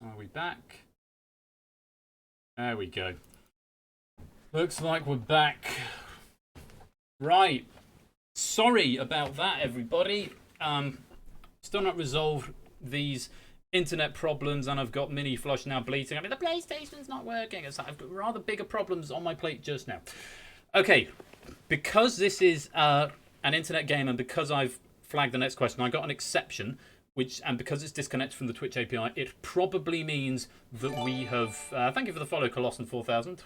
Are we back? There we go. Looks like we're back. Right. Sorry about that, everybody. Still not resolved these internet problems, and I've got mini flush now bleating. I mean, the PlayStation's not working. I've got rather bigger problems on my plate just now. Okay, because this is an internet game, and because I've flagged the next question, I got an exception. And because it's disconnected from the Twitch API, it probably means that we have... thank you for the follow, Colossan4000.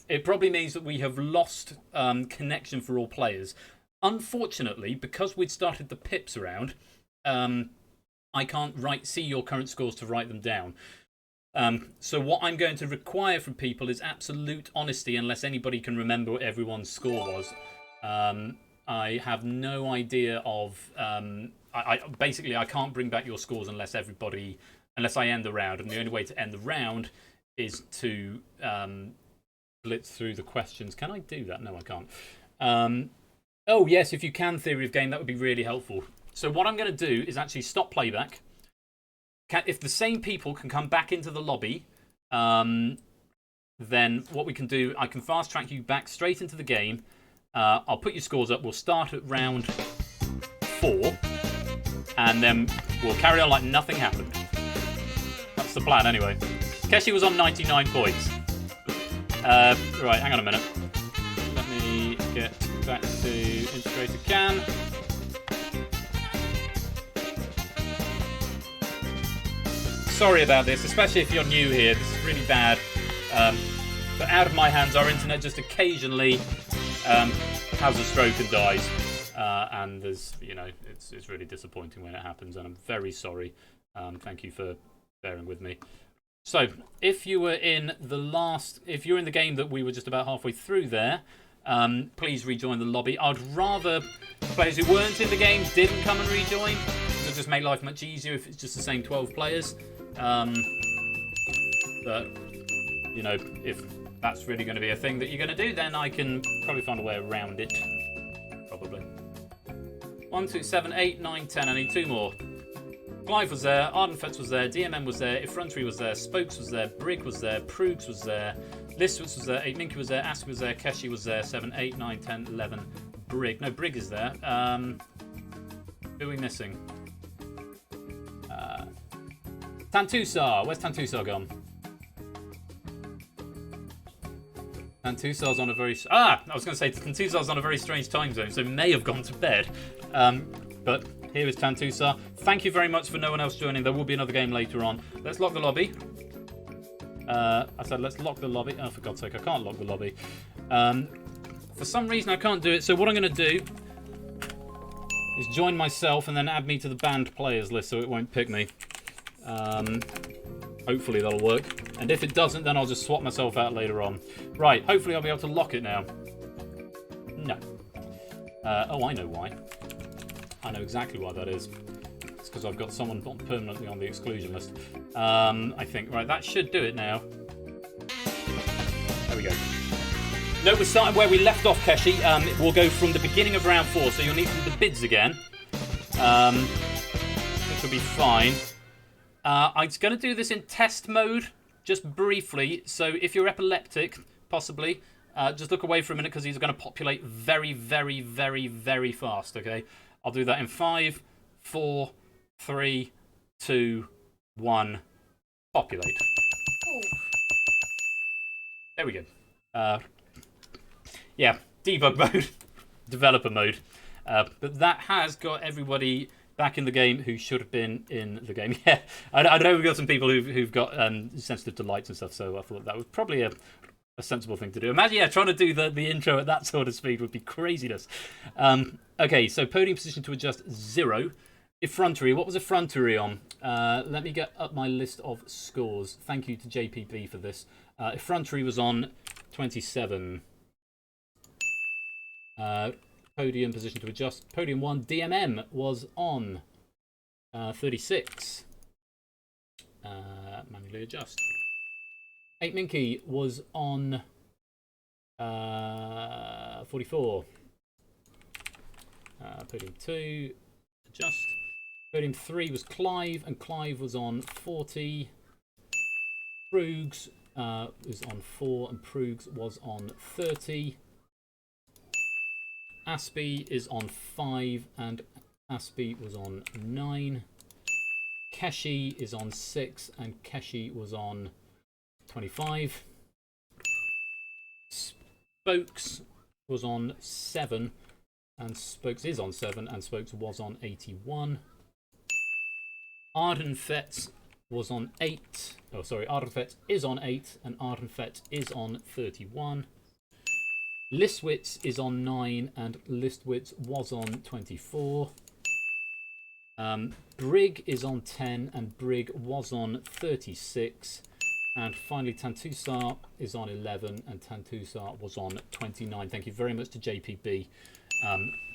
It probably means that we have lost connection for all players. Unfortunately, because we'd started the pips around, I can't see your current scores to write them down. So what I'm going to require from people is absolute honesty, unless anybody can remember what everyone's score was. I have no idea of... basically, I can't bring back your scores unless I end the round. And the only way to end the round is to blitz through the questions. Can I do that? No, I can't. Oh, yes, if you can, Theory of Game, that would be really helpful. So what I'm going to do is actually stop playback. If the same people can come back into the lobby, then what we can do, I can fast track you back straight into the game. I'll put your scores up. We'll start at round 4. And then we'll carry on like nothing happened. That's the plan anyway. Keshi was on 99 points. Right, hang on a minute. Let me get back to integrated can. Sorry about this, especially if you're new here. This is really bad. But out of my hands, our internet just occasionally has a stroke and dies. And there's, it's really disappointing when it happens, and I'm very sorry. Thank you for bearing with me. So, if you're in the game that we were just about halfway through there, please rejoin the lobby. I'd rather players who weren't in the game didn't come and rejoin. It'll just make life much easier if it's just the same 12 players. But, if that's really going to be a thing that you're going to do, then I can probably find a way around it. Probably. 1, 2, 7, 8, 9, 10. I need 2 more. Clive was there, Ardenfetz was there, DMM was there, Effrontery was there, Spokes was there, Brig was there, Proogs was there, Listwitz was there, 8 Minky was there, Ask was there, Keshi was there, 7, 8, 9, 10, 11, Brig. No, Brig is there. Who are we missing? Tantusar. Where's Tantusar gone? Tantusar's on a very... I was going to say Tantusar's on a very strange time zone, so may have gone to bed. But here is Tantusar. Thank you very much for no one else joining. There will be another game later on. Let's lock the lobby. I said let's lock the lobby. Oh, for God's sake, I can't lock the lobby. For some reason, I can't do it. So what I'm going to do is join myself and then add me to the banned players list so it won't pick me. Hopefully that'll work. And if it doesn't, then I'll just swap myself out later on. Right, hopefully I'll be able to lock it now. No. Oh, I know why. I know exactly why that is. It's because I've got someone permanently on the exclusion list. I think. Right, that should do it now. There we go. No, we're starting where we left off, Keshi. We'll go from the beginning of round 4, so you'll need to do the bids again. Which will be fine. I'm going to do this in test mode, just briefly. So if you're epileptic, possibly, just look away for a minute because these are going to populate very, very, very, very fast, okay? I'll do that in 5, 4, 3, 2, 1, populate. Ooh. There we go. Yeah, debug mode, developer mode. But that has got everybody back in the game who should have been in the game. Yeah, I know we've got some people who've got sensitive to lights and stuff, so I thought that was probably a sensible thing to do. Imagine, yeah, trying to do the intro at that sort of speed would be craziness. Okay, so podium position to adjust 0. Effrontery, what was Effrontery on? Let me get up my list of scores. Thank you to JPP for this. Effrontery was on 27. Podium position to adjust. Podium 1, DMM was on 36. Manually adjust. 8 Minky was on 44. Podium 2, adjust. Podium 3 was Clive, and Clive was on 40. Proogs was on 4, and Proogs was on 30. Aspie is on 5, and Aspie was on 9. Keshi is on 6, and Keshi was on 25. Spokes was on 7, and Spokes is on 7, and Spokes was on 81. Ardenfett was on 8. Oh, sorry, Ardenfett is on 8, and Ardenfett is on 31. Listwitz is on 9, and Listwitz was on 24. Brig is on 10, and Brig was on 36. And finally, Tantusar is on 11, and Tantusar was on 29. Thank you very much to JPB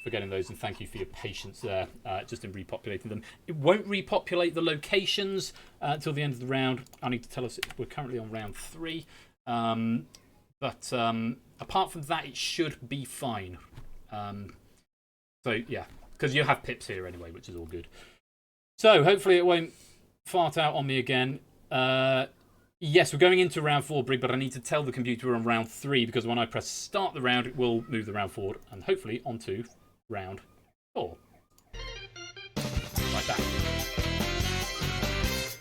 for getting those, and thank you for your patience there, just in repopulating them. It won't repopulate the locations until the end of the round. I need to tell us we're currently on round 3. But apart from that, it should be fine. So, yeah, because you have pips here anyway, which is all good. So, hopefully it won't fart out on me again. Yes, we're going into round 4, Brig, but I need to tell the computer we're on round 3, because when I press start the round, it will move the round forward, and hopefully onto round 4. Like that.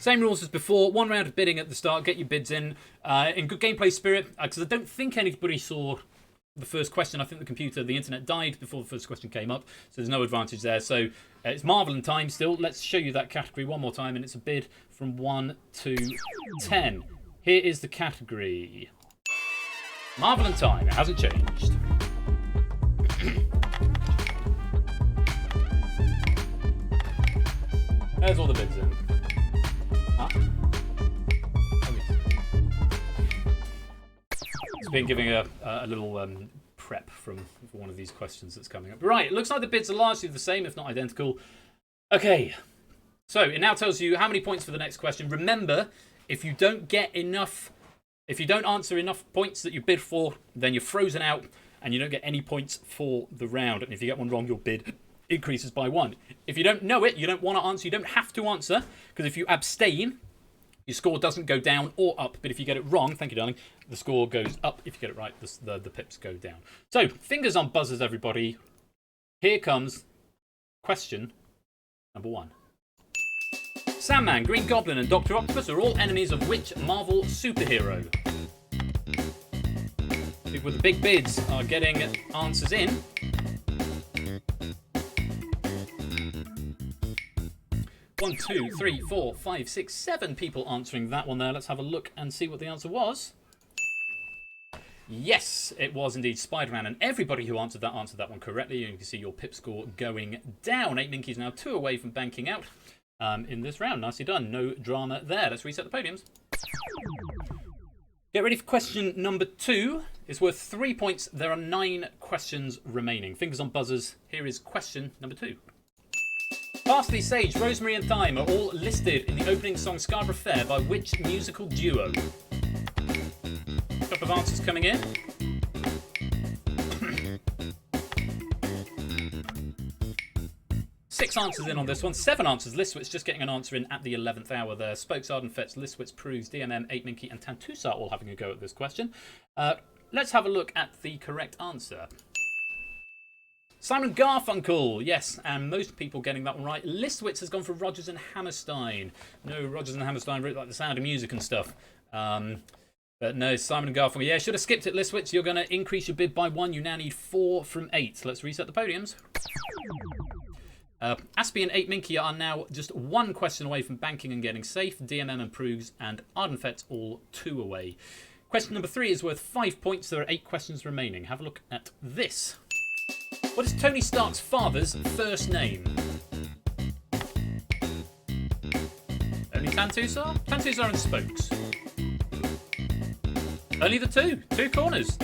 Same rules as before. 1 round of bidding at the start. Get your bids in good gameplay spirit, because I don't think anybody saw the first question. I think the internet died before the first question came up, so there's no advantage there. So it's Marvel time still. Let's show you that category one more time, and it's a bid from 1 to 10. Here is the category. Marvel time. It hasn't changed. There's all the bids in. It's been giving a little prep for one of these questions that's coming up. Right, it looks like the bids are largely the same, if not identical. Okay, so it now tells you how many points for the next question. Remember, if you don't answer enough points that you bid for, then you're frozen out and you don't get any points for the round. And if you get one wrong, your bid increases by 1. If you don't know it, you don't want to answer, you don't have to answer, because if you abstain, your score doesn't go down or up. But if you get it wrong, thank you, darling, the score goes up. If you get it right, the pips go down. So, fingers on buzzers, everybody. Here comes question number 1. Sandman, Green Goblin, and Dr. Octopus are all enemies of which Marvel superhero? People with the big bids are getting answers in. One, 2, 3, 4, 5, 6, 7 people answering that one there. Let's have a look and see what the answer was. Yes, it was indeed Spider-Man, and everybody who answered that one correctly. And you can see your pip score going down. 8 Minkies now 2 away from banking out in this round. Nicely done. No drama there. Let's reset the podiums. Get ready for question number 2. It's worth 3 points. There are 9 questions remaining. Fingers on buzzers. Here is question number 2. Parsley, Sage, Rosemary and Thyme are all listed in the opening song Scarborough Fair by which musical duo? A couple of answers coming in. Six answers in on this one. 7 answers. Listwitz just getting an answer in at the 11th hour there. Spokes, Ardenfetz, Listwitz, Proves, DMM, 8 Minky and Tantusar all having a go at this question. Let's have a look at the correct answer. Simon Garfunkel, yes, and most people getting that one right. Listwitz has gone for Rodgers and Hammerstein. No, Rodgers and Hammerstein wrote like The Sound of Music and stuff. But no, Simon and Garfunkel. Yeah, should have skipped it, Listwitz. You're going to increase your bid by 1. You now need 4 from 8. Let's reset the podiums. Aspie and 8 Minky are now just 1 question away from banking and getting safe. DMM and Proogs and Ardenfetz all 2 away. Question number 3 is worth 5 points. There are 8 questions remaining. Have a look at this. What is Tony Stark's father's first name? Only Tantusar? Tantusar and Spokes. Only the 2 corners.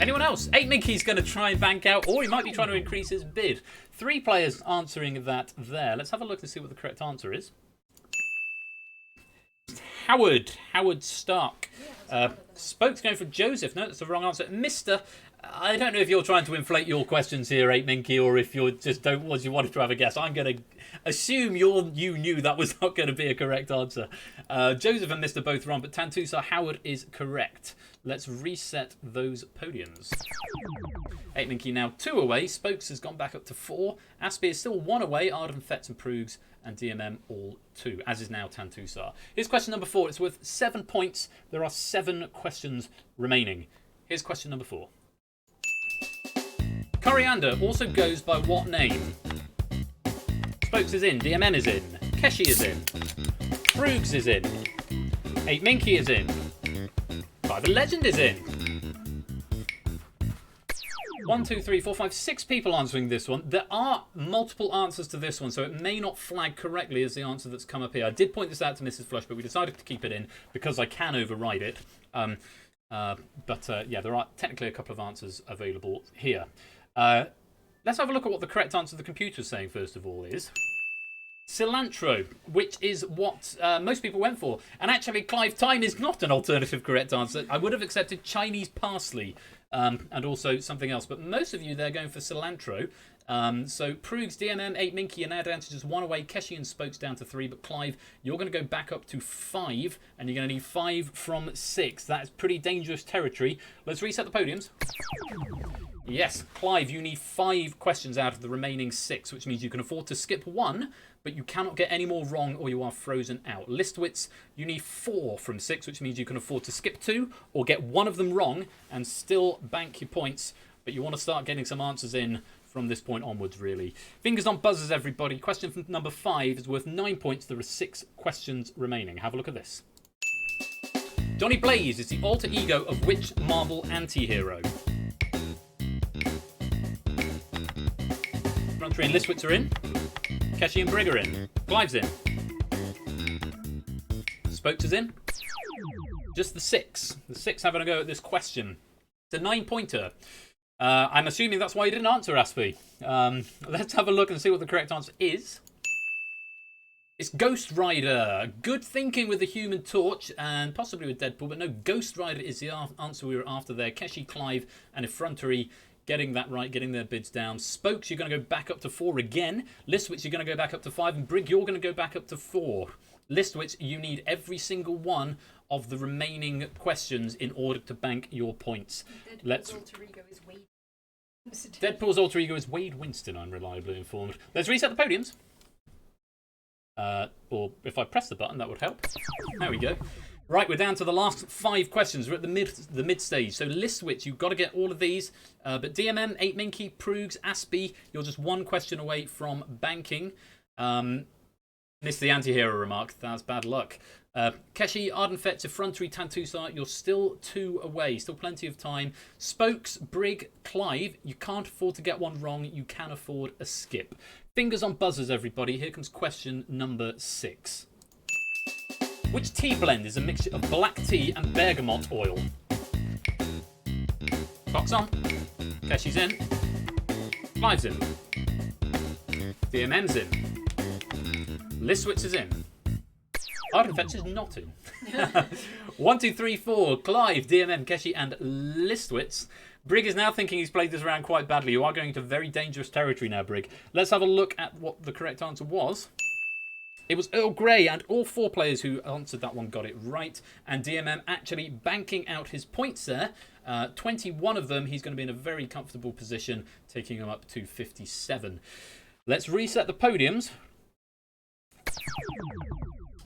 Anyone else? 8 Minky's going to try and bank out, or he might be trying to increase his bid. 3 players answering that there. Let's have a look and see what the correct answer is. Howard Stark. Spokes going for Joseph. No, that's the wrong answer. Mr. I don't know if you're trying to inflate your questions here, 8Minky, or if you just don't want you wanted to have a guess. I'm going to assume you knew that was not going to be a correct answer. Joseph and Mr. both wrong, but Tantusa Howard is correct. Let's reset those podiums. 8Minky now 2 away. Spokes has gone back up to 4. Aspie is still 1 away. Arden, Fetz and Proogs and DMM all 2, as is now Tantusa. Here's question number 4. It's worth 7 points. There are 7 questions remaining. Here's question number 4. Coriander also goes by what name? Spokes is in, DMN is in, Keshi is in, Proogs is in, 8Minky is in, Private Legend is in. 1, 2, 3, 4, 5, 6 people answering this one. There are multiple answers to this one, so it may not flag correctly as the answer that's come up here. I did point this out to Mrs. Flush, but we decided to keep it in because I can override it. Yeah, there are technically a couple of answers available here. Let's have a look at what the correct answer the computer is saying first of all is cilantro, which is what most people went for. And actually, Clive, thyme is not an alternative correct answer. I would have accepted Chinese parsley and also something else, but most of you they're going for cilantro. So Proogs, DMM, 8Minky are now down to just 1 away. Keshi and Spokes down to 3, but Clive, you're going to go back up to 5, and you're going to need 5 from 6. That is pretty dangerous territory. Let's reset the podiums. Yes, Clive, you need 5 questions out of the remaining 6, which means you can afford to skip 1, but you cannot get any more wrong or you are frozen out. Listwitz, you need 4 from 6, which means you can afford to skip 2 or get 1 of them wrong and still bank your points, but you want to start getting some answers in from this point onwards, really. Fingers on buzzers, everybody. Question from number 5 is worth 9 points. There are 6 questions remaining. Have a look at this. Johnny Blaze is the alter ego of which Marvel anti-hero? Frontier and Listwitz are in. Keshi and Brig are in. Clive's in. Spokes is in. Just the 6. The 6 having a go at this question. It's a 9-pointer. I'm assuming that's why you didn't answer, Aspie. Let's have a look and see what the correct answer is. It's Ghost Rider. Good thinking with the Human Torch and possibly with Deadpool, but no, Ghost Rider is the answer we were after there. Keshi, Clive and Effrontery getting that right, getting their bids down. Spokes, you're going to go back up to 4 again. Listwitz, you're going to go back up to 5. And Brig, you're going to go back up to 4. Listwitz, you need every single one of the remaining questions in order to bank your points. Deadpool's alter ego is Wade. Deadpool's alter ego is Wade Winston, I'm reliably informed. Let's reset the podiums. Or if I press the button, that would help. There we go. Right, we're down to the last 5 questions. We're at the mid stage. So Listwitz, you've got to get all of these. But DMM, 8Minky, Proogs, Aspie, you're just 1 question away from banking. Missed the anti-hero remark. That's bad luck. Keshi, Ardenfetz, Effrontery, Tantusa, you're still 2 away. Still plenty of time. Spokes, Brig, Clive, you can't afford to get one wrong. You can afford a skip. Fingers on buzzers, everybody. Here comes question number 6. Which tea blend is a mixture of black tea and bergamot oil? Clock's on. Keshi's in. Clive's in. DMM's in. Listwitz is in. Ardenfetch is not in. 1, 2, 3, 4. Clive, DMM, Keshi and Listwitz. Brig is now thinking he's played this round quite badly. You are going into very dangerous territory now, Brig. Let's have a look at what the correct answer was. It was Earl Grey, and all 4 players who answered that one got it right. And DMM actually banking out his points there. 21 of them. He's going to be in a very comfortable position, taking him up to 57. Let's reset the podiums.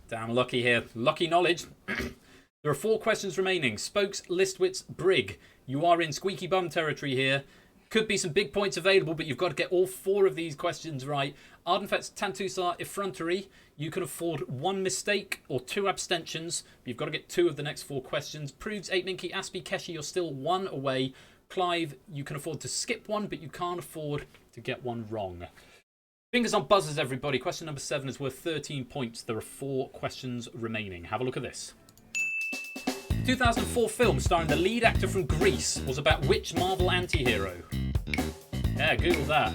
Damn lucky here. Lucky knowledge. There are 4 questions remaining. Spokes, Listwitz, Brig. You are in squeaky bum territory here. Could be some big points available, but you've got to get all 4 of these questions right. Ardenfetz, Tantusa, Effrontery. You can afford 1 mistake or 2 abstentions. You've got to get 2 of the next 4 questions. Proogs, 8Minky, Aspie, Keshi, you're still 1 away. Clive, you can afford to skip 1, but you can't afford to get 1 wrong. Fingers on buzzers, everybody. Question number 7 is worth 13 points. There are 4 questions remaining. Have a look at this. The 2004 film starring the lead actor from Greece was about which Marvel anti-hero? Yeah, Google that.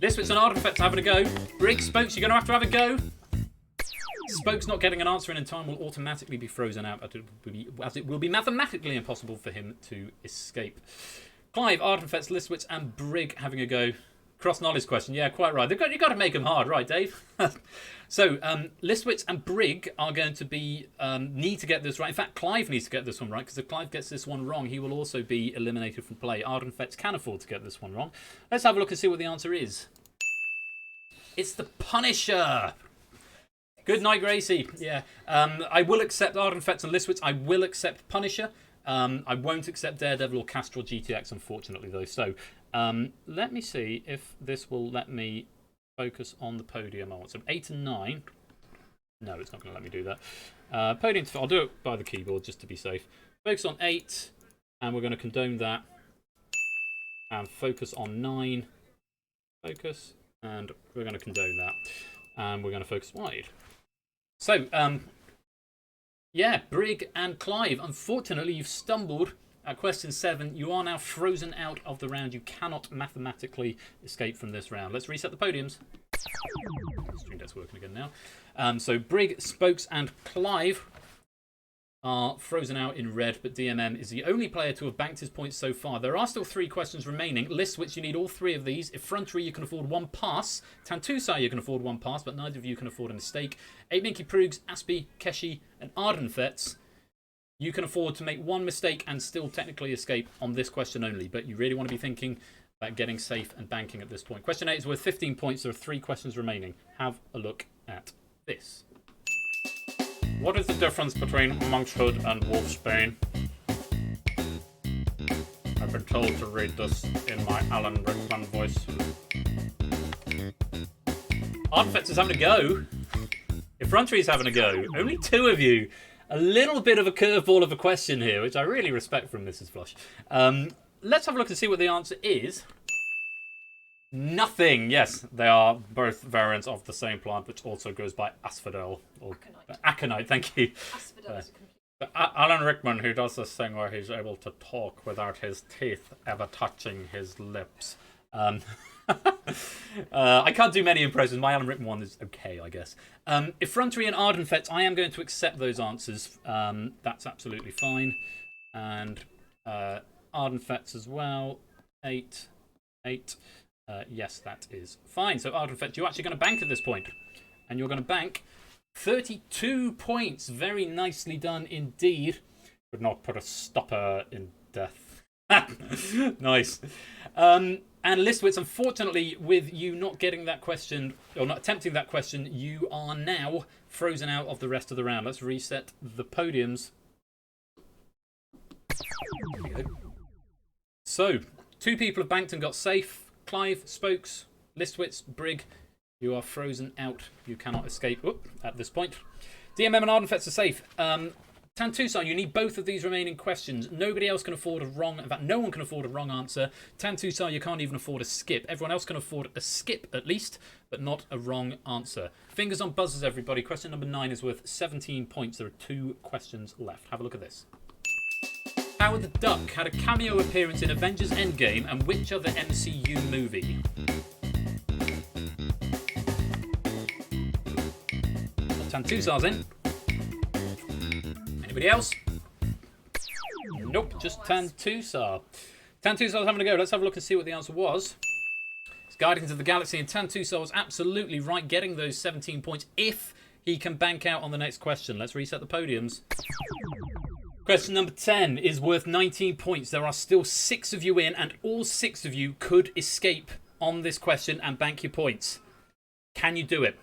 Listwitz and Ardenfetz having a go. Brig, Spokes, you're going to have a go. Spokes not getting an answer in time will automatically be frozen out, as it will be mathematically impossible for him to escape. Clive, Ardenfetz, Listwitz, and Brig having a go. Cross-knowledge question. Yeah, quite right. You've got to make them hard, right, Dave? So, Listwitz and Brig are going to be need to get this right. In fact, Clive needs to get this one right, because if Clive gets this one wrong, he will also be eliminated from play. Ardenfetz can afford to get this one wrong. Let's have a look and see what the answer is. It's the Punisher. Good night, Gracie. Yeah. I will accept Ardenfetz and Listwitz. I will accept Punisher. I won't accept Daredevil or Castrol GTX, unfortunately, though. So, let me see if this will let me focus on the podium. I want so 8 and 9. No, it's not going to let me do that. Podium. I'll do it by the keyboard just to be safe. Focus on 8, and we're going to condone that. And focus on 9. Focus, and we're going to condone that. And we're going to focus wide. So, yeah, Brig and Clive. Unfortunately, you've stumbled at question 7. You are now frozen out of the round. You cannot mathematically escape from this round. Let's reset the podiums. Stream Deck's working again now. So Brig, Spokes, and Clive are frozen out in red, but DMM is the only player to have banked his points so far. There are still 3 questions remaining. Listwitz, you need all 3 of these. Effrontery, you can afford 1 pass. Tantusai, you can afford 1 pass, but neither of you can afford a mistake. 8 Minky Prugs, Aspie, Keshi, and Ardenfetz, you can afford to make 1 mistake and still technically escape on this question only, but you really want to be thinking about getting safe and banking at this point. Question 8 is worth 15 points. There are 3 questions remaining. Have a look at this. What is the difference between monkshood and wolfsbane? I've been told to read this in my Alan Rickman voice. Ardenfetz is having a go. Effrontery is having a go. Only 2 of you. A little bit of a curveball of a question here, which I really respect from Mrs. Flush. Let's have a look and see what the answer is. Nothing. Yes, they are both variants of the same plant, which also goes by asphodel. Or aconite, thank you. Asphodel is a complete... Alan Rickman, who does this thing where he's able to talk without his teeth ever touching his lips. I can't do many impressions. My Alan Rickman one is okay, I guess. Effrontery and Ardenfetz, I am going to accept those answers. That's absolutely fine. And Ardenfetz as well. 8. Yes, that is fine. So Ardenfetz, you're actually going to bank at this point. And you're going to bank 32 points. Very nicely done indeed. Could not put a stopper in death. Nice. And Listwitz, unfortunately, with you not getting that question, or not attempting that question, you are now frozen out of the rest of the round. Let's reset the podiums. There we go. So, 2 people have banked and got safe. Clive, Spokes, Listwitz, Brig, you are frozen out. You cannot escape at this point. DMM and Ardenfetz are safe. Tantusai, you need both of these remaining questions. Nobody else can afford a wrong... In fact, no one can afford a wrong answer. Tantusai, you can't even afford a skip. Everyone else can afford a skip, at least, but not a wrong answer. Fingers on buzzers, everybody. Question number 9 is worth 17 points. There are 2 questions left. Have a look at this. Howard the Duck had a cameo appearance in Avengers Endgame and which other MCU movie? Tantusar's in. Anybody else? Nope, just Tantusar. Tantusar's having a go. Let's have a look and see what the answer was. It's Guardians of the Galaxy, and Tantusar was absolutely right, getting those 17 points if he can bank out on the next question. Let's reset the podiums. Question number 10 is worth 19 points. There are still 6 of you in, and all 6 of you could escape on this question and bank your points. Can you do it?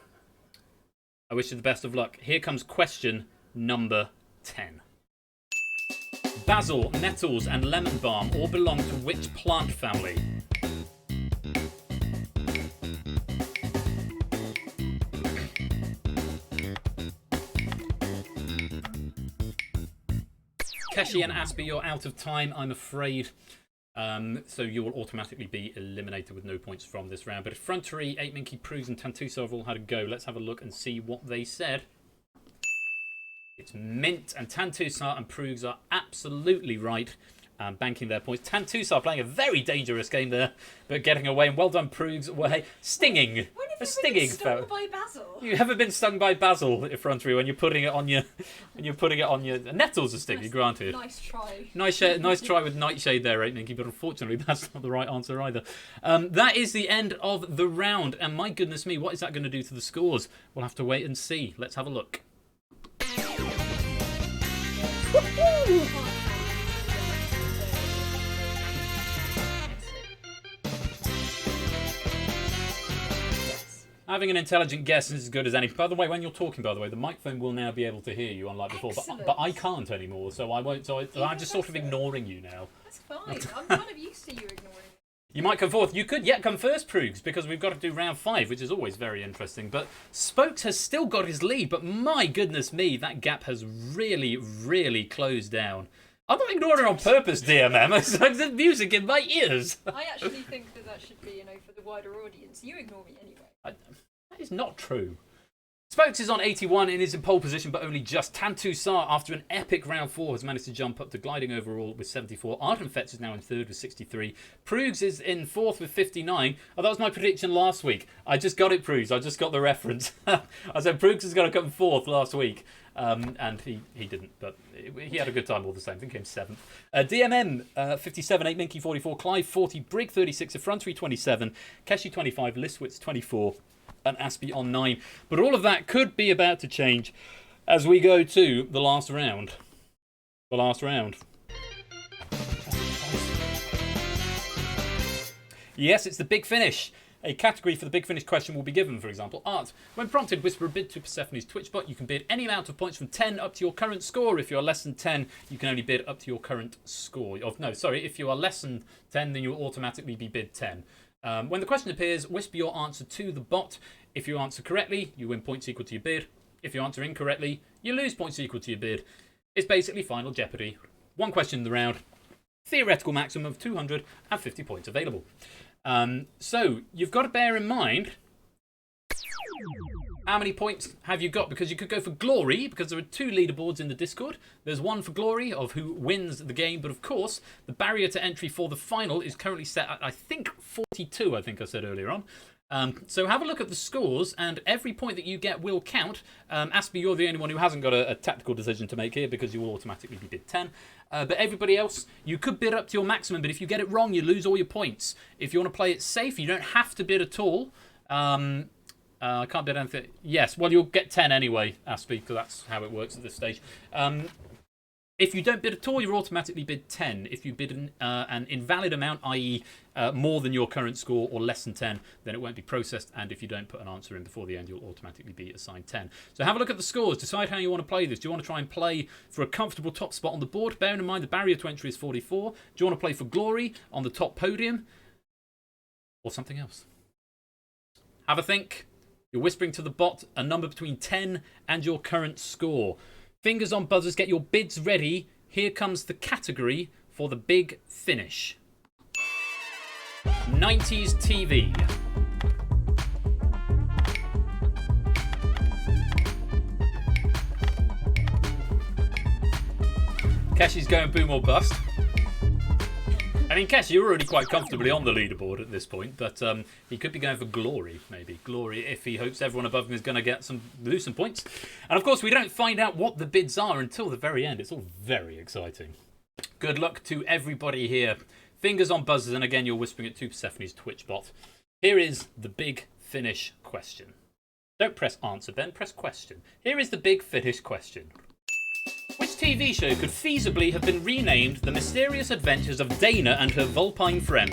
I wish you the best of luck. Here comes question number 10. Basil, nettles, and lemon balm all belong to which plant family? Keshi and Aspie, you're out of time, I'm afraid. So you will automatically be eliminated with no points from this round. But Effrontery, 8 Minky Prugs, and Tantusar have all had a go. Let's have a look and see what they said. It's Mint, and Tantusar and Prugs are absolutely right. Banking their points. Tantusar playing a very dangerous game there, but getting away. And well done, Prugs. Well, hey, stinging. When have A stinging stung felt. by basil. You ever been stung by basil, effrontery, when you're putting it on your nettles are stingy, granted. Nice try. Nice try with Nightshade there, right, Minky? But unfortunately, that's not the right answer either. That is the end of the round, and my goodness me, what is that going to do to the scores? We'll have to wait and see. Let's have a look. Having an intelligent guess is as good as any. By the way, when you're talking, the microphone will now be able to hear you, unlike before. But I can't anymore, so I won't. So I'm just sort of ignoring you now. That's fine. I'm kind of used to you ignoring me. You might come forth. You could yet come first, Proogs, because we've got to do round 5, which is always very interesting. But Spokes has still got his lead, but my goodness me, that gap has really, really closed down. I'm not ignoring it on purpose, DMM. It's like the music in my ears. I actually think that should be, for the wider audience. You ignore me anyway. That is not true. Spokes is on 81 and is in pole position, but only just. Tantusar, after an epic round 4, has managed to jump up to gliding overall with 74. Ardenfetch is now in 3rd with 63. Proogs is in 4th with 59. Oh, that was my prediction last week. I just got it, Proogs. I just got the reference. I said Proogs is going to come 4th last week. And he didn't, but he had a good time all the same. I think he came 7th. DMM, 57, 8, Minky 44, Clive 40, Brig 36, Effrontery 27, Keshi 25, Liswitz 24, and Aspie on 9. But all of that could be about to change as we go to the last round. The last round. Yes, it's the big finish. A category for the big finish question will be given, for example, art. When prompted, whisper a bid to Persephone's Twitch bot. You can bid any amount of points from 10 up to your current score. If you are less than 10, you can only bid up to your current score. If you are less than 10, then you will automatically be bid 10. When the question appears, whisper your answer to the bot. If you answer correctly, you win points equal to your bid. If you answer incorrectly, you lose points equal to your bid. It's basically Final Jeopardy. One question in the round. Theoretical maximum of 250 points available. So you've got to bear in mind how many points have you got, because you could go for glory, because there are 2 leaderboards in the Discord. There's one for glory of who wins the game, but of course the barrier to entry for the final is currently set at, I think, 42, I think I said earlier on. So have a look at the scores, and every point that you get will count. Aspie, you're the only one who hasn't got a tactical decision to make here, because you will automatically be bid 10. But everybody else, you could bid up to your maximum, but if you get it wrong, you lose all your points. If you want to play it safe, you don't have to bid at all. I can't bid anything. Yes, well, you'll get 10 anyway, Aspie, because that's how it works at this stage. If you don't bid at all, you're automatically bid 10. If you bid an invalid amount, i.e. More than your current score or less than 10, then it won't be processed. And if you don't put an answer in before the end, you'll automatically be assigned 10. So have a look at the scores. Decide how you want to play this. Do you want to try and play for a comfortable top spot on the board? Bearing in mind the barrier to entry is 44. Do you want to play for glory on the top podium? Or something else? Have a think. You're whispering to the bot a number between 10 and your current score. Fingers on buzzers, get your bids ready. Here comes the category for the big finish. 90s TV. Keshi's going boom or bust. I mean, Keshi, you're already quite comfortably on the leaderboard at this point, but he could be going for glory, maybe. Glory, if he hopes everyone above him is going to lose some points. And of course, we don't find out what the bids are until the very end. It's all very exciting. Good luck to everybody here. Fingers on buzzers, and again, you're whispering it to Persephone's Twitch bot. Here is the big finish question. Don't press answer, Ben, press question. Here is the big finish question. Which TV show could feasibly have been renamed The Mysterious Adventures of Dana and Her Vulpine Friend?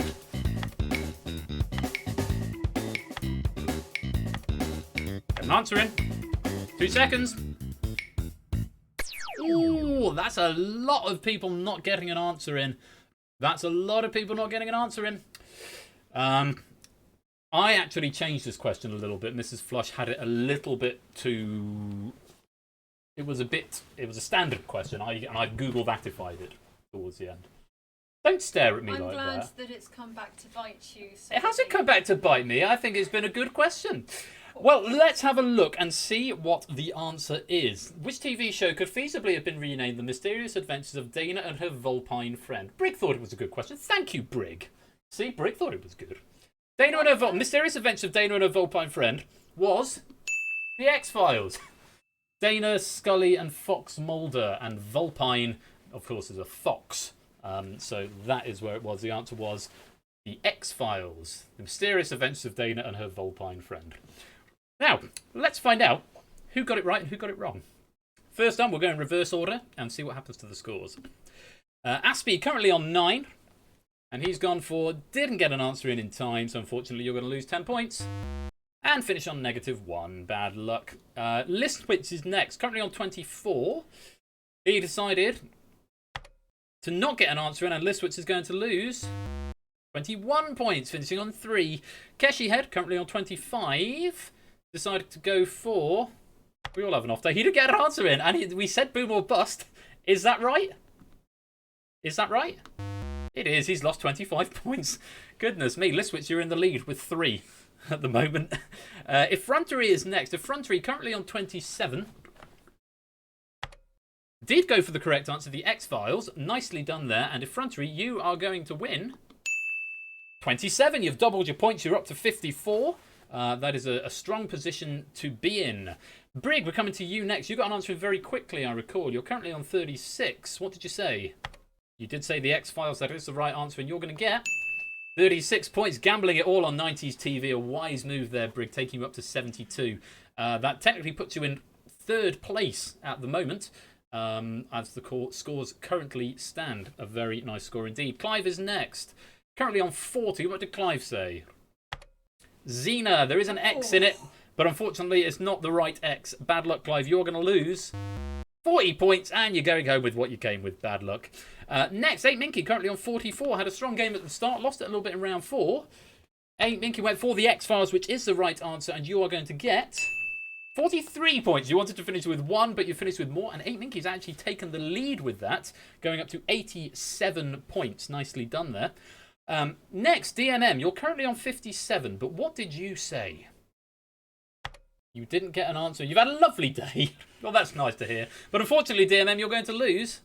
Get an answer in. 2 seconds. Ooh, that's a lot of people not getting an answer in. That's a lot of people not getting an answer in. I actually changed this question a little bit. Mrs. Flush had it a little bit too... It was a standard question. I Google-vatified it towards the end. Don't stare at me like that. I'm glad that it's come back to bite you. It hasn't come back to bite me. I think it's been a good question. Well, let's have a look and see what the answer is. Which TV show could feasibly have been renamed The Mysterious Adventures of Dana and Her Vulpine Friend? Brig thought it was a good question. Thank you, Brig. See, Brig thought it was good. Dana and her Mysterious Adventures of Dana and her Vulpine Friend was The X-Files. Dana, Scully, and Fox Mulder, and Vulpine, of course, is a fox. So that is where it was. The answer was The X-Files. The Mysterious Adventures of Dana and her Vulpine Friend. Now, let's find out who got it right and who got it wrong. First up, we'll go in reverse order and see what happens to the scores. Aspie currently on 9. And he's gone for, didn't get an answer in time, so unfortunately you're going to lose 10 points. And finish on -1. Bad luck. Listwitz is next, currently on 24. He decided to not get an answer in, and Listwitz is going to lose 21 points, finishing on 3. Keshi Head, currently on 25, decided to go for, we all have an off day. He didn't get an answer in, and we said boom or bust. Is that right? Is that right? It is. He's lost 25 points. Goodness me. Listwitz, you're in the lead with 3 at the moment. Effrontery is next. Effrontery currently on 27. Did go for the correct answer, the X-Files. Nicely done there. And Effrontery, you are going to win 27. You've doubled your points. You're up to 54. That is a strong position to be in. Brig, we're coming to you next. You got an answer very quickly, I recall. You're currently on 36. What did you say? You did say the X-Files. That is the right answer, and you're going to get 36 points. Gambling it all on 90s TV. A wise move there, Brig, taking you up to 72. That technically puts you in 3rd place at the moment, as the scores currently stand. A very nice score indeed. Clive is next. Currently on 40. What did Clive say? Xena. There is an X in it, but unfortunately it's not the right X. Bad luck, Clive. You're going to lose 40 points, and you're going home with what you came with. Bad luck. Next, 8 Minky, currently on 44. Had a strong game at the start, lost it a little bit in round 4. 8 Minky went for the X-Files, which is the right answer, and you are going to get 43 points. You wanted to finish with 1, but you finished with more, and 8 Minky's actually taken the lead with that, going up to 87 points. Nicely done there. Next, DMM, you're currently on 57, but what did you say? You didn't get an answer. You've had a lovely day. Well, that's nice to hear. But unfortunately, DMM, you're going to lose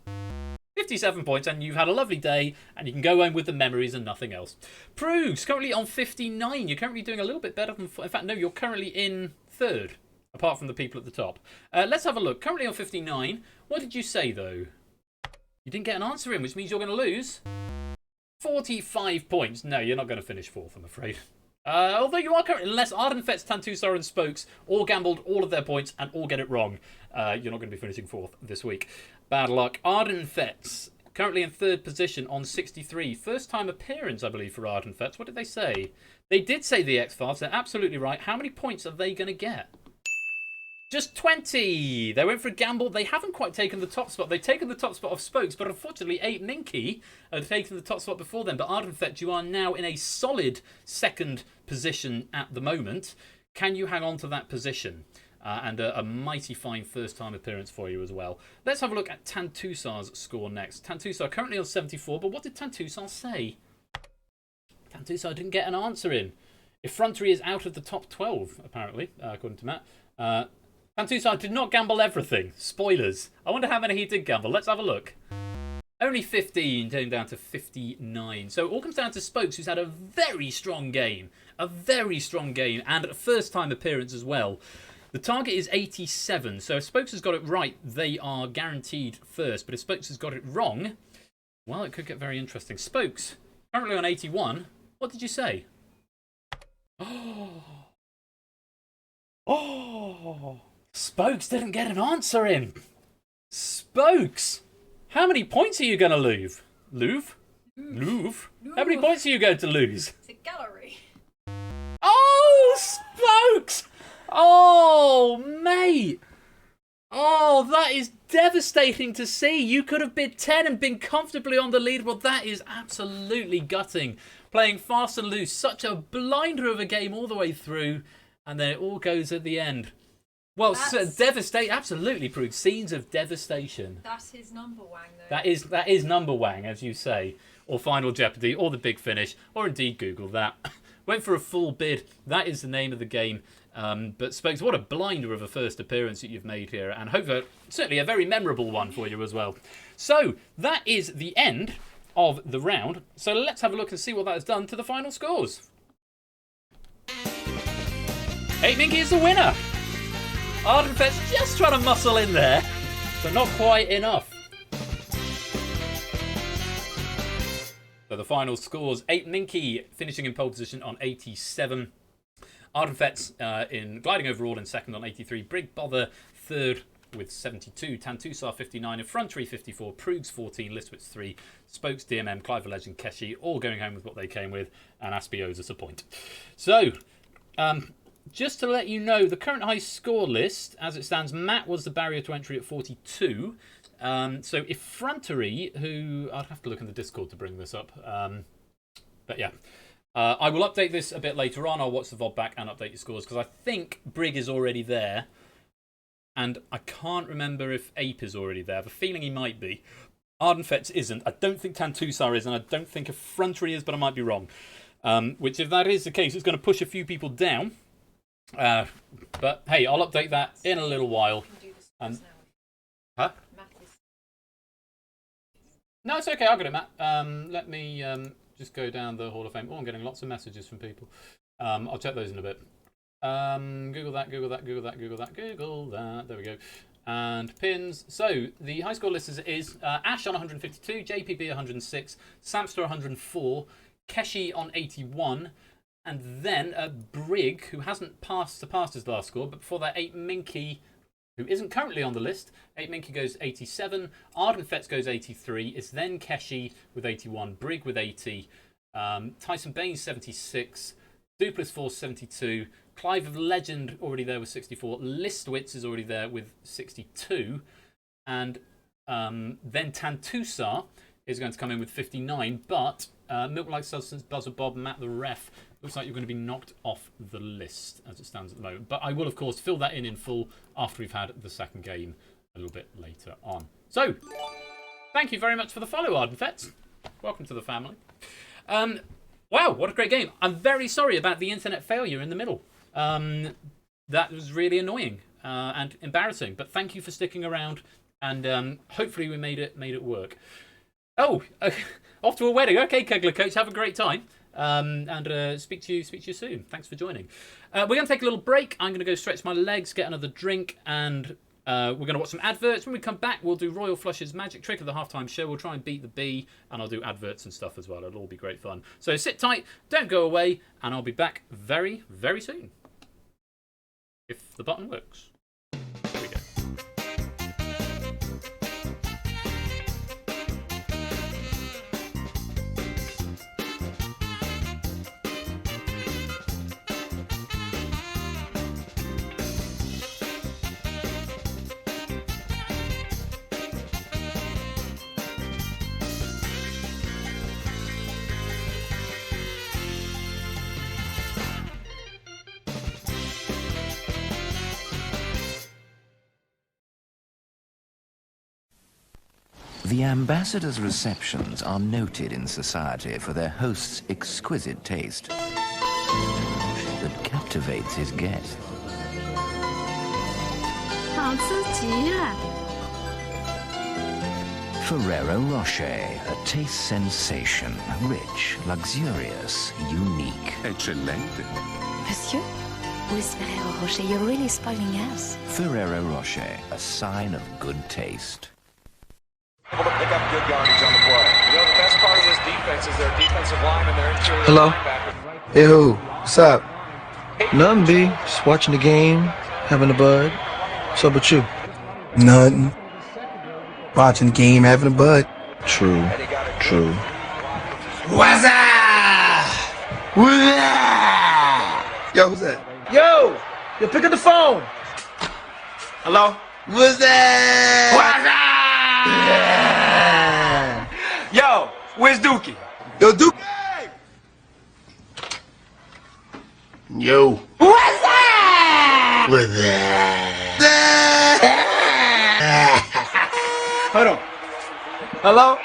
57 points, and you've had a lovely day, and you can go home with the memories and nothing else. Prugs, currently on 59. You're currently doing a little bit better than... In fact, no, you're currently in 3rd, apart from the people at the top. Let's have a look. Currently on 59. What did you say, though? You didn't get an answer in, which means you're going to lose 45 points. No, you're not going to finish 4th, I'm afraid. Although you are currently, unless Ardenfets, Tantusar, and Spokes all gambled all of their points and all get it wrong, you're not going to be finishing 4th this week. Bad luck. Ardenfets, currently in 3rd position on 63. First time appearance, I believe, for Ardenfets. What did they say? They did say the X-Files. They're absolutely right. How many points are they going to get? Just 20. They went for a gamble. They haven't quite taken the top spot. They've taken the top spot of Spokes, but unfortunately, 8 Minky have taken the top spot before them. But Ardenfett, you are now in a solid 2nd position at the moment. Can you hang on to that position? And a mighty fine first-time appearance for you as well. Let's have a look at Tantusar's score next. Tantusar currently on 74, but what did Tantusar say? Tantusar didn't get an answer in. Effrontery is out of the top 12, apparently, according to Matt. Tantusar did not gamble everything. Spoilers. I wonder how many he did gamble. Let's have a look. Only 15, turning down to 59. So it all comes down to Spokes, who's had a very strong game. A very strong game, and a first-time appearance as well. The target is 87, so if Spokes has got it right, they are guaranteed first. But if Spokes has got it wrong, well, it could get very interesting. Spokes, currently on 81. What did you say? Oh, Spokes didn't get an answer in. Spokes, how many points are you going to lose? Lose? How many points are you going to lose? It's a gallery. Oh, Spokes! Oh, mate. Oh, that is devastating to see. You could have bid 10 and been comfortably on the leaderboard. That is absolutely gutting. Playing fast and loose. Such a blinder of a game all the way through. And then it all goes at the end. Well, devastate. Absolutely, Prue. Scenes of devastation. That's his number wang, though. That is number wang, as you say. Or Final Jeopardy, or The Big Finish, or indeed Google that. Went for a full bid. That is the name of the game. But Spokes, what a blinder of a first appearance that you've made here, and hopefully certainly a very memorable one for you as well. So that is the end of the round. So let's have a look and see what that has done to the final scores. 8 Minky is the winner. Ardenfet's just trying to muscle in there, but not quite enough. So the final scores: 8 Minky finishing in pole position on 87. Ardenfet's in gliding overall in second on 83. Brig Bother third with 72. Tantusar 59. Effrontery 54. Prugs 14. Listwitz 3. Spokes, DMM, Clive Legend, Keshi all going home with what they came with. And Aspio's a point. So, just to let you know, the current high score list, as it stands, Matt was the barrier to entry at 42. So Effrontery, who... I'd have to look in the Discord to bring this up. But yeah. I will update this a bit later on. I'll watch the VOD back and update your scores, because I think Brig is already there. And I can't remember if Ape is already there. I have a feeling he might be. Ardenfet's isn't. I don't think Tantusar is, and I don't think Effrontery is, but I might be wrong. Which, if that is the case, it's going to push a few people down. But hey, I'll update that in a little while. Huh? No, it's okay. I'll get it, Matt. Let me just go down the Hall of Fame. Oh, I'm getting lots of messages from people. I'll check those in a bit. Google that, Google that, Google that, Google that, Google that. There we go. And pins. So the high score list is Ash on 152, JPB 106, Samster 104, Keshi on 81, and then Brig, who hasn't surpassed his last score, but before that 8 Minky, who isn't currently on the list. 8 Minky goes 87, Ardenfetz goes 83, it's then Keshi with 81, Brig with 80, Tyson Baines 76, Dupless Force 72, Clive of Legend already there with 64, Listwitz is already there with 62, and then Tantusar is going to come in with 59, but Milk-like Substance, Buzzer Bob, Matt the Ref, looks like you're going to be knocked off the list as it stands at the moment. But I will, of course, fill that in full after we've had the second game a little bit later on. So, thank you very much for the follow, Ardenfetz. Welcome to the family. Wow, what a great game. I'm very sorry about the internet failure in the middle. That was really annoying and embarrassing. But thank you for sticking around, and hopefully we made it work. Oh, off to a wedding. Okay, Kegler Coach, have a great time. And speak to you soon. Thanks for joining. We're going to take a little break. I'm going to go stretch my legs, get another drink, and we're going to watch some adverts. When we come back, we'll do Royal Flush's magic trick of the halftime show. We'll try and beat the bee, and I'll do adverts and stuff as well. It'll all be great fun. So sit tight, don't go away, and I'll be back very, very soon. If the button works. Here we go. The ambassador's receptions are noted in society for their host's exquisite taste that captivates his guests. 好吃极了。 Ferrero Rocher, a taste sensation, rich, luxurious, unique. Eccellente. Monsieur, with Ferrero Rocher, you're really spoiling us. Ferrero Rocher, a sign of good taste. Able to pick up good yardage on the play. You know, the best part of this defense is their defensive line and their interior Hello? linebacker. Hey, who? What's up? Nothing, B. Just watching the game, having a bud. What's up with you? Nothing. Watching the game, having a bud. True. True. What's up? What's up? Yo, who's that? Yo, pick up the phone. Hello? What's that? What's up? Yo, where's Dookie? Yo, Dookie! Yo. What's that? What's that? Hold on. Hello?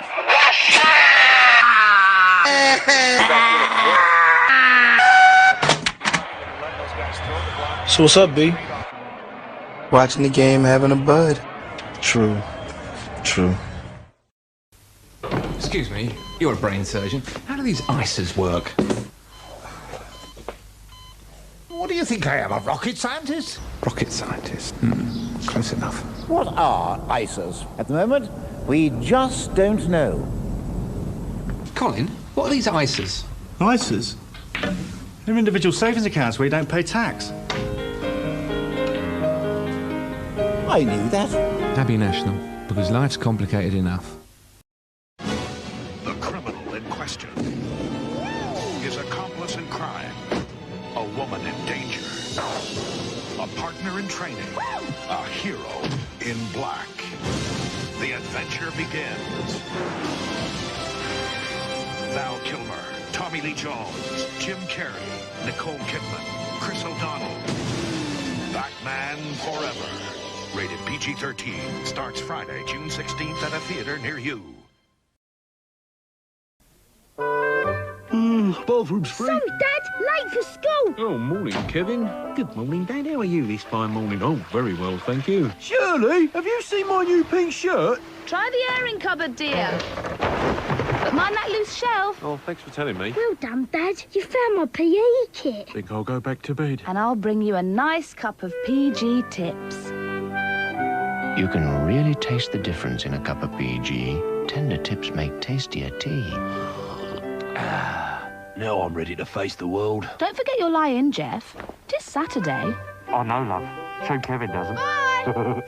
So what's up, B? Watching the game, having a bud. True. True. Excuse me, you're a brain surgeon. How do these ICEs work? What do you you think I am, a rocket scientist? Rocket scientist. Close enough. What are ISAs? At the moment, we just don't know. Colin, what are these ISAs? ISAs? They're individual savings accounts where you don't pay tax. I knew that. Abbey National, because life's complicated enough. The criminal in question. His accomplice in crime. A woman in danger. A partner in training. A hero in black. The adventure begins. Val Kilmer, Tommy Lee Jones, Jim Carrey, Nicole Kidman, Chris O'Donnell. Batman Forever. Rated PG-13. Starts Friday, June 16th at a theater near you. Bathroom's free. Sorry, Dad. Late for school. Oh, morning, Kevin. Good morning, Dad. How are you this fine morning? Oh, very well, thank you. Shirley, have you seen my new pink shirt? Try the airing cupboard, dear. But mind that loose shelf. Oh, thanks for telling me. Well done, Dad. You found my PE kit. Think I'll go back to bed. And I'll bring you a nice cup of PG tips. You can really taste the difference in a cup of PG. Tender tips make tastier tea. Now I'm ready to face the world. Don't forget your lie-in, Jeff. It is Saturday. Oh, no, love. So Kevin doesn't. Bye!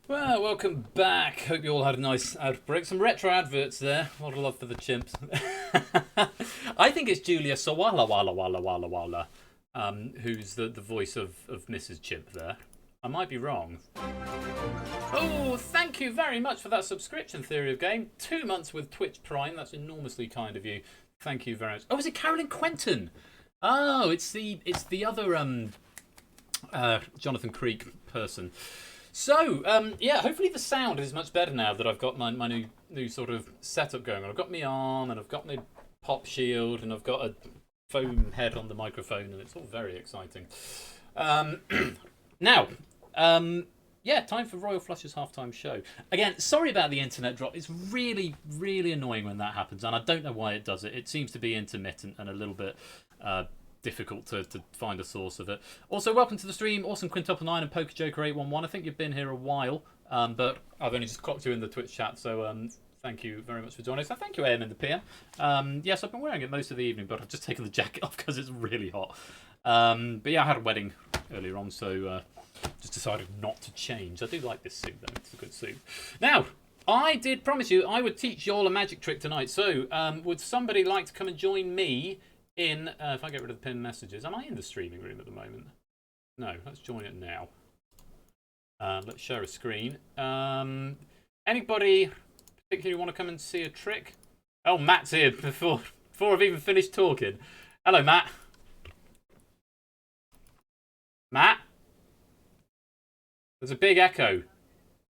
Well, welcome back. Hope you all had a nice outbreak. Some retro adverts there. A lot of love for the chimps. I think it's Julia Sawala Wala Wala Wala Wala, who's the voice of Mrs. Chimp there. I might be wrong. Oh, thank you very much for that subscription, Theory of Game. 2 months with Twitch Prime. That's enormously kind of you. Thank you very much. Oh, is it Carolyn Quentin? Oh, it's the other Jonathan Creek person. So, yeah, hopefully the sound is much better now that I've got my new sort of setup going on. I've got my arm and I've got my pop shield and I've got a foam head on the microphone and it's all very exciting. Now, yeah, time for Royal Flush's halftime show. Again, sorry about the internet drop. It's really, really annoying when that happens and I don't know why it does it. It seems to be intermittent and a little bit difficult to find a source of it. Also, welcome to the stream, Awesome Quintuple 9 and Poker Joker 811. I think you've been here a while, but I've only just clocked you in the Twitch chat, so thank you very much for joining us. Thank you, AM in the PM. Yes, I've been wearing it most of the evening, but I've just taken the jacket off because it's really hot. But yeah, I had a wedding earlier on, so just decided not to change. I do like this suit, though. It's a good suit. Now, I did promise you I would teach you all a magic trick tonight, so would somebody like to come and join me in, if I get rid of the pinned messages, am I in the streaming room at the moment? No, let's join it now. Let's share a screen. Anybody particularly want to come and see a trick? Oh, Matt's here before I've even finished talking. Hello, Matt. Matt? There's a big echo.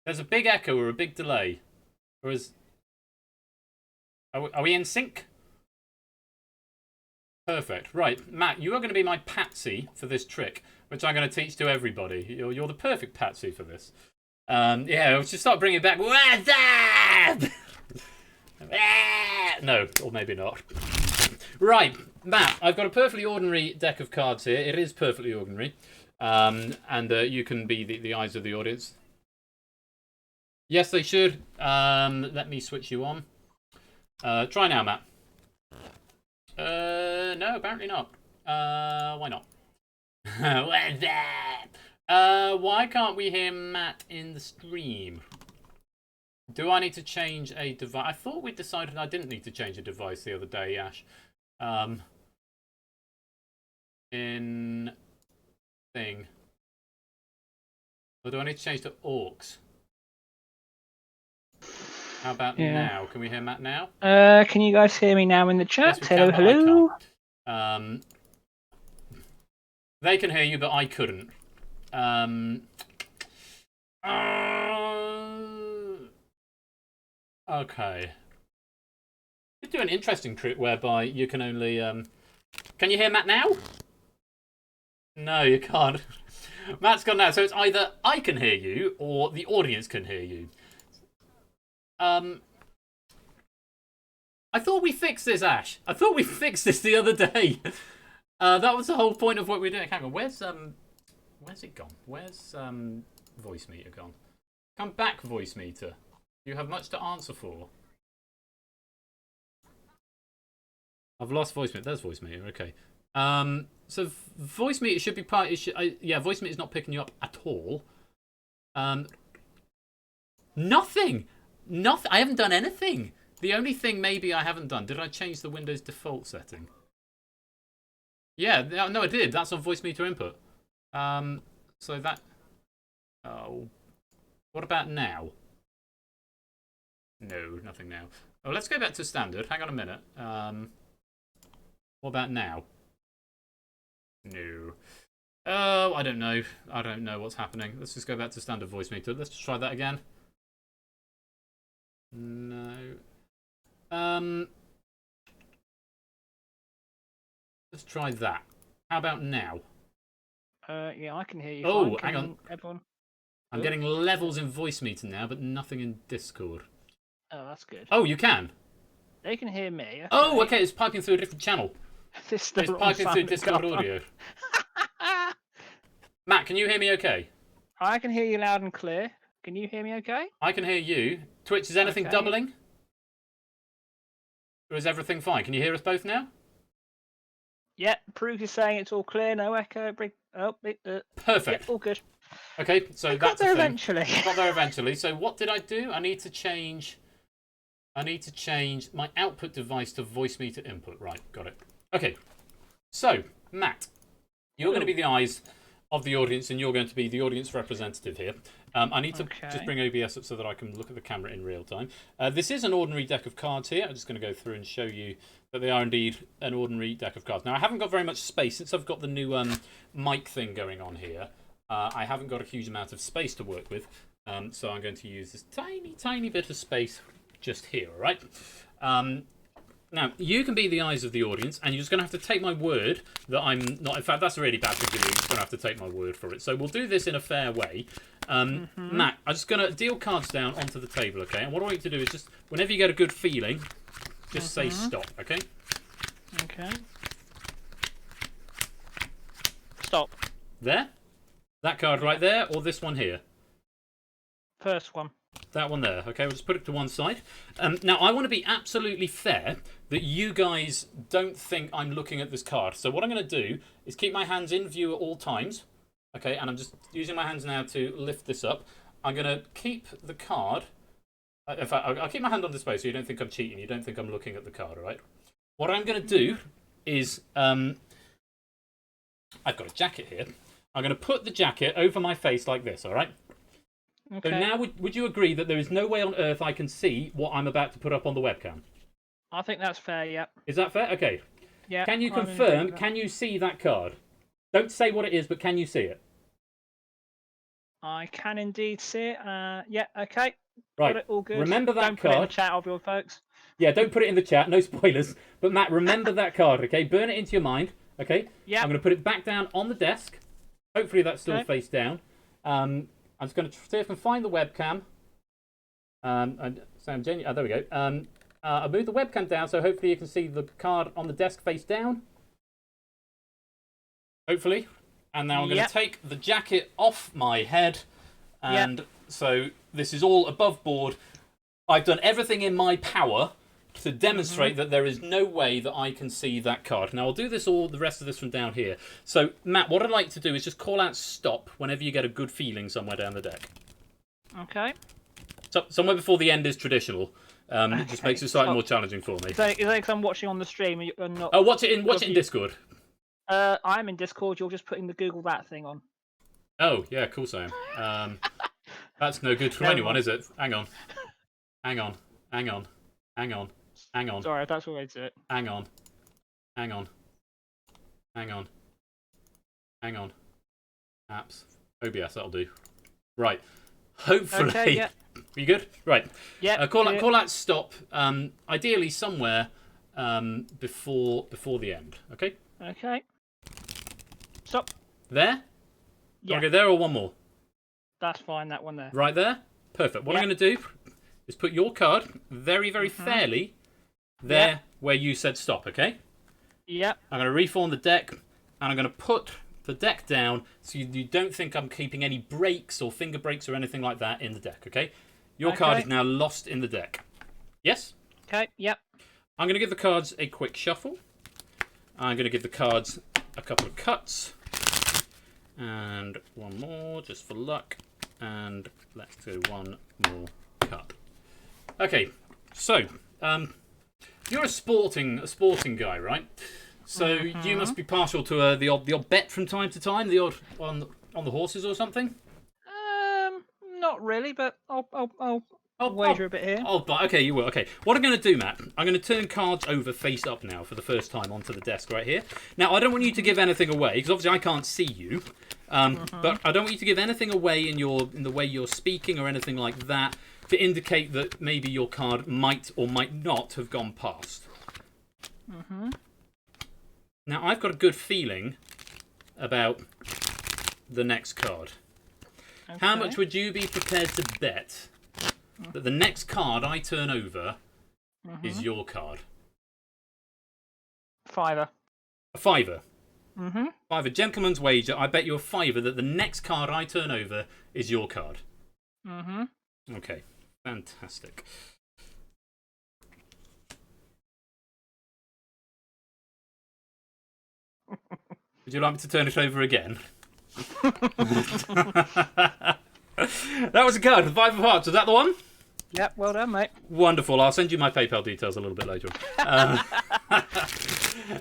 There's a big echo or a big delay. Or is... Are we in sync? Perfect. Right, Matt, you are going to be my patsy for this trick, which I'm going to teach to everybody. You're the perfect patsy for this. Yeah, we'll just start bringing it back. What's up? No, or maybe not. Right, Matt, I've got a perfectly ordinary deck of cards here. It is perfectly ordinary. And you can be the eyes of the audience. Yes, they should. Let me switch you on. Try now, Matt. No, apparently not. Why not? What's that? Why can't we hear Matt in the stream? Do I need to change a device? I thought we decided I didn't need to change a device the other day, Ash. In thing. Or do I need to change to aux? How about now? Can we hear Matt now? Can you guys hear me now in the chat? Yes, hello, hello. They can hear you, but I couldn't. Okay. You do an interesting trick whereby you can only... Can you hear Matt now? No, you can't. Matt's gone now, so it's either I can hear you or the audience can hear you. I thought we fixed this, Ash. I thought we fixed this the other day. That was the whole point of what we're doing. Hang on, where's it gone? Where's voice meter gone? Come back, voice meter. You have much to answer for. I've lost voice meter. There's voice meter. Okay. So voice meter should be part. Yeah, voice meter is not picking you up at all. Nothing. Nothing. I haven't done anything. The only thing maybe I haven't done. Did I change the Windows default setting? Yeah. No, I did. That's on voice meter input. So that. Oh. What about now? No, nothing now. Oh, let's go back to standard. Hang on a minute. What about now? No. Oh, I don't know. I don't know what's happening. Let's just go back to standard voice meter. Let's just try that again. No. Let's try that. How about now? Yeah, I can hear you. Oh, fine. hang on. Everyone. I'm getting levels in voice meter now, but nothing in Discord. Oh, that's good. Oh, you can? They can hear me. Okay. Oh, okay. It's piping through a different channel. It's piping through Discord audio. Matt, can you hear me okay? I can hear you loud and clear. Can you hear me okay? I can hear you. Twitch, is anything Okay. doubling? Or is everything fine? Can you hear us both now? Yeah, Proof is saying it's all clear, no echo. Perfect. Yep, all good. Okay, so I that's got there the thing. eventually. Got there eventually. So what did I do? I need to change my output device to voice meter input. Right, got it. Okay. So, Matt, you're going to be the eyes of the audience, and you're going to be the audience representative here. I need to just bring OBS up so that I can look at the camera in real time. This is an ordinary deck of cards here. I'm just going to go through and show you that they are indeed an ordinary deck of cards. Now, I haven't got very much space since I've got the new mic thing going on here. I haven't got a huge amount of space to work with, so I'm going to use this tiny bit of space just here, all right? Now, you can be the eyes of the audience, and you're just going to have to take my word that I'm not... In fact, that's a really bad thing to do. You're just going to have to take my word for it. So we'll do this in a fair way. Matt, I'm just going to deal cards down onto the table, okay? And what I want you to do is just, whenever you get a good feeling, just say stop, okay? Okay. Stop. There? That card right there, or this one here? First one. That one there. Okay, we'll just put it to one side. Now, I want to be absolutely fair that you guys don't think I'm looking at this card. So what I'm going to do is keep my hands in view at all times. Okay, and I'm just using my hands now to lift this up. I'm going to keep the card... in fact, I'll keep my hand on display so you don't think I'm cheating. You don't think I'm looking at the card, all right? What I'm going to do is... I've got a jacket here. I'm going to put the jacket over my face like this, all right? Okay. So now, would you agree that there is no way on earth I can see what I'm about to put up on the webcam? I think that's fair, yep. Is that fair? Okay. Yeah. Can you confirm, can you see that card? Don't say what it is, but can you see it? I can indeed see it. Yeah, okay. Right. Got it, all good. Remember that Don't card. Put it in the chat of your folks. Yeah, don't put it in the chat. No spoilers. But Matt, remember that card, okay? Burn it into your mind, okay? Yeah. I'm going to put it back down on the desk. Hopefully that's still face down. I'm just going to see if I can find the webcam. And Sam, Jenny, there we go. I'll move the webcam down so hopefully you can see the card on the desk face down. Hopefully. And now I'm going to take the jacket off my head. And so this is all above board. I've done everything in my power to demonstrate that there is no way that I can see that card. Now, I'll do this the rest of this from down here. So, Matt, what I'd like to do is just call out stop whenever you get a good feeling somewhere down the deck. Okay. So, somewhere before the end is traditional. It just makes it slightly more challenging for me. Is that because I'm watching on the stream and you're not... Oh, watch it in Discord. I'm in Discord, you're just putting the Google That thing on. Oh, yeah, cool, Sam. That's no good for anyone, is it? Hang on. Hang on. Hang on. Hang on. Hang on. Sorry, that's what I do it. Hang on. Hang on. Hang on. Hang on. Apps. OBS, that'll do. Right. Hopefully. Okay, yeah. Are you good? Right. Yeah. Call out stop. Ideally somewhere before the end. Okay? Okay. Stop. There? Yeah. Okay, there or one more? That's fine, that one there. Right there? Perfect. What I'm going to do is put your card very, very fairly there where you said stop, okay? Yep. I'm going to reform the deck, and I'm going to put the deck down so you don't think I'm keeping any breaks or finger breaks or anything like that in the deck, okay? Your card is now lost in the deck. Yes? Okay, yep. I'm going to give the cards a quick shuffle. I'm going to give the cards a couple of cuts. And one more, just for luck. And let's do one more cut. Okay, so you're a sporting guy, right? So you must be partial to the odd bet from time to time, the odd on the horses or something. Not really, but I'll wager a bit here. Oh, but okay, you will. Okay, what I'm going to do, Matt, I'm going to turn cards over face up now for the first time onto the desk right here. Now, I don't want you to give anything away because obviously I can't see you. But I don't want you to give anything away in the way you're speaking or anything like that to indicate that maybe your card might or might not have gone past. Now, I've got a good feeling about the next card. Okay. How much would you be prepared to bet that the next card I turn over is your card? Fiver. A fiver? Fiver. Gentleman's wager. I bet you a fiver that the next card I turn over is your card. Okay. Fantastic. Would you like me to turn it over again? That was a card, the Five of Hearts. Was that the one? Yep, well done, mate. Wonderful. I'll send you my PayPal details a little bit later on.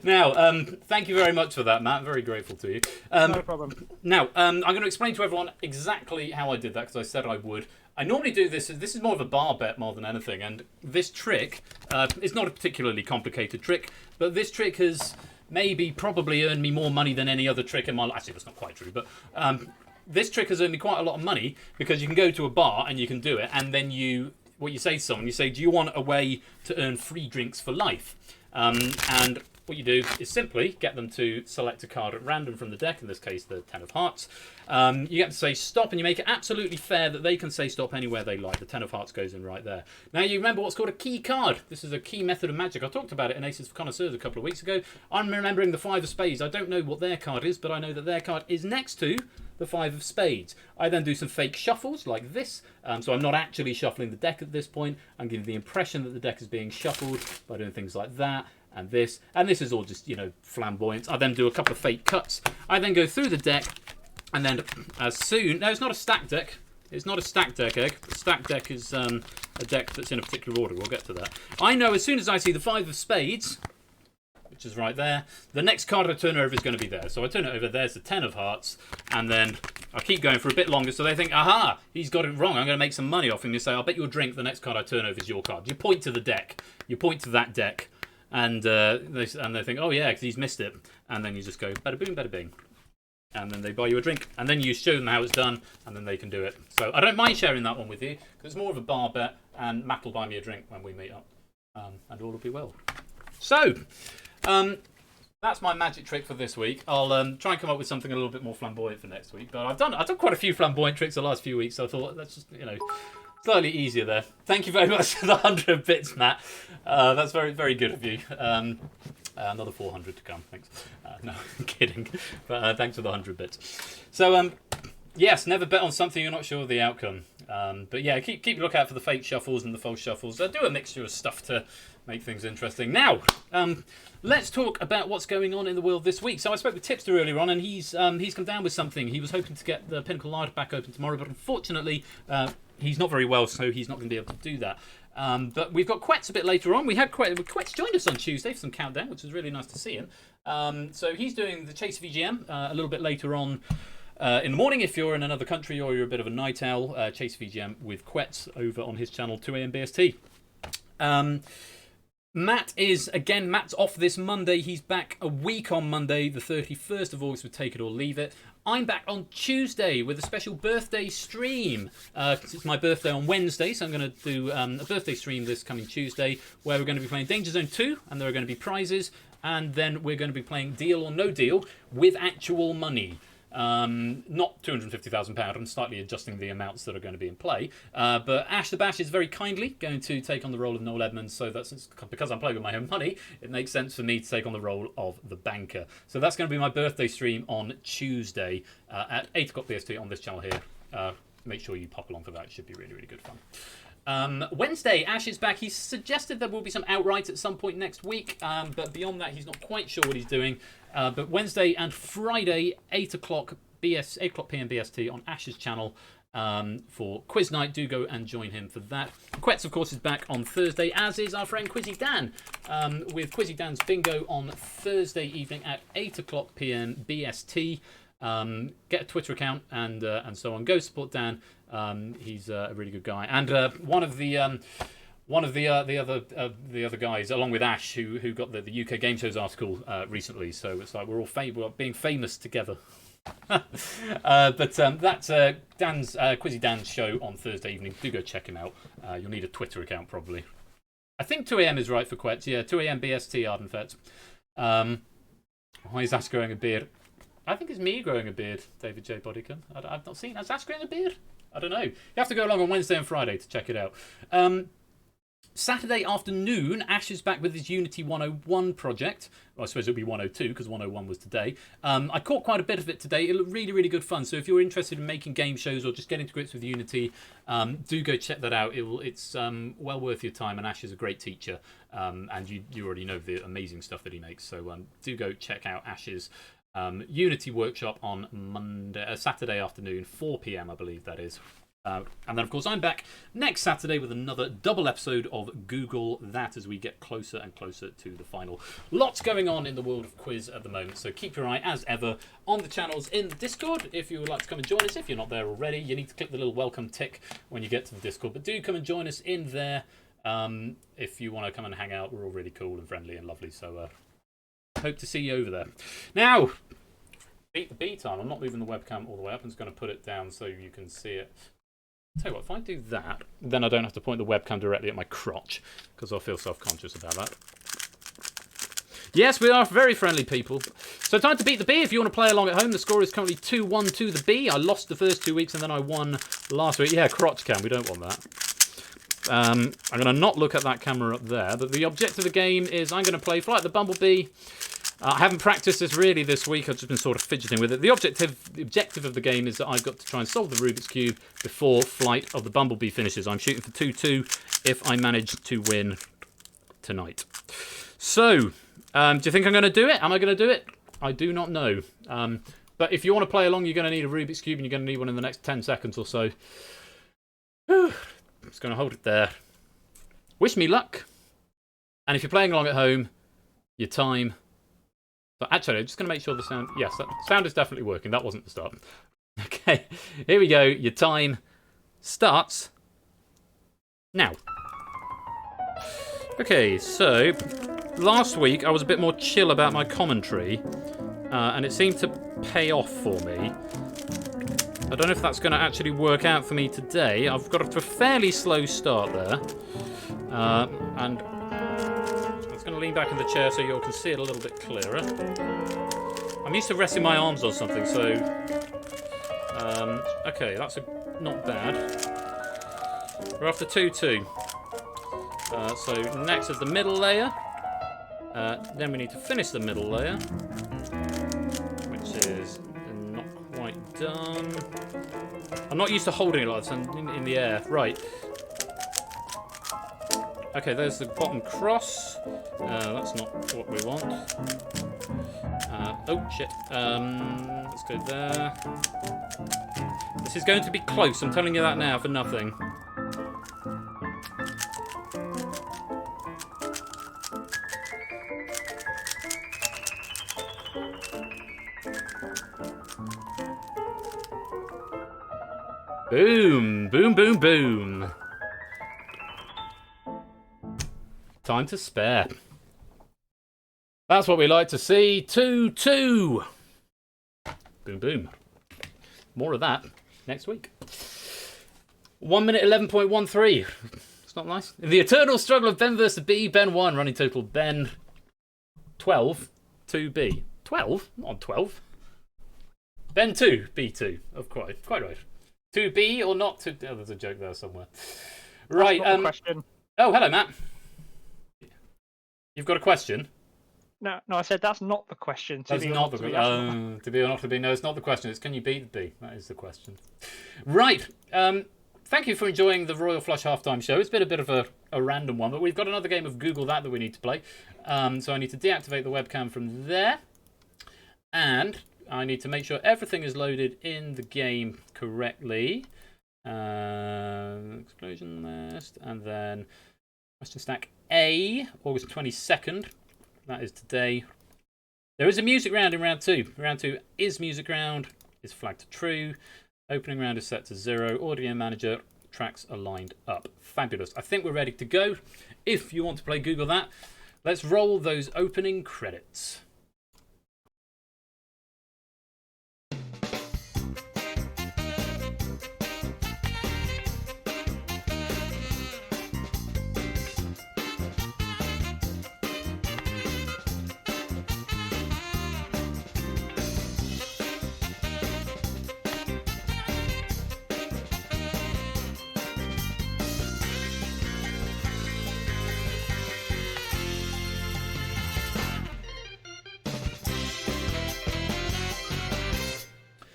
Now, thank you very much for that, Matt. Very grateful to you. No problem. Now, I'm going to explain to everyone exactly how I did that because I said I would. I normally do this. This is more of a bar bet more than anything. And this trick is not a particularly complicated trick, but this trick has probably earned me more money than any other trick in my life. Actually, that's not quite true, but this trick has earned me quite a lot of money because you can go to a bar and you can do it, and then what you say to someone, you say, do you want a way to earn free drinks for life? And what you do is simply get them to select a card at random from the deck, in this case the Ten of Hearts. You get to say stop, and you make it absolutely fair that they can say stop anywhere they like. The Ten of Hearts goes in right there. Now you remember what's called a key card. This is a key method of magic. I talked about it in Aces for Connoisseurs a couple of weeks ago. I'm remembering the Five of Spades. I don't know what their card is, but I know that their card is next to the Five of Spades. I then do some fake shuffles like this. So I'm not actually shuffling the deck at this point. I'm giving the impression that the deck is being shuffled by doing things like that. And this is all just, flamboyant. I then do a couple of fake cuts. I then go through the deck, and then no, it's not a stack deck. It's not a stack deck, Egg. A stack deck is a deck that's in a particular order. We'll get to that. I know as soon as I see the Five of Spades, which is right there, the next card I turn over is going to be there. So I turn it over, there's the Ten of Hearts, and then I keep going for a bit longer so they think, aha, he's got it wrong. I'm going to make some money off him. You say, I'll bet you a drink the next card I turn over is your card. You point to the deck. You point to that deck. And they think, oh yeah, because he's missed it. And then you just go, bada boom, bada bing. And then they buy you a drink. And then you show them how it's done, and then they can do it. So I don't mind sharing that one with you, because it's more of a bar bet, and Matt will buy me a drink when we meet up. And all will be well. So, that's my magic trick for this week. I'll try and come up with something a little bit more flamboyant for next week. But I've done quite a few flamboyant tricks the last few weeks, so I thought, let's just, slightly easier there. Thank you very much for the 100 bits, Matt. That's very, very good of you. Another 400 to come. Thanks. No, I'm kidding. But thanks for the 100 bits. So, yes, never bet on something you're not sure of the outcome. But yeah, keep a lookout for the fake shuffles and the false shuffles. Do a mixture of stuff to make things interesting. Now, let's talk about what's going on in the world this week. So I spoke with Tipster earlier on, and he's come down with something. He was hoping to get the Pinnacle Live back open tomorrow, but unfortunately, he's not very well, so he's not going to be able to do that. But we've got Quetz a bit later on. Quetz joined us on Tuesday for some countdown, which was really nice to see him. So he's doing the Chase VGM a little bit later on in the morning. If you're in another country or you're a bit of a night owl, Chase VGM with Quetz over on his channel 2am BST. Matt's off this Monday. He's back a week on Monday, the 31st of August with Take It or Leave It. I'm back on Tuesday with a special birthday stream. It's my birthday on Wednesday, so I'm going to do a birthday stream this coming Tuesday where we're going to be playing Danger Zone 2, and there are going to be prizes, and then we're going to be playing Deal or No Deal with actual money. Not £250,000. I'm slightly adjusting the amounts that are going to be in play. But Ash the Bash is very kindly going to take on the role of Noel Edmonds. So that's because I'm playing with my own money, it makes sense for me to take on the role of the banker. So that's going to be my birthday stream on Tuesday at 8 o'clock BST on this channel here. Make sure you pop along for that. It should be really, really good fun. Wednesday, Ash is back. He's suggested there will be some outright at some point next week, but beyond that, he's not quite sure what he's doing. But Wednesday and Friday, 8 o'clock PM BST on Ash's channel for quiz night. Do go and join him for that. Quetz, of course, is back on Thursday, as is our friend Quizzy Dan, with Quizzy Dan's Bingo on Thursday evening at 8 o'clock PM BST. Get a Twitter account and so on. Go support Dan. He's a really good guy, and one of the other guys, along with Ash, who got the UK Game Shows article recently. So it's like we're all being famous together. But that's Dan's Quizzy Dan's show on Thursday evening. Do go check him out. You'll need a Twitter account probably. I think 2 AM is right for Quetz. Yeah, 2 AM BST Ardenfett. Why is Ash growing a beard? I think it's me growing a beard, David J. Bodycon. I've not seen. Has Ash growing a beard? I don't know. You have to go along on Wednesday and Friday to check it out. Saturday afternoon, Ash is back with his Unity 101 project. Well, I suppose it'll be 102 because 101 was today. I caught quite a bit of it today. It looked really, really good fun. So if you're interested in making game shows or just getting to grips with Unity, do go check that out. It's well worth your time, and Ash is a great teacher. And you already know the amazing stuff that he makes. So do go check out Ash's Unity workshop on Saturday afternoon, 4 PM, I believe that is. And then, of course, I'm back next Saturday with another double episode of Google That as we get closer and closer to the final. Lots going on in the world of quiz at the moment, so keep your eye, as ever, on the channels in the Discord if you would like to come and join us. If you're not there already, you need to click the little welcome tick when you get to the Discord. But do come and join us in there if you want to come and hang out. We're all really cool and friendly and lovely, so hope to see you over there. Now, beat the B time. I'm not moving the webcam all the way up. I'm just going to put it down so you can see it. Tell you what, if I do that, then I don't have to point the webcam directly at my crotch, because I'll feel self-conscious about that. Yes, we are very friendly people. So time to beat the B. If you want to play along at home, the score is currently 2-1 to the B. I lost the first 2 weeks and then I won last week. Yeah, crotch cam, we don't want that. I'm going to not look at that camera up there, but the objective of the game is I'm going to play Flight the Bumblebee. I haven't practiced this really this week. I've just been sort of fidgeting with it. The objective of the game is that I've got to try and solve the Rubik's Cube before Flight of the Bumblebee finishes. I'm shooting for 2-2 if I manage to win tonight. So, do you think I'm going to do it? Am I going to do it? I do not know. But if you want to play along, you're going to need a Rubik's Cube, and you're going to need one in the next 10 seconds or so. Just going to hold it there. Wish me luck. And if you're playing along at home, your time... But actually, I'm just going to make sure the sound... Yes, that sound is definitely working. That wasn't the start. Okay, here we go. Your time starts now. Okay, so last week I was a bit more chill about my commentary, and it seemed to pay off for me. I don't know if that's going to actually work out for me today. I've got a fairly slow start there, and... I'm going to lean back in the chair so you all can see it a little bit clearer. I'm used to resting my arms on something, so... okay, that's not bad. We're off to 2-2. So next is the middle layer. Then we need to finish the middle layer, which is not quite done. I'm not used to holding it like this in the air. Right. Okay, there's the bottom cross. That's not what we want. Oh, shit. Let's go there. This is going to be close. I'm telling you that now for nothing. Boom, boom, boom, boom. Time to spare. That's what we like to see. 2-2. Boom, boom. More of that next week. 1 minute 11.13. It's not nice. In the eternal struggle of Ben versus B, Ben won. Running total Ben 12 to B. 12? Not on 12. Ben 2, B2. Of quite right. 2B or not to... Oh, there's a joke there somewhere. Right. That's not the question. Oh, hello, Matt. You've got a question? No, I said that's not the question. That's not the question. To be or not to be. No, it's not the question. It's can you beat the B? That is the question. Right. Thank you for enjoying the Royal Flush halftime show. It's been a bit of a random one, but we've got another game of Google That we need to play. So I need to deactivate the webcam from there. And I need to make sure everything is loaded in the game correctly. Explosion list. And then question stack A, August 22nd. That is today. There is a music round in round 2. Round 2 is music round. Is flagged to true. Opening round is set to 0. Audio manager. Tracks are lined up. Fabulous. I think we're ready to go. If you want to play Google That, let's roll those opening credits.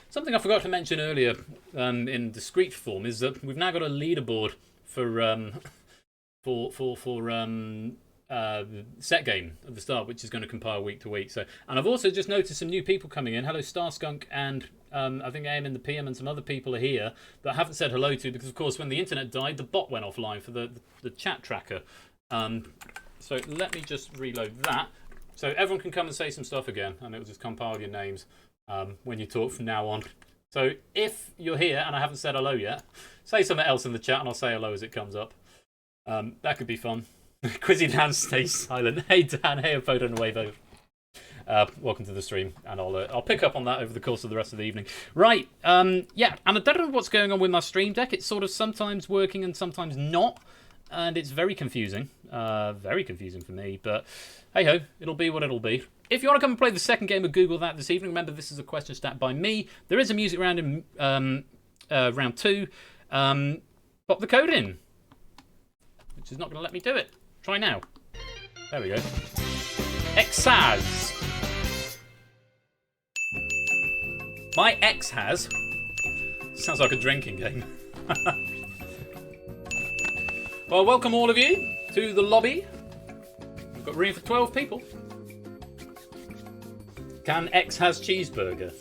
Something I forgot to mention earlier in discrete form is that we've now got a leaderboard for set game at the start, which is going to compile week to week. So, and I've also just noticed some new people coming in. Hello, Starskunk, and I think AM in the PM and some other people are here that I haven't said hello to because, of course, when the internet died, the bot went offline for the chat tracker. So let me just reload that. So everyone can come and say some stuff again, and it will just compile your names. When you talk from now on. So if you're here and I haven't said hello yet, say something else in the chat and I'll say hello as it comes up. That could be fun. Quizzy Dan stays silent. Hey Dan, hey Opodo and Wavo. Welcome to the stream, and I'll pick up on that over the course of the rest of the evening. Right, yeah, and I don't know what's going on with my stream deck. It's sort of sometimes working and sometimes not, and it's very confusing. Very confusing for me, but hey ho, it'll be what it'll be. If you want to come and play the second game of Google That this evening, remember this is a question stat by me. There is a music round in round 2. Pop the code in, which is not going to let me do it. Try now. There we go. X-Has. My X has. Sounds like a drinking game. Well, welcome all of you to the lobby. We've got room for 12 people. Can X has cheeseburger?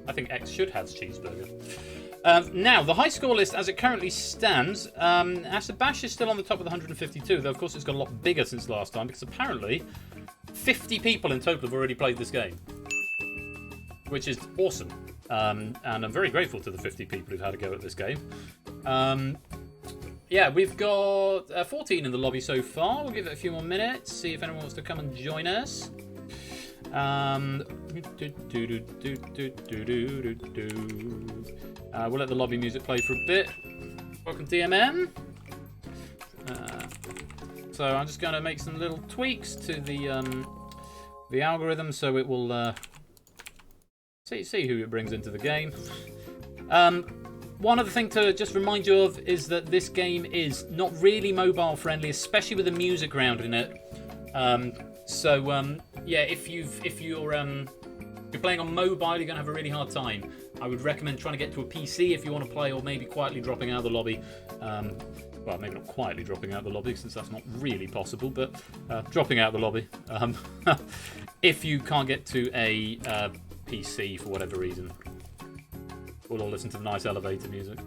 I think X should have cheeseburger. Now, the high score list as it currently stands, Asabash is still on the top with 152, though of course it's got a lot bigger since last time, because apparently 50 people in total have already played this game, which is awesome. And I'm very grateful to the 50 people who've had a go at this game. Yeah, we've got 14 in the lobby so far. We'll give it a few more minutes, see if anyone wants to come and join us. We'll let the lobby music play for a bit. Welcome DMM. So I'm just going to make some little tweaks to the algorithm so it will see who it brings into the game. One other thing to just remind you of is that this game is not really mobile friendly, especially with the music round in it. Yeah, if you're playing on mobile, you're gonna have a really hard time. I would recommend trying to get to a PC if you want to play, or maybe quietly dropping out of the lobby. Well, maybe not quietly dropping out of the lobby, since that's not really possible, but dropping out of the lobby if you can't get to a PC for whatever reason. We'll all listen to the nice elevator music.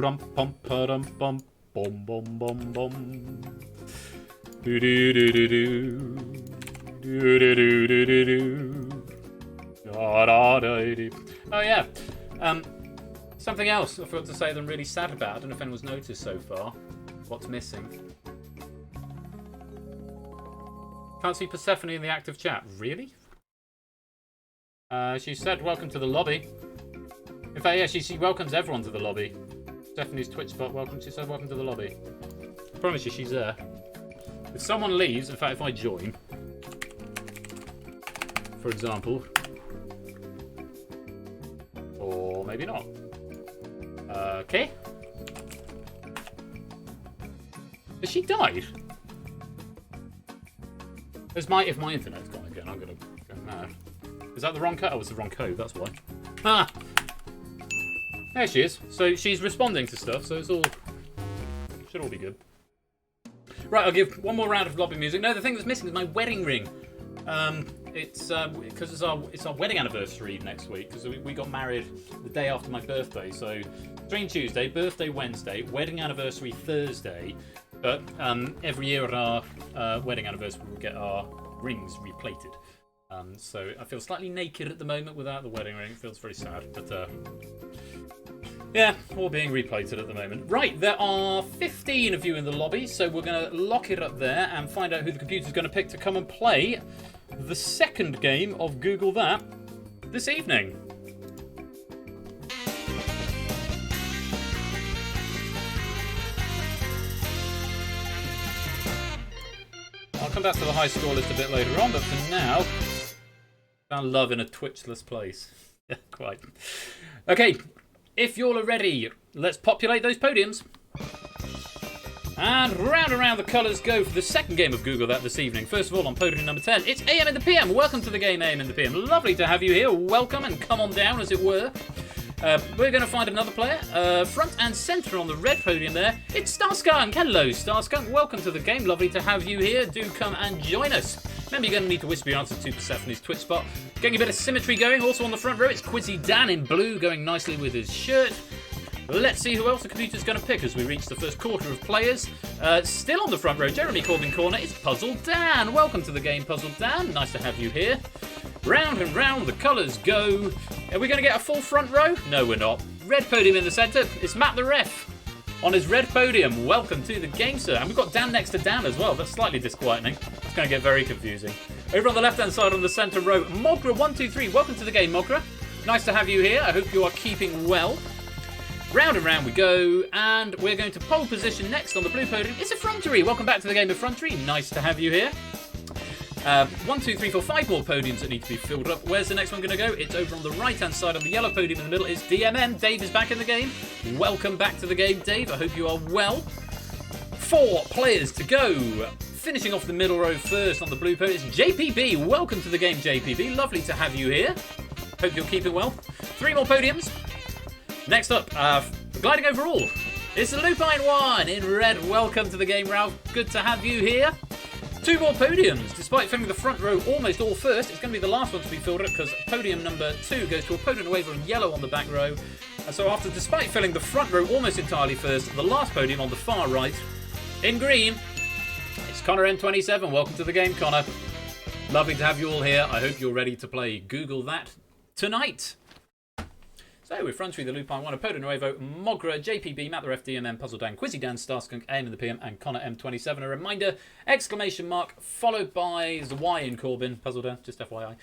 Rum pum pum bum bum bum bum bum. Do do do do do do do do do do. Oh yeah. Something else I forgot to say that I'm really sad about. I don't know if anyone's noticed so far. What's missing? Can't see Persephone in the active chat. Really? She said welcome to the lobby. In fact, yeah, she welcomes everyone to the lobby. Stephanie's Twitch bot, welcome. She said welcome to the lobby. I promise you she's there. If someone leaves, in fact, if I join, for example, maybe not. Okay. Has she died? If my internet's gone again, I'm gonna go mad. Is that the wrong code? Oh, it's the wrong code, that's why. Ah! There she is. So she's responding to stuff, so it's all... should all be good. Right, I'll give one more round of lobby music. No, the thing that's missing is my wedding ring. It's because it's our wedding anniversary next week, because we got married the day after my birthday. So, Strange Tuesday, birthday Wednesday, wedding anniversary Thursday. But every year at our wedding anniversary, we get our rings replated. So I feel slightly naked at the moment without the wedding ring. It feels very sad, but yeah, all being replated at the moment. Right, there are 15 of you in the lobby, so we're going to lock it up there and find out who the computer's going to pick to come and play the second game of Google That this evening. I'll come back to the high score list a bit later on, but for now, found love in a Twitchless place. Yeah, quite. Okay, if you all are ready, let's populate those podiums. And round the colours go for the second game of Google That this evening. First of all, on podium number 10, it's AM in the PM. Welcome to the game, AM in the PM. Lovely to have you here. Welcome and come on down, as it were. We're going to find another player. Front and centre on the red podium there, it's Starskunk. Hello, Starskunk. Welcome to the game. Lovely to have you here. Do come and join us. Remember, you're going to need to whisper your answer to Persephone's Twitch spot. Getting a bit of symmetry going. Also on the front row, it's Quizzy Dan in blue, going nicely with his shirt. Let's see who else the computer's going to pick as we reach the first quarter of players. Still on the front row, Jeremy Corbyn corner, it's Puzzle Dan. Welcome to the game, Puzzle Dan. Nice to have you here. Round and round the colours go. Are we going to get a full front row? No, we're not. Red podium in the centre, it's Matt the Ref. On his red podium, welcome to the game, sir. And we've got Dan next to Dan as well. That's slightly disquieting. It's going to get very confusing. Over on the left-hand side on the centre row, Mogra123. Welcome to the game, Mogra. Nice to have you here. I hope you are keeping well. Round and round we go, and we're going to pole position next on the blue podium. It's Effrontery. Welcome back to the game, Effrontery. Nice to have you here. 1, 2, 3, 4, 5 more podiums that need to be filled up. Where's the next one going to go? It's over on the right-hand side on the yellow podium in the middle. It's DMM. Dave is back in the game. Welcome back to the game, Dave. I hope you are well. 4 players to go. Finishing off the middle row first on the blue podium is JPB. Welcome to the game, JPB. Lovely to have you here. Hope you're keeping well. 3 more podiums. Next up, gliding over all, it's the Lupine One in red. Welcome to the game, Ralph. Good to have you here. 2 more podiums. Despite filling the front row almost all first, it's going to be the last one to be filled up because podium number 2 goes to a podium waiver in yellow on the back row. And so despite filling the front row almost entirely first, the last podium on the far right in green, it's Connor M27. Welcome to the game, Connor. Lovely to have you all here. I hope you're ready to play Google That tonight. So we're Frontery, the Lupine One, Podo Nuevo, Mogra, JPB, Matt the Ref, DMM, Puzzle Dan, Quizzy Dan, Starskunk, AM in the PM, and Connor M27. A reminder, exclamation mark, followed by the Y in Corbyn, Puzzle Dan, just FYI.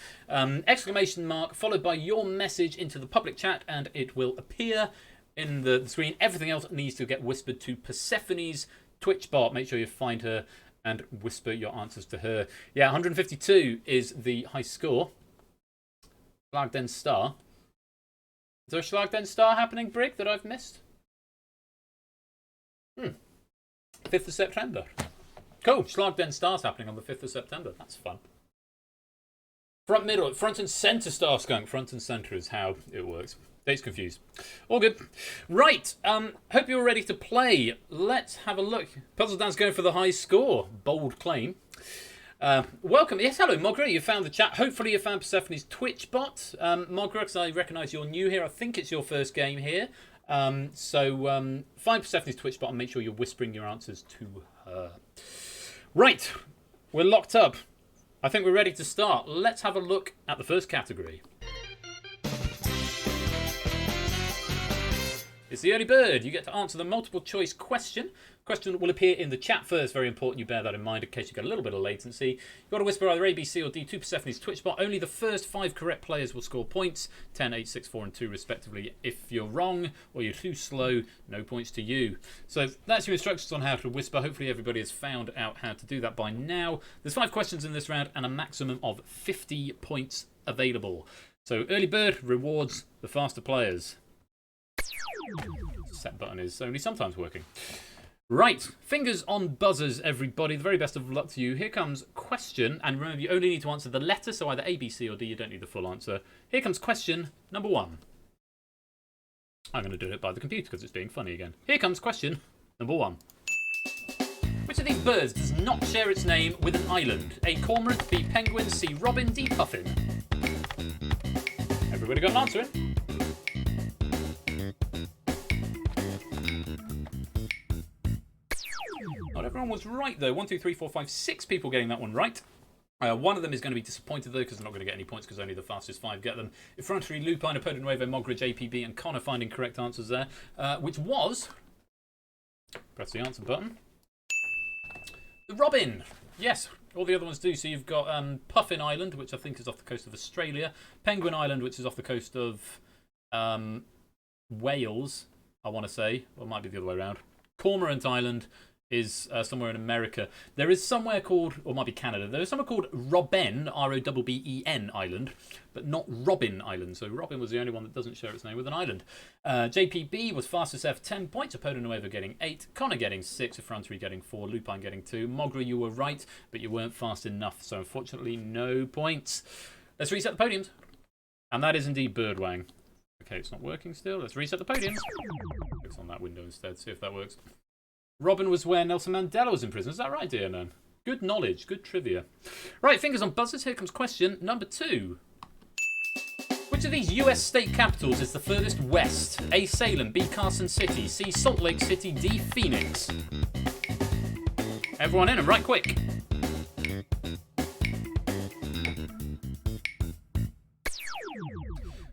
Exclamation mark, followed by your message into the public chat, and it will appear in the screen. Everything else needs to get whispered to Persephone's Twitch bot. Make sure you find her and whisper your answers to her. Yeah, 152 is the high score. Flag then star. Is there a Schlag Den Star happening, Brig, that I've missed? 5th of September. Cool. Schlag Den Star's happening on the 5th of September. That's fun. Front middle. Front and centre Star Skunk. Front and centre is how it works. Date's confused. All good. Right. Hope you're ready to play. Let's have a look. Puzzle Dan's going for the high score. Bold claim. Welcome. Yes, hello, Mogra. You found the chat. Hopefully you found Persephone's Twitch bot. Mogra, because I recognise you're new here. I think it's your first game here. So find Persephone's Twitch bot and make sure you're whispering your answers to her. Right. We're locked up. I think we're ready to start. Let's have a look at the first category. It's the early bird. You get to answer the multiple choice question. Question will appear in the chat first. Very important you bear that in mind in case you get a little bit of latency. You've got to whisper either A, B, C or D to Persephone's Twitch bot. Only the first 5 correct players will score points. 10, 8, 6, 4 and 2 respectively. If you're wrong or you're too slow, no points to you. So that's your instructions on how to whisper. Hopefully everybody has found out how to do that by now. There's 5 questions in this round and a maximum of 50 points available. So early bird rewards the faster players. Set button is only sometimes working. Right, fingers on buzzers, everybody. The very best of luck to you. Here comes question, and remember, you only need to answer the letter, so either A, B, C, or D. You don't need the full answer. Here comes question number 1. I'm going to do it by the computer because it's being funny again. Here comes question number 1. Which of these birds does not share its name with an island? A. Cormorant, B. Penguin, C. Robin, D. Puffin. Everybody got an answer in? Not everyone was right, though. 1, 2, 3, 4, 5, 6 people getting that one right. One of them is going to be disappointed, though, because they're not going to get any points because only the fastest 5 get them. Effrontery, Lupine, Apodo Nuevo, Mogra, JPB, and Connor finding correct answers there, which was... Press the answer button. The Robin. Yes, all the other ones do. So you've got Puffin Island, which I think is off the coast of Australia. Penguin Island, which is off the coast of Wales, I want to say. Or it might be the other way around. Cormorant Island is somewhere in America. There is somewhere called, or it might be Canada, there is somewhere called Robben, R-O-B-B-E-N Island, but not Robin Island. So Robin was the only one that doesn't share its name with an island. JPB was fastest F, 10 points. Apodo Nuevo getting 8. Connor getting 6. Effrontery getting 4. Lupine getting 2. Mogra, you were right, but you weren't fast enough. So unfortunately, no points. Let's reset the podiums. And that is indeed Birdwang. Okay, it's not working still. Let's reset the podiums. Fix on that window instead, see if that works. Robin was where Nelson Mandela was in prison. Is that right, dear Nan? Good knowledge, good trivia. Right, fingers on buzzers. Here comes question number 2. Which of these US state capitals is the furthest west? A. Salem, B. Carson City, C. Salt Lake City, D. Phoenix. Everyone in and right quick.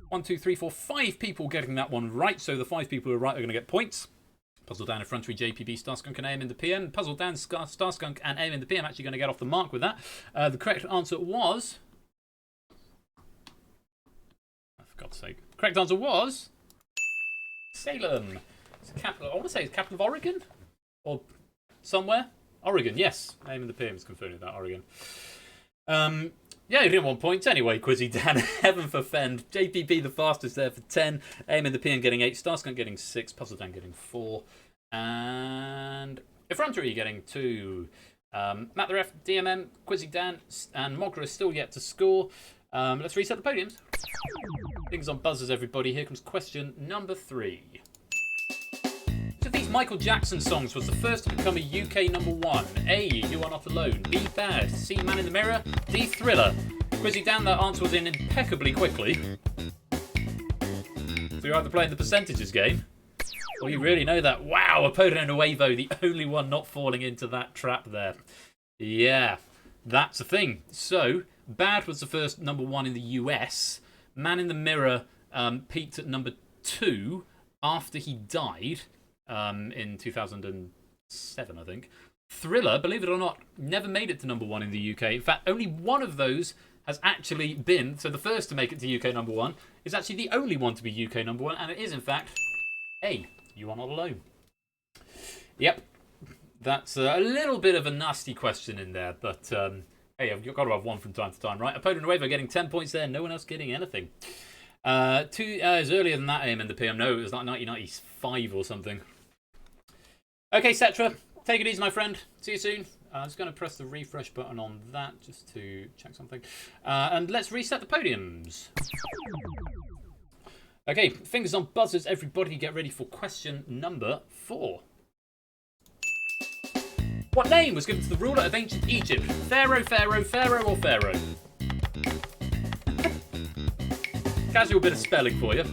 One, two, three, 4, 5 people getting that one right. So the 5 people who are right are going to get points. Puzzle Dan, Effrontery, JPB, Starskunk, and AM in the PM. Puzzle Dan, Starskunk, and AM in the PM actually going to get off the mark with that. The correct answer was... For God's sake. The correct answer was... Salem. It's the capital. I want to say it's capital of Oregon? Or somewhere? Oregon, yes. AM in the PM is confirming that, Oregon. Yeah, you didn't want points anyway, Quizzy Dan. Heaven for Fend. JPB the fastest there for 10. AM in the PM getting 8. Starskunk getting 6. Puzzle Dan getting 4. And Effrontery getting 2. Matt the Ref, DMM, Quizzy Dan, and Mogra is still yet to score. Let's reset the podiums. Things on buzzers, everybody. Here comes question number 3. Which of these Michael Jackson songs was the first to become a UK #1? A. You Are Not Alone. B. Bad. C. Man in the Mirror. D. Thriller. Quizzy Dan, that answer was in impeccably quickly. So you're either playing the percentages game, or you really know that. Wow, Apodo Nuevo, the only one not falling into that trap there. Yeah, that's a thing. So, Bad was the first #1 in the US. Man in the Mirror peaked at #2 after he died. In 2007, I think. Thriller, believe it or not, never made it to #1 in the UK. In fact, only one of those has actually been, so the first to make it to UK #1 is actually the only one to be UK #1, and it is, in fact, A. You Are Not Alone. Yep, that's a little bit of a nasty question in there, but hey, I've got to have one from time to time, right? Apodo Nuevo getting 10 points there, no one else getting anything. 2 years earlier than that, AM in the PM. No, it was like 1995 or something. Okay, Cetra, take it easy, my friend. See you soon. I'm just going to press the refresh button on that just to check something. And let's reset the podiums. Okay, fingers on buzzers, everybody. Get ready for question number 4. What name was given to the ruler of ancient Egypt? Pharaoh, Pharaoh, Pharaoh, or Pharaoh? Casual bit of spelling for you.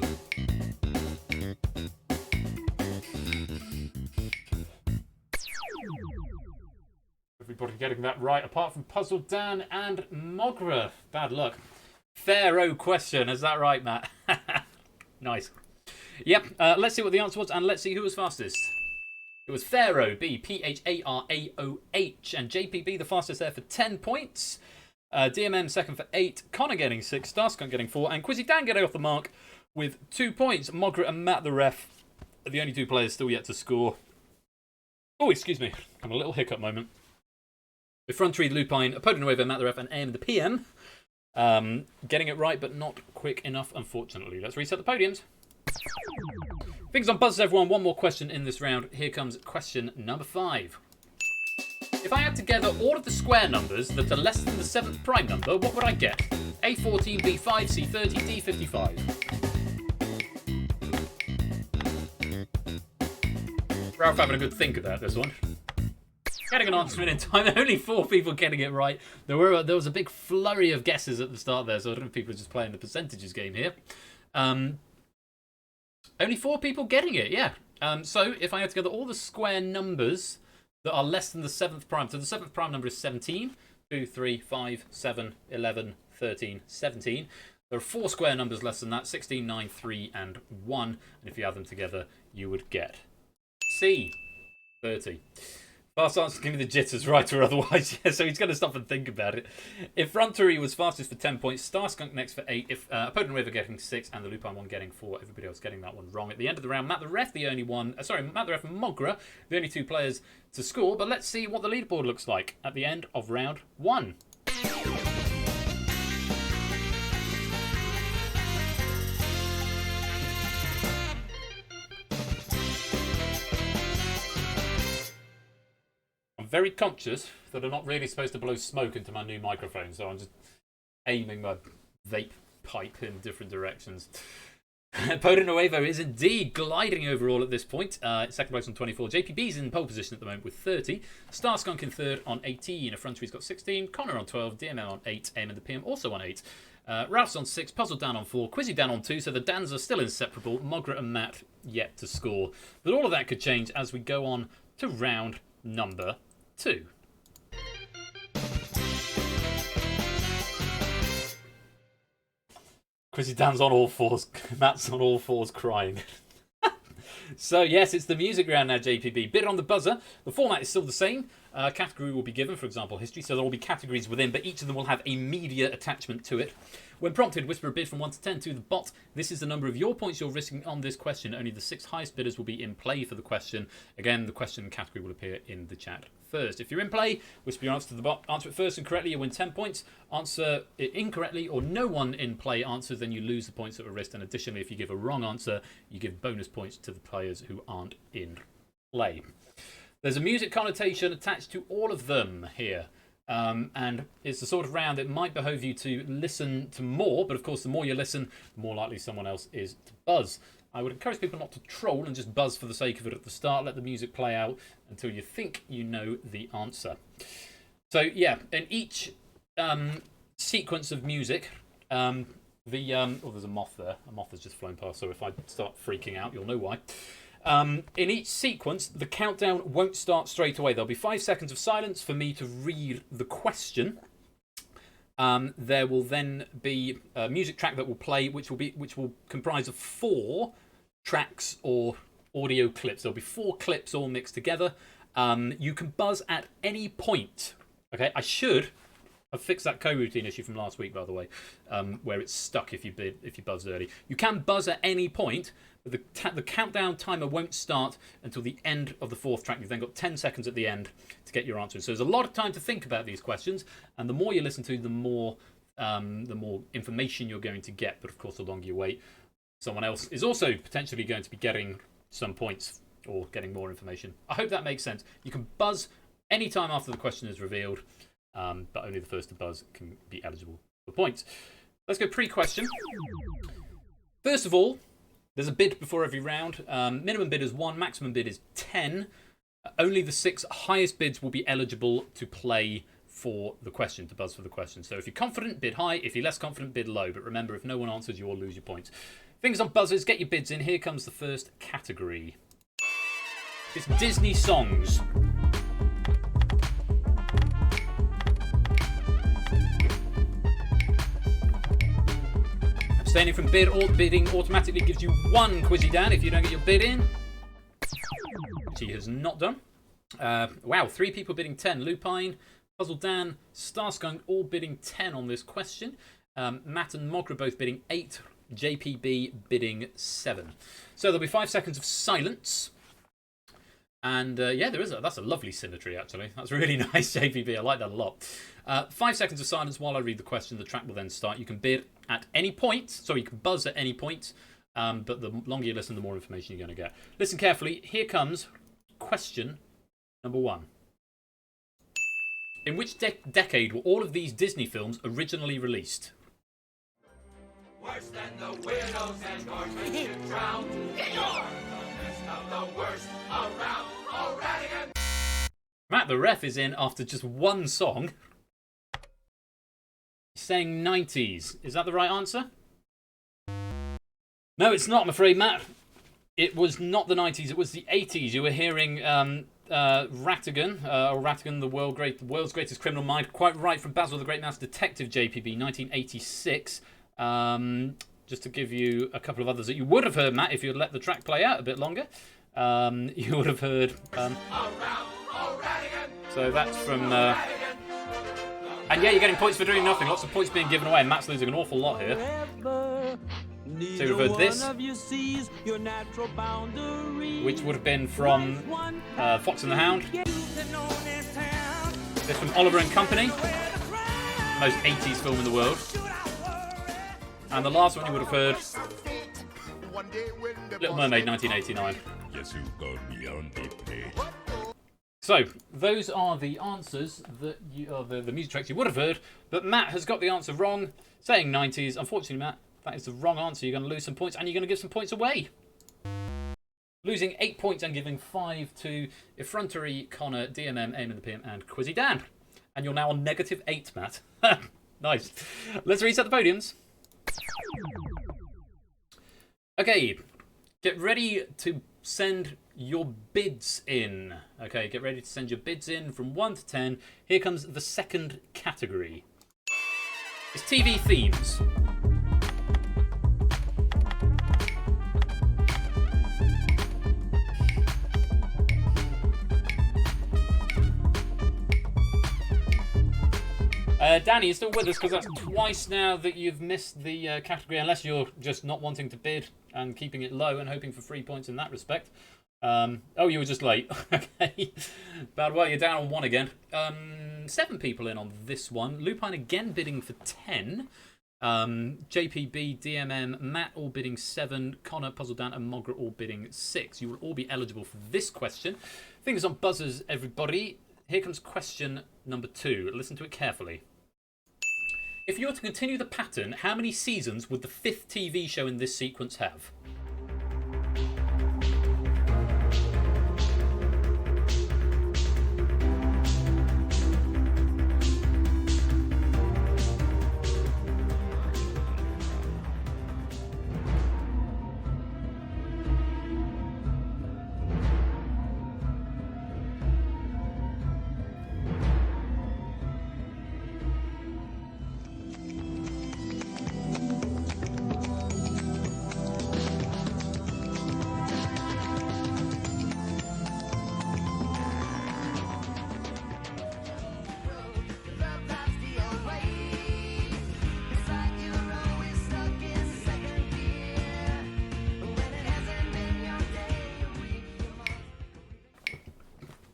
Everybody getting that right, apart from Puzzle Dan and Mogra. Bad luck. Pharaoh question, is that right, Matt? Nice. Yep, let's see what the answer was, and let's see who was fastest. It was Pharaoh, B, P-H-A-R-A-O-H, and JPB the fastest there for 10 points. DMM second for 8, Connor getting 6, Starskunk getting 4, and Quizzy Dan getting off the mark with 2 points. Mogra and Matt the Ref are the only 2 players still yet to score. Oh, excuse me, I'm a little hiccup moment. Effrontery, Lupine, Apodo Nuevo, Matt the Ref, and AM the PM. Getting it right, but not quick enough, unfortunately. Let's reset the podiums. Fingers on buzzers, everyone. One more question in this round. Here comes question number 5. If I add together all of the square numbers that are less than the 7th prime number, what would I get? A14, B5, C30, D55. Ralph having a good think about this one. Getting an answer in time. Only 4 people getting it right. There was a big flurry of guesses at the start there, so I don't know if people are just playing the percentages game here. Only 4 people getting it, yeah. So if I add together all the square numbers that are less than the 7th prime, so the 7th prime number is 17, 2, 3, 5, 7, 11, 13, 17. There are 4 square numbers less than that, 16, 9, 3, and 1. And if you add them together, you would get C, 30. Fast answer, give me the jitters, right or otherwise. Yeah, so he's going to stop and think about it. If Frontery was fastest for 10 points, Starskunk next for 8, if Opponent River getting 6, and the Lupine one getting 4, everybody else getting that one wrong. At the end of the round, Matt the Ref, the only one, Matt the Ref and Mogra, the only 2 players to score. But let's see what the leaderboard looks like at the end of round 1. Very conscious that I'm not really supposed to blow smoke into my new microphone, so I'm just aiming my vape pipe in different directions. Poda Nuevo is indeed gliding overall at this point. Second place on 24. JPB's in pole position at the moment with 30. Starskunk in third on 18. Affrontery's got 16. Connor on 12. DML on 8. AM and the PM also on 8. Ralph's on 6. Puzzle Dan on 4. Quizzy Dan on 2. So the Dans are still inseparable. Mogra and Matt yet to score. But all of that could change as we go on to round number 2. Quizzy Dan's on all 4s. Matt's on all 4s crying. So yes, it's the music round now, JPB. Bid on the buzzer. The format is still the same. Category will be given, for example, history. So there will be categories within, but each of them will have a media attachment to it. When prompted, whisper a bid from 1 to 10 to the bot. This is the number of your points you're risking on this question. Only the 6 highest bidders will be in play for the question. Again, the question and category will appear in the chat first. If you're in play, whisper your answer to the bot. Answer it first and correctly, you win 10 points. Answer it incorrectly or no one in play answers, then you lose the points that were risked. And additionally, if you give a wrong answer, you give bonus points to the players who aren't in play. There's a music connotation attached to all of them here. And it's the sort of round that might behove you to listen to more, but of course the more you listen, the more likely someone else is to buzz. I would encourage people not to troll and just buzz for the sake of it at the start. Let the music play out until you think you know the answer. So yeah, in each sequence of music, oh, there's a moth there. A moth has just flown past, so if I start freaking out, you'll know why. In each sequence, the countdown won't start straight away. There'll be 5 seconds of silence for me to read the question. There will then be a music track that will play, which will comprise of 4 tracks or audio clips. There'll be 4 clips all mixed together. You can buzz at any point. Okay, I've fixed that co-routine issue from last week, by the way, where it's stuck if you buzz early. You can buzz at any point, but the countdown timer won't start until the end of the 4th track. You've then got 10 seconds at the end to get your answers. So there's a lot of time to think about these questions, and the more you listen to, the more information you're going to get. But of course, the longer you wait, someone else is also potentially going to be getting some points or getting more information. I hope that makes sense. You can buzz any time after the question is revealed, but only the first to buzz can be eligible for points. Let's go pre-question. First of all, there's a bid before every round. Minimum bid is 1, maximum bid is 10. Only the 6 highest bids will be eligible to play for the question, to buzz for the question. So if you're confident, bid high. If you're less confident, bid low. But remember, if no one answers, you will lose your points. Fingers on buzzers, get your bids in. Here comes the first category. It's Disney songs. Abstaining from bid or bidding automatically gives you 1 Quizzy Dan if you don't get your bid in, which he has not done. Wow, 3 people bidding 10. Lupine, Puzzle Dan, Starskunk all bidding 10 on this question. Matt and Mogra both bidding 8. JPB bidding 7. So there'll be 5 seconds of silence. And yeah, that's a lovely symmetry, actually. That's really nice, JPB. I like that a lot. 5 seconds of silence while I read the question. The track will then start. You can bid at any point. So you can buzz at any point. but the longer you listen, the more information you're going to get. Listen carefully. Here comes question number 1. In which decade were all of these Disney films originally released? Worse than the widows and orphans you drown. You're the best of the worst around. O'Radigan. Matt the ref is in after just one song. He's saying 90s. Is that the right answer? No, it's not, I'm afraid, Matt. It was not the 90s, it was the 80s. You were hearing Rattigan, or Rattigan, the world's greatest criminal mind. Quite right, from Basil the Great Mouse Detective, JPB, 1986. Just to give you a couple of others that you would have heard, Matt, if you had let the track play out a bit longer. You would have heard... so that's from... and yeah, you're getting points for doing nothing. Lots of points being given away, and Matt's losing an awful lot here. So you've heard this, which would have been from Fox and the Hound. This from Oliver and Company, the most 80s film in the world. And the last one you would have heard, Little Mermaid, 1989. So, those are the answers that the music tracks you would have heard, but Matt has got the answer wrong, saying 90s. Unfortunately, Matt, that is the wrong answer. You're going to lose some points, and you're going to give some points away. Losing 8 points and giving 5 to Effrontery, Connor, DMM, Aim in the PM, and Quizzy Dan. And you're now on -8, Matt. Nice. Let's reset the podiums. Okay, get ready to send your bids in. Okay, get ready to send your bids in from 1 to 10. Here comes the second category. It's TV themes. Danny, you're still with us because that's twice now that you've missed the category, unless you're just not wanting to bid and keeping it low and hoping for 3 points in that respect. Oh, you were just late. Okay. Bad way, you're down on 1 again. 7 people in on this one. Lupine again bidding for 10. JPB, DMM, Matt all bidding 7. Connor, Puzzle Dan, and Margaret all bidding 6. You will all be eligible for this question. Fingers on buzzers, everybody. Here comes question number 2. Listen to it carefully. If you were to continue the pattern, how many seasons would the 5th TV show in this sequence have?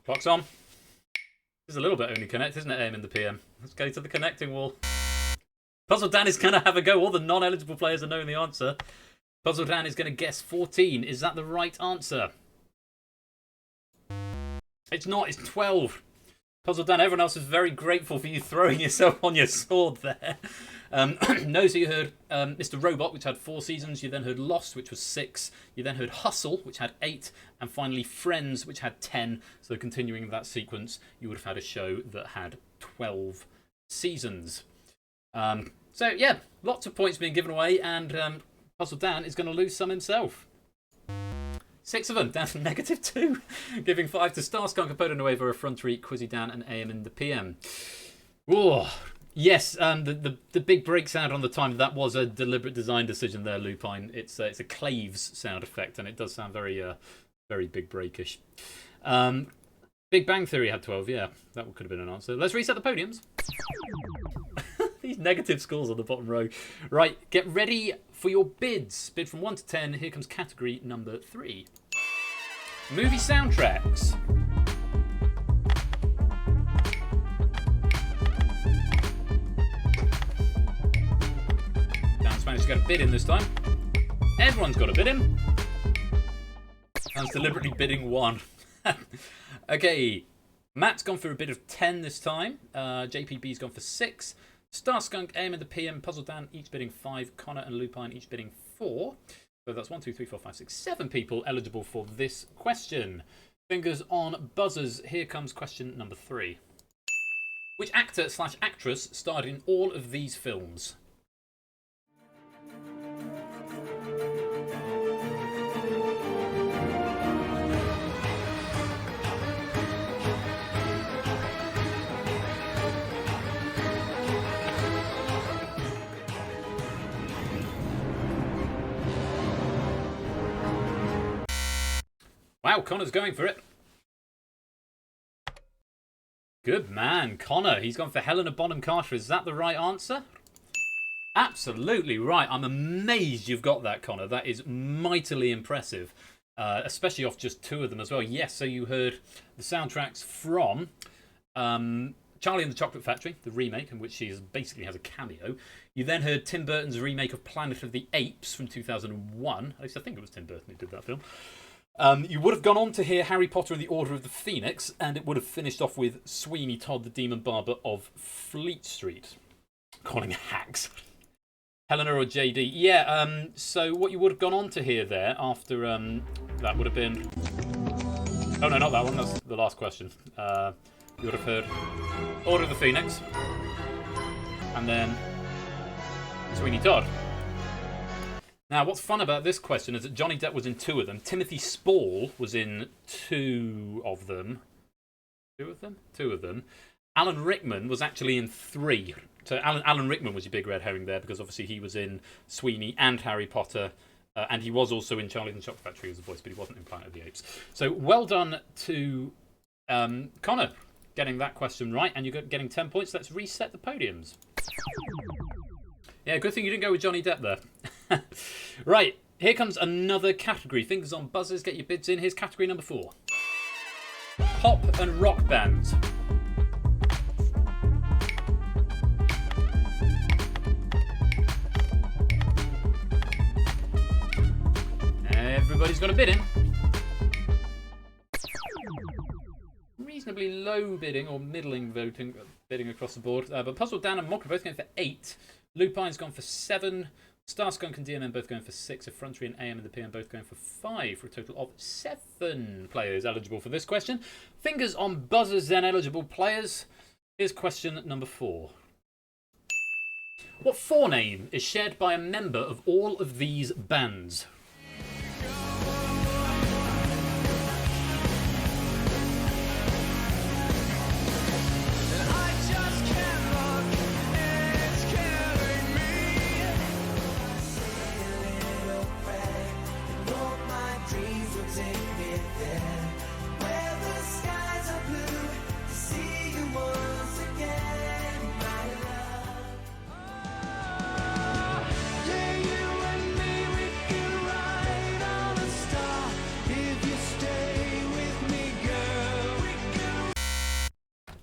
Clock's on. This is a little bit only connect, isn't it, Aim in the PM? Let's go to the connecting wall. Puzzle Dan is going to have a go. All the non-eligible players are knowing the answer. Puzzle Dan is going to guess 14. Is that the right answer? It's not. It's 12. Puzzle Dan, everyone else is very grateful for you throwing yourself on your sword there. No, so you heard Mr. Robot, which had 4 seasons. You then heard Lost, which was 6. You then heard Hustle, which had 8. And finally Friends, which had 10. So continuing that sequence, you would have had a show that had 12 seasons. So, yeah, lots of points being given away. And Puzzle Dan is going to lose some himself. 6 of them, down to -2. Giving 5 to Starsky, Capote Nuevo, Effrontery, Quizzy Dan, and AM in the PM. Whoa. Yes, the big break sound on the time, that was a deliberate design decision there, Lupine. It's a Claves sound effect, and it does sound very very big breakish. Big Bang Theory had 12, yeah. That could have been an answer. Let's reset the podiums. These negative scores on the bottom row. Right, get ready for your bids. Bid from 1 to 10. Here comes category number 3. Movie soundtracks. Dan's managed to get a bid in this time. Everyone's got a bid in. I was deliberately bidding 1. Okay, Matt's gone for a bid of 10 this time. JPB's gone for 6. Starskunk, AM and the PM, Puzzle Dan each bidding 5. Connor and Lupine each bidding 4. So that's 1, 2, 3, 4, 5, 6, 7 people eligible for this question. Fingers on buzzers. Here comes question number 3. Which actor/actress starred in all of these films? Wow, Connor's going for it. Good man, Connor. He's gone for Helena Bonham Carter. Is that the right answer? Absolutely right. I'm amazed you've got that, Connor. That is mightily impressive, especially off just 2 of them as well. Yes, so you heard the soundtracks from Charlie and the Chocolate Factory, the remake, in which she basically has a cameo. You then heard Tim Burton's remake of Planet of the Apes from 2001. At least I think it was Tim Burton who did that film. You would have gone on to hear Harry Potter and the Order of the Phoenix, and it would have finished off with Sweeney Todd, the Demon Barber of Fleet Street. Calling hacks. Helena or JD? Yeah, so what you would have gone on to hear there after that would have been... Oh no, not that one, that's the last question. You would have heard Order of the Phoenix, and then Sweeney Todd. Now, what's fun about this question is that Johnny Depp was in 2 of them. Timothy Spall was in 2 of them. 2 of them? 2 of them. Alan Rickman was actually in 3. So Alan Rickman was your big red herring there because obviously he was in Sweeney and Harry Potter. And he was also in Charlie and the Chocolate Factory as a voice, but he wasn't in Planet of the Apes. So well done to Connor getting that question right. And you're getting 10 points. Let's reset the podiums. Yeah, good thing you didn't go with Johnny Depp there. Right, here comes another category. Fingers on buzzers, get your bids in. Here's category number 4. Pop and rock bands. Everybody's got a bid in. Reasonably low bidding or middling bidding across the board. But Puzzle Dan and Mock are both going for 8. Lupine's gone for 7. Starskunk and DMN both going for 6. Effrontery and AM and the PM both going for 5, for a total of 7 players eligible for this question. Fingers on buzzers then, eligible players. Here's question number 4. What forename is shared by a member of all of these bands?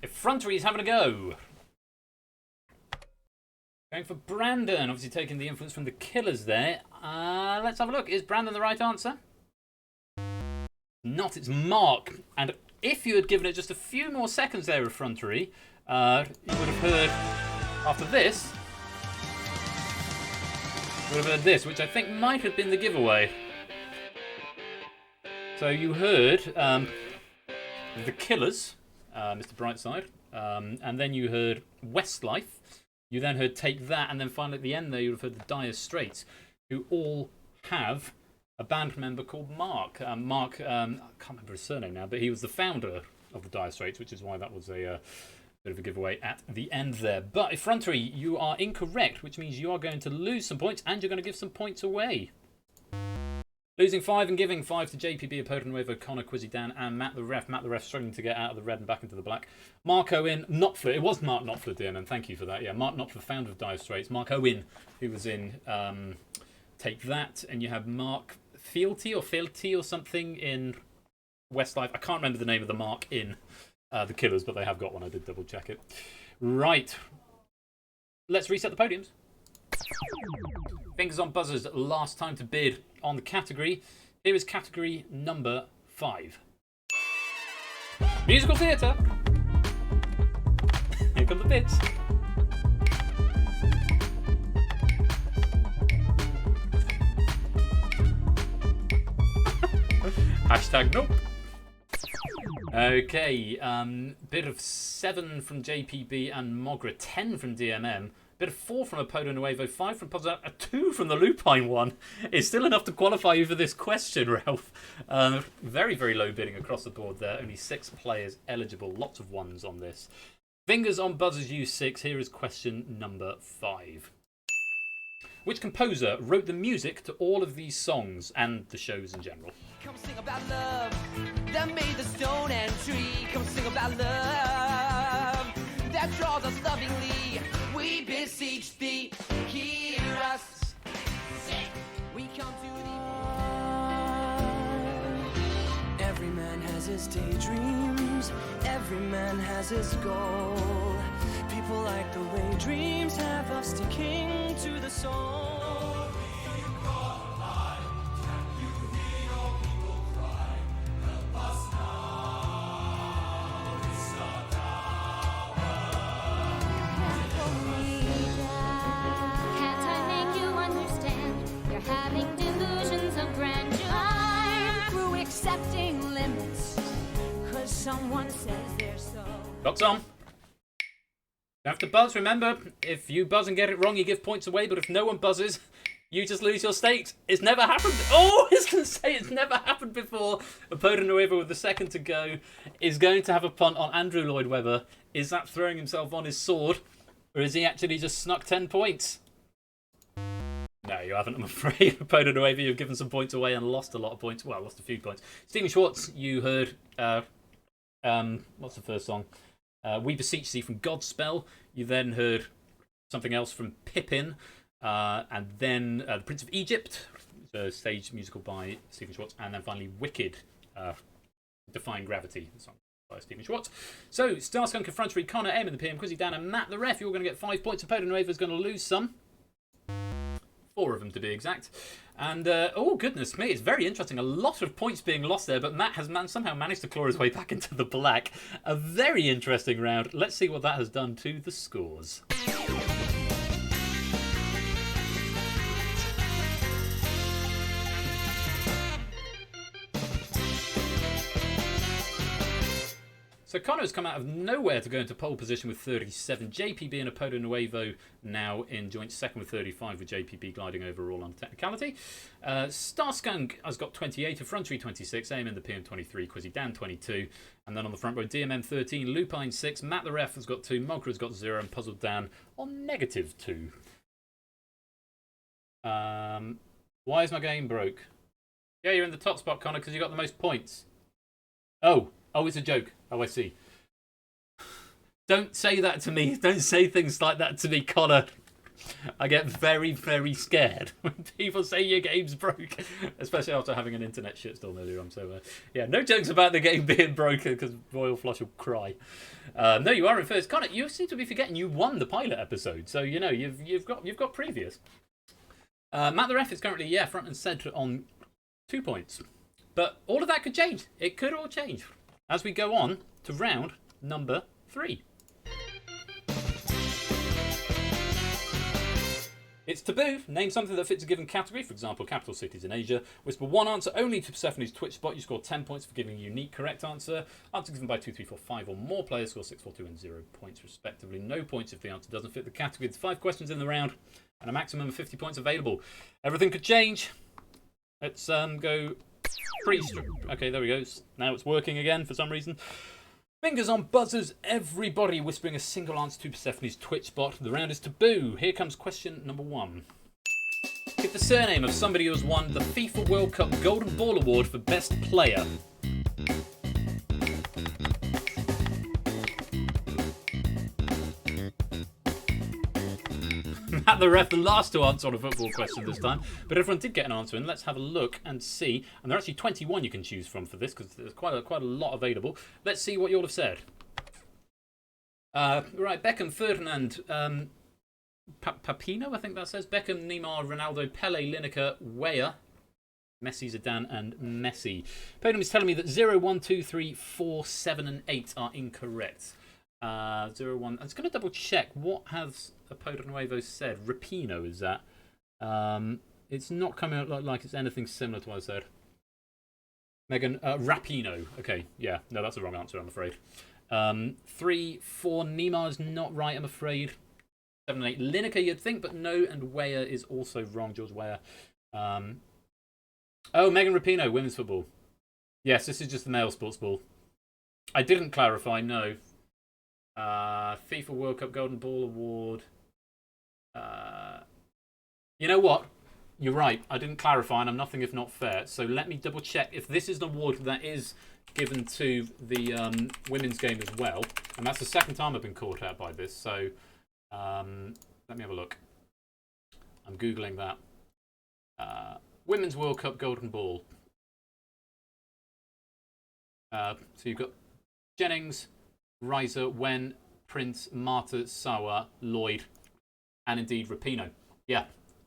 Effrontery's having a go. Going for Brandon, obviously taking the influence from the Killers there. Let's have a look. Is Brandon the right answer? Not, it's Mark. And if you had given it just a few more seconds there, Effrontery, you would have heard, after this, you would have heard this, which I think might have been the giveaway. So you heard the Killers, Mr. Brightside, and then you heard Westlife. You then heard Take That, and then finally at the end there you would have heard the Dire Straits, who all have a band member called Mark. Mark, I can't remember his surname now, but he was the founder of the Dire Straits, which is why that was a bit of a giveaway at the end there. But Effrontery, you are incorrect, which means you are going to lose some points, and you're going to give some points away. Losing 5 and giving 5 to JPB, Apoda Nuevo, Connor, Quizzy Dan, and Matt the Ref. Matt the Ref struggling to get out of the red and back into the black. Mark Owen, Knopfler. It was Mark Knopfler, dear, and thank you for that. Yeah, Mark Knopfler, founder of Dire Straits. Mark Owen, who was in Take That. And you have Mark Fealty or something in Westlife. I can't remember the name of the Mark in The Killers, but they have got one. I did double check it. Right. Let's reset the podiums. Fingers on buzzers, last time to bid on the category. Here is category number 5. Musical theatre. Here come the bids. Hashtag nope. Okay, bit of 7 from JPB and Mogra, 10 from DMM, bit of 4 from Apodo Nuevo, 5 from Puzzle, a 2 from the Lupine one. It's still enough to qualify you for this question, Ralph. Very, very low bidding across the board there. Only 6 players eligible. Lots of ones on this. Fingers on buzzers, use 6. Here is question number 5. Which composer wrote the music to all of these songs and the shows in general? Come sing about love that made the stone and tree. Come sing about love that draws us lovingly. We beseech thee, hear us. We come to thee. Every man has his daydreams. Every man has his goal. People like the way dreams have us sticking to the soul. Someone says they're so. Clock's on. You have to buzz, remember. If you buzz and get it wrong, you give points away, but if no one buzzes, you just lose your stakes. It's never happened. Oh, I was going to say it's never happened before. Apodo Nuevo with the second to go is going to have a punt on Andrew Lloyd Webber. Is that throwing himself on his sword, or is he actually just snuck 10 points? No, you haven't, I'm afraid. Apodo Nuevo, you've given some points away and lost a lot of points. Well, lost a few points. Stephen Schwartz, you heard... what's the first song? We Beseech Thee from Godspell. You then heard something else from Pippin, and then The Prince of Egypt, the stage musical by Stephen Schwartz, and then finally Wicked, Defying Gravity, the song by Stephen Schwartz. So, Starskunk, Confrontery, Connor, M in the PM, Quizzy Dan, and Matt the Ref, you're going to get 5 points. Apodo Nuevo is going to lose some. 4 of them to be exact. And, oh goodness me, it's very interesting. A lot of points being lost there, but Matt has somehow managed to claw his way back into the black. A very interesting round. Let's see what that has done to the scores. So Connor's come out of nowhere to go into pole position with 37. JPB and Apodo Nuevo now in joint second with 35, with JPB gliding overall on technicality. Starskunk has got 28, Effrontery 26, AM in the PM 23, Quizzy Dan 22. And then on the front row, DMM 13, Lupine 6, Matt the Ref has got 2, Mogra has got 0, and Puzzled Dan on -2. Why is my game broke? Yeah, you're in the top spot, Connor, because you got the most points. Oh, it's a joke. Oh, I see. Don't say that to me. Don't say things like that to me, Connor. I get very, very scared when people say your game's broke, especially after having an internet shitstorm earlier on. So, yeah, no jokes about the game being broken because Royal Flush will cry. No, you are in first. Connor, you seem to be forgetting you won the pilot episode, so you know you've got previous. Matt the Ref is currently front and centre on 2 points, but all of that could change. It could all change as we go on to round number 3. It's taboo. Name something that fits a given category, for example, capital cities in Asia. Whisper one answer only to Persephone's Twitch spot. You score 10 points for giving a unique correct answer. Answer given by 2, 3, 4, 5 or more players score 6, 4, 2 and 0 points respectively. No points if the answer doesn't fit the category. There's 5 questions in the round and a maximum of 50 points available. Everything could change. Let's go Okay, there we go. Now it's working again for some reason. Fingers on buzzers, everybody whispering a single answer to Persephone's Twitch spot. The round is taboo. Here comes question number 1. Give the surname of somebody who has won the FIFA World Cup Golden Ball Award for Best Player. Matt the Ref, the last to answer on a football question this time, but everyone did get an answer in. Let's have a look and see. And there are actually 21 you can choose from for this because there's quite a lot available. Let's see what you all have said. Right, Beckham, Ferdinand, Papino, I think that says. Beckham, Neymar, Ronaldo, Pele, Lineker, Weah, Messi, Zidane, and Messi. Podium is telling me that 0, 1, 2, 3, 4, 7, and 8 are incorrect. 0, 1. I was going to double check. What has Apodo Nuevo said? Rapino, is that? It's not coming out like it's anything similar to what I said. Megan, Rapino. Okay, yeah. No, that's the wrong answer, I'm afraid. 3, 4, Neymar is not right, I'm afraid. 7 and 8, Lineker you'd think, but no, and Weah is also wrong, George Weah. Oh, Megan Rapinoe, women's football. Yes, this is just the male sports ball. I didn't clarify, no. FIFA World Cup Golden Ball Award. You know what? You're right, I didn't clarify, and I'm nothing if not fair. So let me double check if this is an award that is given to the women's game as well. And that's the second time I've been caught out by this, so... let me have a look. I'm Googling that. Women's World Cup Golden Ball. So you've got Jennings, Reiser, Wen, Prince, Marta, Sawa, Lloyd, and indeed Rapino. Yeah.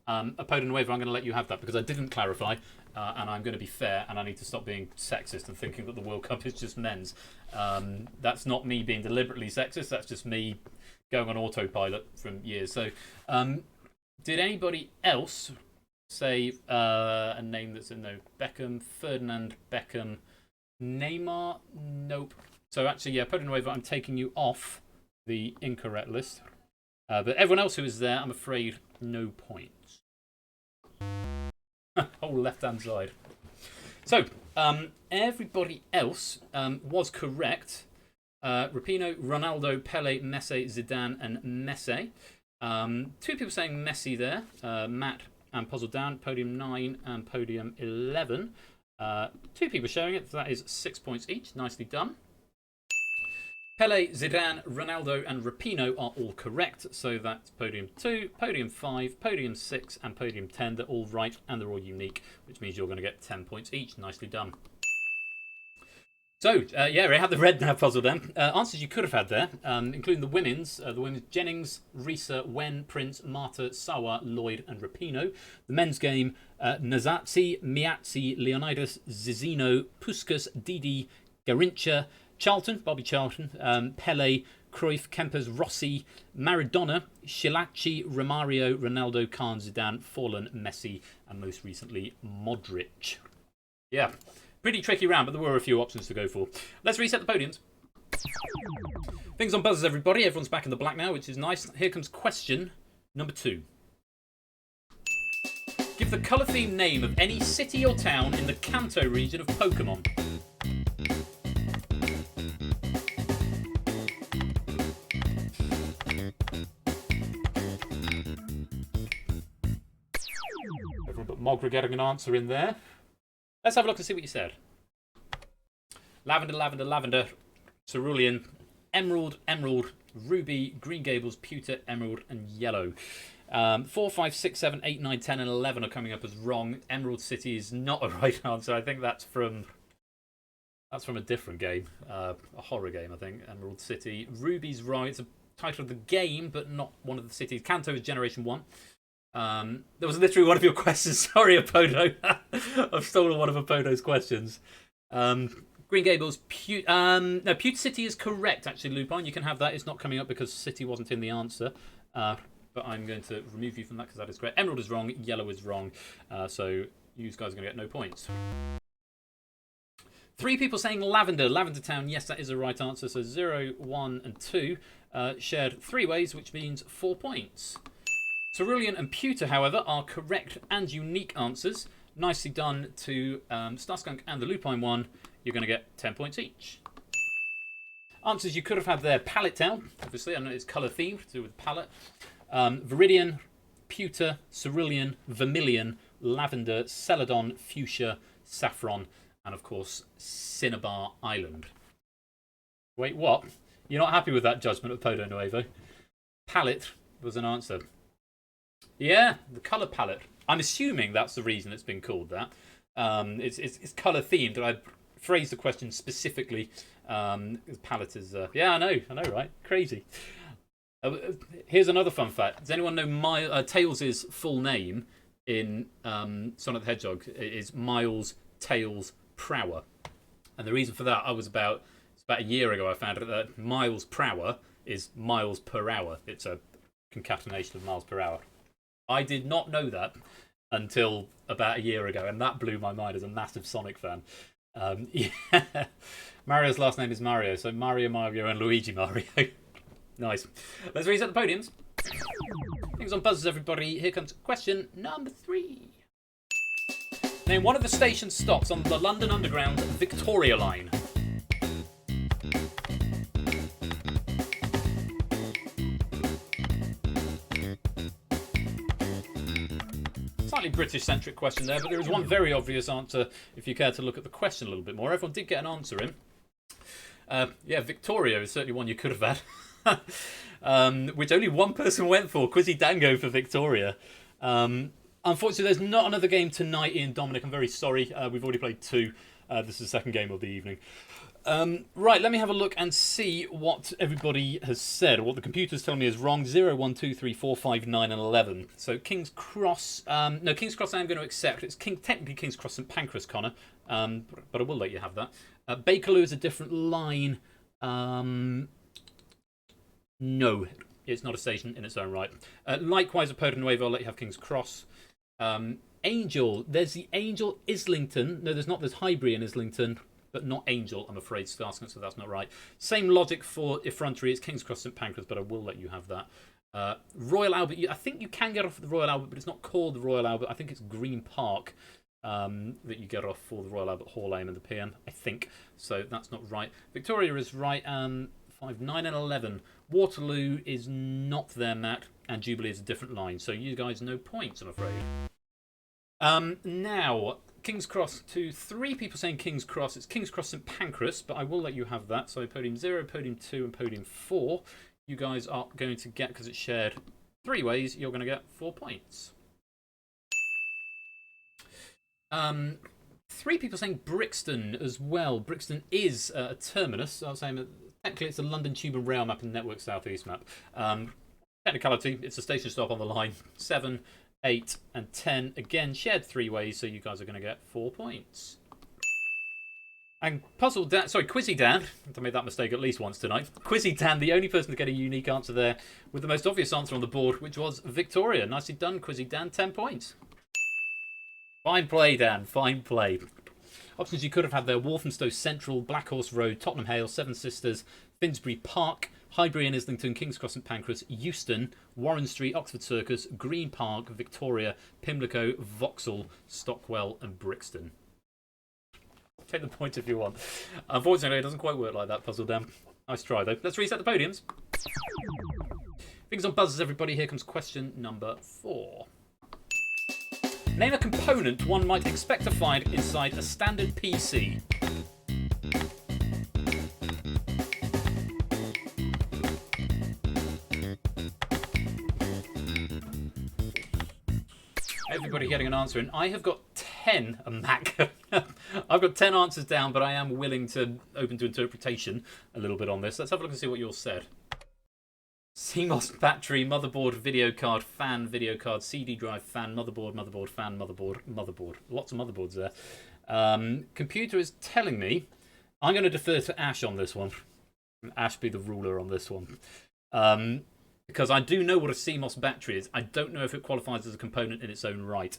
Apodo Nuevo, I'm going to let you have that because I didn't clarify, and I'm going to be fair, and I need to stop being sexist and thinking that the World Cup is just men's. That's not me being deliberately sexist, that's just me going on autopilot from years. So, did anybody else say a name that's in no? Beckham, Ferdinand Beckham, Neymar? Nope. So actually, yeah, Apodo Nuevo, I'm taking you off the incorrect list. But everyone else who is there, I'm afraid, no points. Whole left-hand side. So, everybody else was correct. Rapino, Ronaldo, Pele, Messi, Zidane, and Messi. 2 people saying Messi there. Matt and Puzzle Down, podium 9 and podium 11. 2 people showing it. So that is 6 points each. Nicely done. Pele, Zidane, Ronaldo, and Rapino are all correct. So that's podium 2, podium 5, podium 6, and podium 10. They're all right and they're all unique, which means you're going to get 10 points each. Nicely done. So, yeah, we had the red now puzzle then. Answers you could have had there, including the women's. Jennings, Risa, Wen, Prince, Marta, Sawa, Lloyd, and Rapino. The men's game, Nazatsi, Miazzi, Leonidas, Zizino, Puskas, Didi, Garincha, Charlton, Bobby Charlton, Pele, Cruyff, Kempers, Rossi, Maradona, Shilacci, Romario, Ronaldo, Khan, Zidane, Forlan, Messi, and most recently, Modric. Yeah. Pretty tricky round, but there were a few options to go for. Let's reset the podiums. Things on buzzers, everybody. Everyone's back in the black now, which is nice. Here comes question number 2. Give the colour-themed name of any city or town in the Kanto region of Pokemon. Everyone but Mogra getting an answer in there. Let's have a look and see what you said. Lavender, lavender, lavender, cerulean, emerald, emerald, ruby, Green Gables, pewter, emerald, and yellow. 4, 5, 6, 7, 8, 9, 10, and 11 are coming up as wrong. Emerald City is not a right answer. I think that's from a different game, a horror game. I think Emerald City. Ruby's right. It's a title of the game, but not one of the cities. Kanto is Generation 1. There was literally one of your questions. Sorry, Apodo. I've stolen one of Apodo's questions. Green Gables, no, Pewter City is correct, actually, Lupine. You can have that. It's not coming up because City wasn't in the answer. But I'm going to remove you from that because that is correct. Emerald is wrong. Yellow is wrong. So you guys are going to get no points. 3 people saying lavender. Lavender Town, yes, that is a right answer. So 0, 1, and 2 shared 3 ways, which means 4 points. Cerulean and Pewter, however, are correct and unique answers. Nicely done to Starskunk and the Lupine one. You're going to get 10 points each. Answers you could have had there. Palette Town, obviously. I know it's colour themed to do with palette. Viridian, Pewter, Cerulean, Vermilion, Lavender, Celadon, Fuchsia, Saffron, and of course, Cinnabar Island. Wait, what? You're not happy with that judgment of Podo Nuevo? Palette was an answer. Yeah, the colour palette. I'm assuming that's the reason it's been called that. It's colour themed, and I phrased the question specifically. Palette is, yeah, I know, right? Crazy. Here's another fun fact. Does anyone know Tails' full name in Sonic the Hedgehog? It is Miles Tails Prower. And the reason for that, it's about a year ago I found out that Miles Prower is miles per hour. It's a concatenation of miles per hour. I did not know that until about a year ago, and that blew my mind as a massive Sonic fan. Yeah. Mario's last name is Mario, so Mario and Luigi Mario. Nice. Let's reset the podiums. Things on buzzers, everybody. Here comes question number 3. Name one of the station stops on the London Underground Victoria line. Slightly British-centric question there, but there is one very obvious answer if you care to look at the question a little bit more. Everyone did get an answer in. Yeah, Victoria is certainly one you could have had, which only one person went for. Quizzy Dango for Victoria. Unfortunately, there's not another game tonight, Ian Dominic. I'm very sorry. We've already played 2. This is the second game of the evening. Right, let me have a look and see what everybody has said, or what the computer's telling me is wrong. 0, 1, 2, 3, 4, 5, 9, and 11. So King's Cross... no, King's Cross I am going to accept. It's technically King's Cross St Pancras, Connor. But I will let you have that. Bakerloo is a different line. No, it's not a station in its own right. Likewise, at Poda Nuevo, I'll let you have King's Cross. Angel, there's the Angel Islington. No, there's not. There's Highbury in Islington, but not Angel, I'm afraid, Starscant, so that's not right. Same logic for Effrontery. It's King's Cross St Pancras, but I will let you have that. Royal Albert, I think you can get off at the Royal Albert, but it's not called the Royal Albert. I think it's Green Park that you get off for the Royal Albert Hall AM and the PM, I think. So that's not right. Victoria is right. 5, 9, and 11. Waterloo is not there, Matt, and Jubilee is a different line. So you guys no points, I'm afraid. Now, King's Cross to 3 people saying King's Cross. It's King's Cross St Pancras, but I will let you have that. So podium 0, podium 2, and podium 4. You guys are going to get, because it's shared 3 ways, you're going to get 4 points. 3 people saying Brixton as well. Brixton is a terminus. I was saying that technically it's a London Tube and Rail map and Network South East map. Technicality, it's a station stop on the line. 7, 8, and 10. Again, shared 3 ways, so you guys are going to get 4 points. And Quizzy Dan, I made that mistake at least once tonight. Quizzy Dan, the only person to get a unique answer there, with the most obvious answer on the board, which was Victoria. Nicely done, Quizzy Dan, 10 points. Fine play, Dan, fine play. Options you could have had there: Walthamstow Central, Blackhorse Road, Tottenham Hale, Seven Sisters, Finsbury Park, Highbury and Islington, King's Cross St Pancras, Euston, Warren Street, Oxford Circus, Green Park, Victoria, Pimlico, Vauxhall, Stockwell and Brixton. Take the point if you want. Unfortunately, it doesn't quite work like that, Puzzle Dan. Nice try, though. Let's reset the podiums. Things on buzzers, everybody. Here comes question number 4. Name a component one might expect to find inside a standard PC. Everybody getting an answer in. I have got 10, a Mac. I've got 10 answers down, but I am willing to open to interpretation a little bit on this. Let's have a look and see what yours said. CMOS battery, motherboard, video card, fan, video card, CD drive, fan, motherboard, motherboard, fan, motherboard, motherboard. Lots of motherboards there. Computer is telling me I'm going to defer to Ash on this one. Ash be the ruler on this one. Because I do know what a CMOS battery is. I don't know if it qualifies as a component in its own right. It's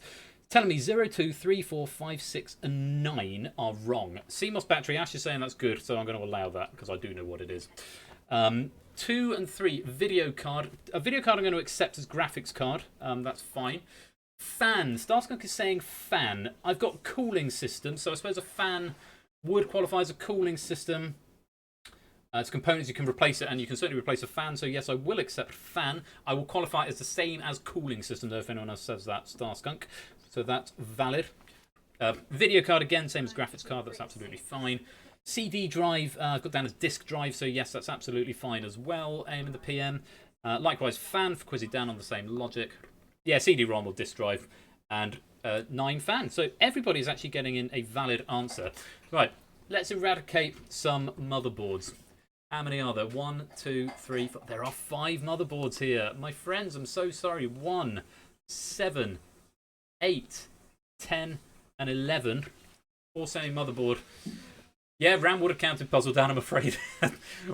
telling me 0, 2, 3, 4, 5, 6, and 9 are wrong. CMOS battery, Ash is saying that's good, so I'm going to allow that because I do know what it is. 2 and 3, video card. A video card I'm going to accept as graphics card. That's fine. Fan. Starskunk is saying fan. I've got cooling system, so I suppose a fan would qualify as a cooling system. It's components, you can replace it, and you can certainly replace a fan. So yes, I will accept fan. I will qualify it as the same as cooling system, though, if anyone else says that, Starskunk. So that's valid. Video card, again, same as graphics card. That's absolutely fine. CD drive, I've got down as disk drive, so yes, that's absolutely fine as well. AM in the PM. Likewise, fan for Quizzy Dan on the same logic. Yeah, CD-ROM or disk drive. And 9 fan. So everybody's actually getting in a valid answer. Right, let's eradicate some motherboards. How many are there? 1, 2, 3, 4. There are 5 motherboards here. My friends, I'm so sorry. 1, 7, 8, 10, and 11. All saying motherboard. Yeah, Ram would have counted Puzzle Down, I'm afraid.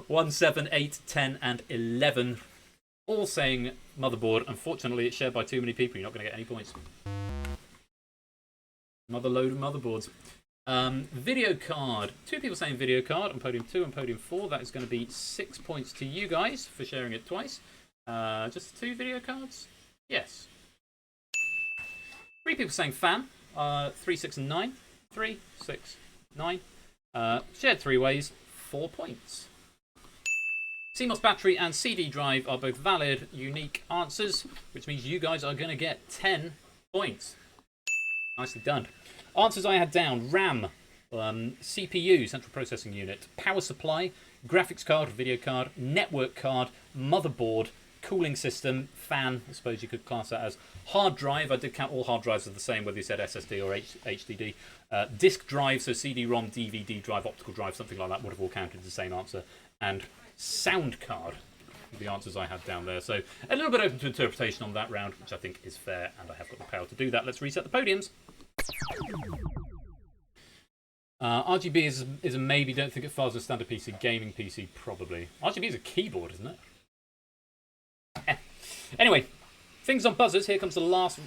1, 7, 8, 10, and 11. All saying motherboard. Unfortunately, it's shared by too many people. You're not going to get any points. Another load of motherboards. Video card. 2 people saying video card on podium 2 and podium 4. That is going to be 6 points to you guys for sharing it twice. Just 2 video cards? Yes. 3 people saying fan. 3, 6, and 9. 3, 6, 9. Shared 3 ways. 4 points. CMOS battery and CD drive are both valid, unique answers, which means you guys are going to get 10 points. Nicely done. Answers I had down: RAM, CPU, central processing unit, power supply, graphics card, video card, network card, motherboard, cooling system, fan, I suppose you could class that as, hard drive, I did count all hard drives as the same, whether you said SSD or HDD, disk drive, so CD-ROM, DVD drive, optical drive, something like that would have all counted as the same answer, and sound card, the answers I had down there. So a little bit open to interpretation on that round, which I think is fair, and I have got the power to do that. Let's reset the podiums. RGB is a maybe. Don't think it files a standard PC. Gaming PC, probably. RGB is a keyboard, isn't it? Anyway, things on buzzers. Here comes the last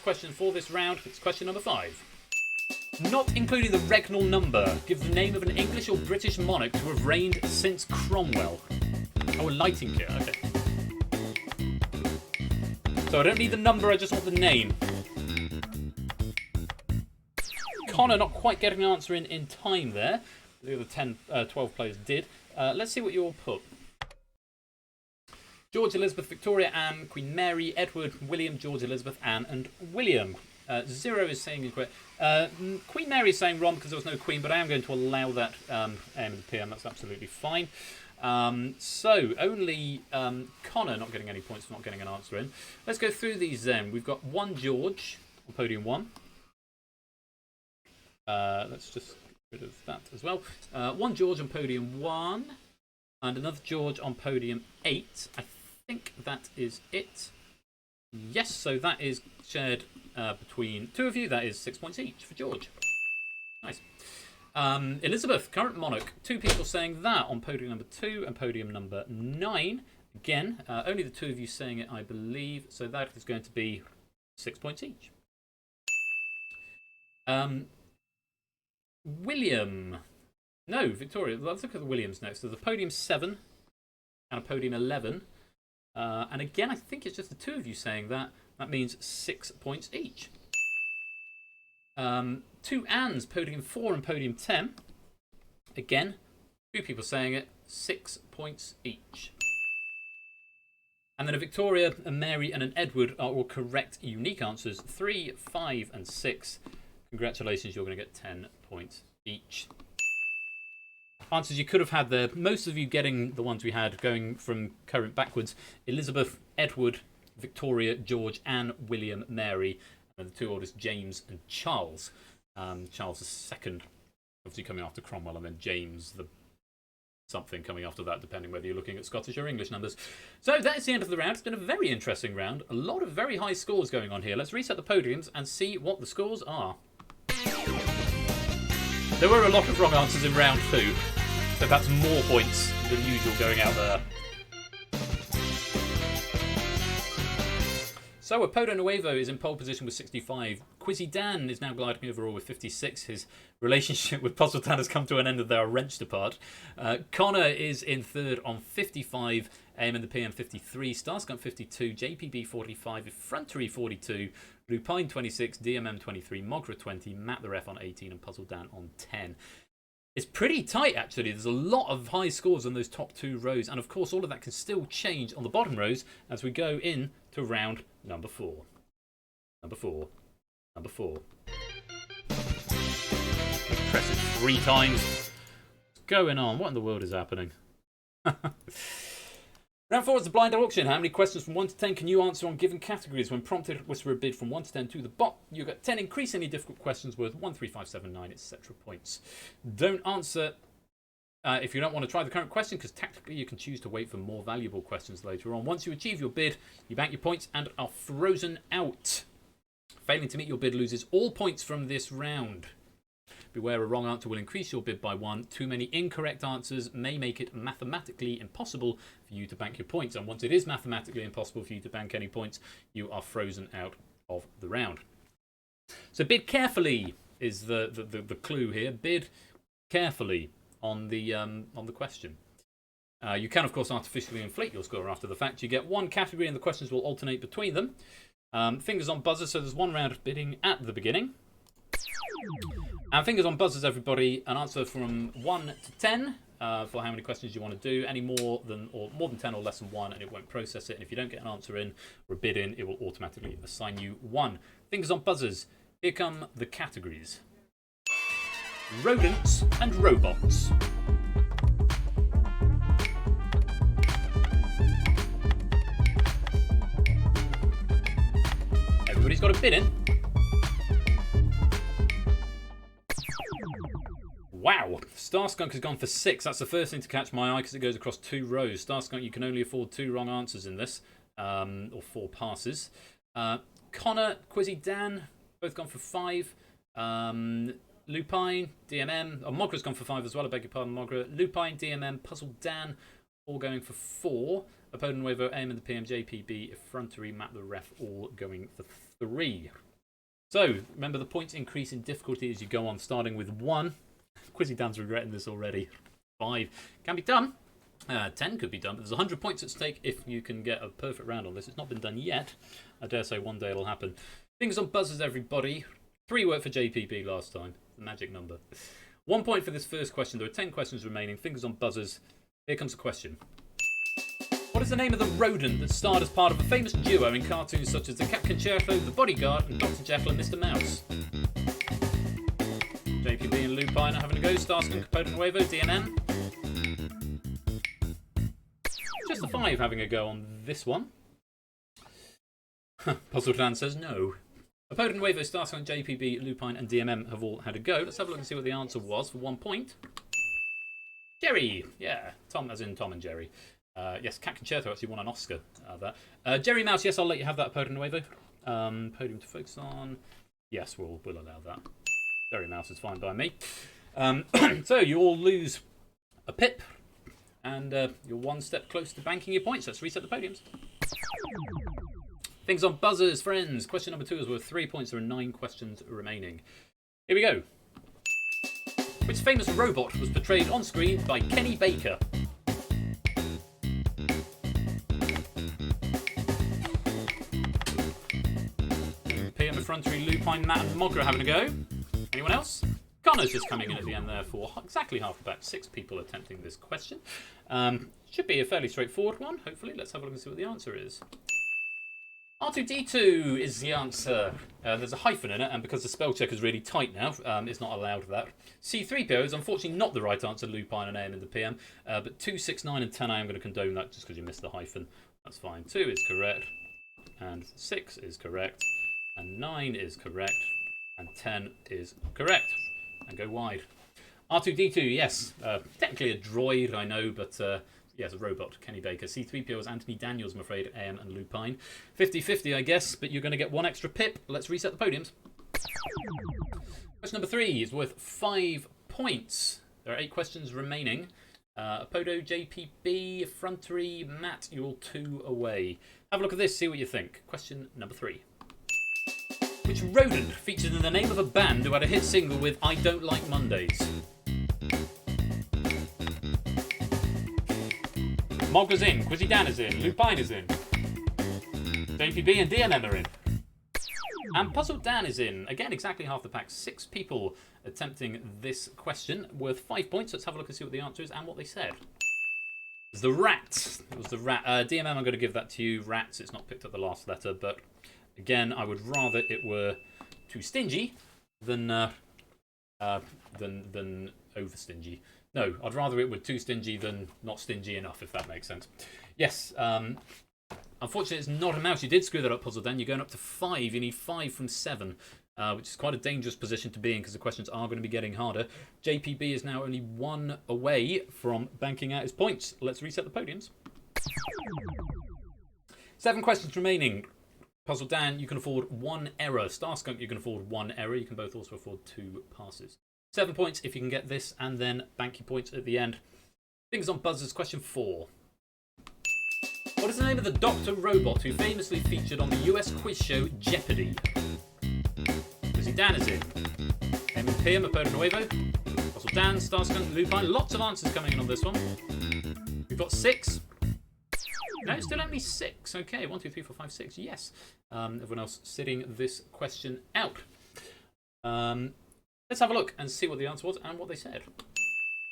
question for this round. It's question number 5. Not including the regnal number, give the name of an English or British monarch to have reigned since Cromwell. Oh, a lighting kit. Okay. So I don't need the number. I just want the name. Connor not quite getting an answer in time there. The other 12 players did. Let's see what you all put. George, Elizabeth, Victoria, Anne, Queen Mary, Edward, William, George, Elizabeth, Anne, and William. 0 is saying incorrect. Queen Mary is saying wrong because there was no Queen, but I am going to allow that AM and PM. That's absolutely fine. So only Connor not getting any points for not getting an answer in. Let's go through these then. We've got 1 George on podium 1. Let's just get rid of that as well. 1 George on podium 1, and another George on podium 8. I think that is it. Yes, so that is shared between 2 of you. That is 6 points each for George. Nice. Elizabeth, current monarch. 2 people saying that on podium number 2 and podium number 9. Again, only the 2 of you saying it, I believe. So that is going to be 6 points each. William. No, Victoria. Let's look at the Williams next. There's a podium 7 and a podium 11. And again, I think it's just the 2 of you saying that. That means 6 points each. 2 Anns, podium 4 and podium 10. Again, 2 people saying it, 6 points each. And then a Victoria, a Mary, and an Edward are all correct, unique answers. 3, 5, and 6. Congratulations, you're going to get 10 points each. Answers you could have had there. Most of you getting the ones we had going from current backwards. Elizabeth, Edward, Victoria, George, Anne, William, Mary, and the 2 oldest, James and Charles. Charles II, obviously coming after Cromwell, and then James the something coming after that, depending whether you're looking at Scottish or English numbers. So that is the end of the round. It's been a very interesting round. A lot of very high scores going on here. Let's reset the podiums and see what the scores are. There were a lot of wrong answers in round 2, so that's more points than usual going out there. So Apodo Nuevo is in pole position with 65. Quizzy Dan is now gliding overall with 56. His relationship with Puzzle Dan has come to an end and they are wrenched apart. Connor is in 3rd on 55. AM and the PM 53. Starscump 52. JPB 45. Effrontery 42. Lupine 26. DMM 23. Mogra 20. Matt the Ref on 18. And Puzzle Dan on 10. It's pretty tight, actually. There's a lot of high scores on those top 2 rows. And, of course, all of that can still change on the bottom rows as we go in to round number 4. Number 4. Number 4. Press it 3 times. What's going on? What in the world is happening? Round 4 is the blind auction. How many questions from 1 to 10 can you answer on given categories? When prompted, whisper a bid from 1 to 10 to the bot. You get 10 increasingly difficult questions worth 1, 3, 5, 7, 9, etc. points. Don't answer if you don't want to try the current question, because tactically you can choose to wait for more valuable questions later on. Once you achieve your bid, you bank your points and are frozen out. Failing to meet your bid loses all points from this round. Beware, a wrong answer will increase your bid by 1. Too many incorrect answers may make it mathematically impossible for you to bank your points. And once it is mathematically impossible for you to bank any points, you are frozen out of the round. So bid carefully is the clue here. Bid carefully on the question. You can, of course, artificially inflate your score after the fact. You get one category and the questions will alternate between them. Fingers on buzzers, so there's one round of bidding at the beginning. And fingers on buzzers, everybody. An answer from 1 to 10 for how many questions you want to do. Any more than 10 or less than 1, and it won't process it. And if you don't get an answer in or a bid in, it will automatically assign you 1. Fingers on buzzers. Here come the categories: rodents and robots. Everybody's got a bid in. Wow, Starskunk has gone for 6. That's the first thing to catch my eye because it goes across 2 rows. Starskunk, you can only afford 2 wrong answers in this, or 4 passes. Connor, Quizzy Dan, both gone for 5. Lupine, DMM, Mogra's gone for 5 as well, I beg your pardon, Mogra. Lupine, DMM, Puzzle Dan, all going for 4. Opponent Nuevo, AM and the PM, JPB, Effrontery, Matt the Ref, all going for 3. So, remember the points increase in difficulty as you go on, starting with 1. Quizzy Dan's regretting this already. 5 can be done. 10 could be done, but there's 100 points at stake if you can get a perfect round on this. It's not been done yet. I dare say one day it'll happen. Fingers on buzzers, everybody. 3 worked for JPB last time. The magic number. 1 point for this first question. There are 10 questions remaining. Fingers on buzzers. Here comes the question. What is the name of the rodent that starred as part of a famous duo in cartoons such as The Cat Concerto, The Bodyguard, and Dr. Jekyll and Mr. Mouse? JPB and Lupine are having a go. Starskunk, Opponent Nuevo, DMM. Just the 5 having a go on this one. Puzzle Dan says no. Opponent Nuevo, Starskunk, JPB, Lupine, and DMM have all had a go. Let's have a look and see what the answer was for 1 point. Jerry! Yeah, Tom, as in Tom and Jerry. Yes, Cat Concerto actually won an Oscar. Jerry Mouse, yes, I'll let you have that, Opponent Nuevo. Podium to focus on. Yes, we'll allow that. Jerry Mouse is fine by me. So you all lose a pip, and you're 1 step close to banking your points. Let's reset the podiums. Things on buzzers, friends. Question number 2 is worth 3 points. There are 9 questions remaining. Here we go. Which famous robot was portrayed on screen by Kenny Baker? PM, Effrontery, Lupine, Matt, and Mogra having a go. Anyone else? Connor's just coming in at the end there for exactly half the batch. 6 people attempting this question. Should be a fairly straightforward one, hopefully. Let's have a look and see what the answer is. R2D2 is the answer. There's a hyphen in it, and because the spell check is really tight now, it's not allowed that. C3PO is unfortunately not the right answer, Lupine and AM in the PM. But 2, 6, 9, and 10, I am going to condone that just because you missed the hyphen. That's fine. 2 is correct, and 6 is correct, and 9 is correct, and 10 is correct. And go wide. R2D2, yes. Technically a droid, I know, but yes, a robot. Kenny Baker. C3PO is Anthony Daniels, I'm afraid. AM and Lupine. 50-50, I guess, but you're going to get 1 extra pip. Let's reset the podiums. Question number 3 is worth 5 points. There are 8 questions remaining. Apodo, JPB, Effrontery, Matt, you're all 2 away. Have a look at this, see what you think. Question number 3. Which rodent featured in the name of a band who had a hit single with I Don't Like Mondays? Mogra's in, Quizzy Dan is in, Lupine is in, JPB and DMM are in, and Puzzle Dan is in. Again, exactly half the pack. 6 people attempting this question, worth 5 points. Let's have a look and see what the answer is and what they said. It was the rat. It was the rat. DMM, I'm going to give that to you. Rats, it's not picked up the last letter, but again, I would rather it were too stingy than over stingy. No, I'd rather it were too stingy than not stingy enough, if that makes sense. Yes, unfortunately, it's not a mouse. You did screw that up, Puzzle Dan. You're going up to 5. You need 5 from 7. which is quite a dangerous position to be in because the questions are going to be getting harder. JPB is now only 1 away from banking out his points. Let's reset the podiums. 7 questions remaining. Puzzle Dan, you can afford 1 error. Starskunk, you can afford 1 error. You can both also afford 2 passes. 7 points if you can get this, and then bank your points at the end. Fingers on buzzers. Question 4. What is the name of the Dr. Robot who famously featured on the US quiz show Jeopardy? Pussy Dan is in. PM, Apodo Nuevo. Puzzle Dan, Starskunk, Lupine. Lots of answers coming in on this one. We've got 6. No, still only 6. Okay, 1, 2, 3, 4, 5, 6. Yes. Everyone else sitting this question out. Let's have a look and see what the answer was and what they said.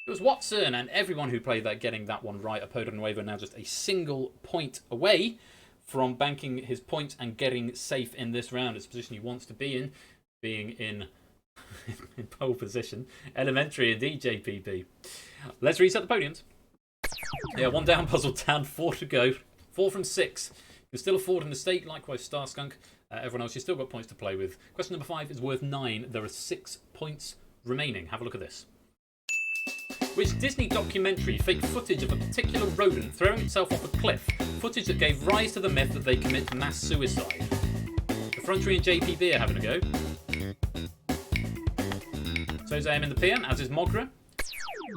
It was Watson, and everyone who played that getting that one right. Apodo Nuevo now just a single point away from banking his points and getting safe in this round. It's a position he wants to be in, being in pole position. Elementary indeed, JPB. Let's reset the podiums. Yeah, 1 down, Puzzle down, 4 to go. 4 from 6. You can still afford a mistake, likewise Starskunk. Everyone else, you've still got points to play with. Question number 5 is worth 9. There are 6 points remaining. Have a look at this. Which Disney documentary faked footage of a particular rodent throwing itself off a cliff? Footage that gave rise to the myth that they commit mass suicide. Effrontery and JPB are having a go. So's AM in the PM, as is Mogra.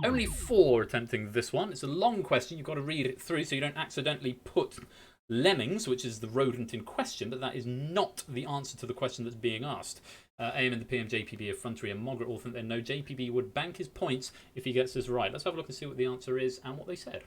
Only 4 attempting this one. It's a long question. You've got to read it through so you don't accidentally put lemmings, which is the rodent in question, but that is not the answer to the question that's being asked. AM and the PM, JPB, Effrontery and Mogra all think they know JPB would bank his points if he gets this right. Let's have a look and see what the answer is and what they said.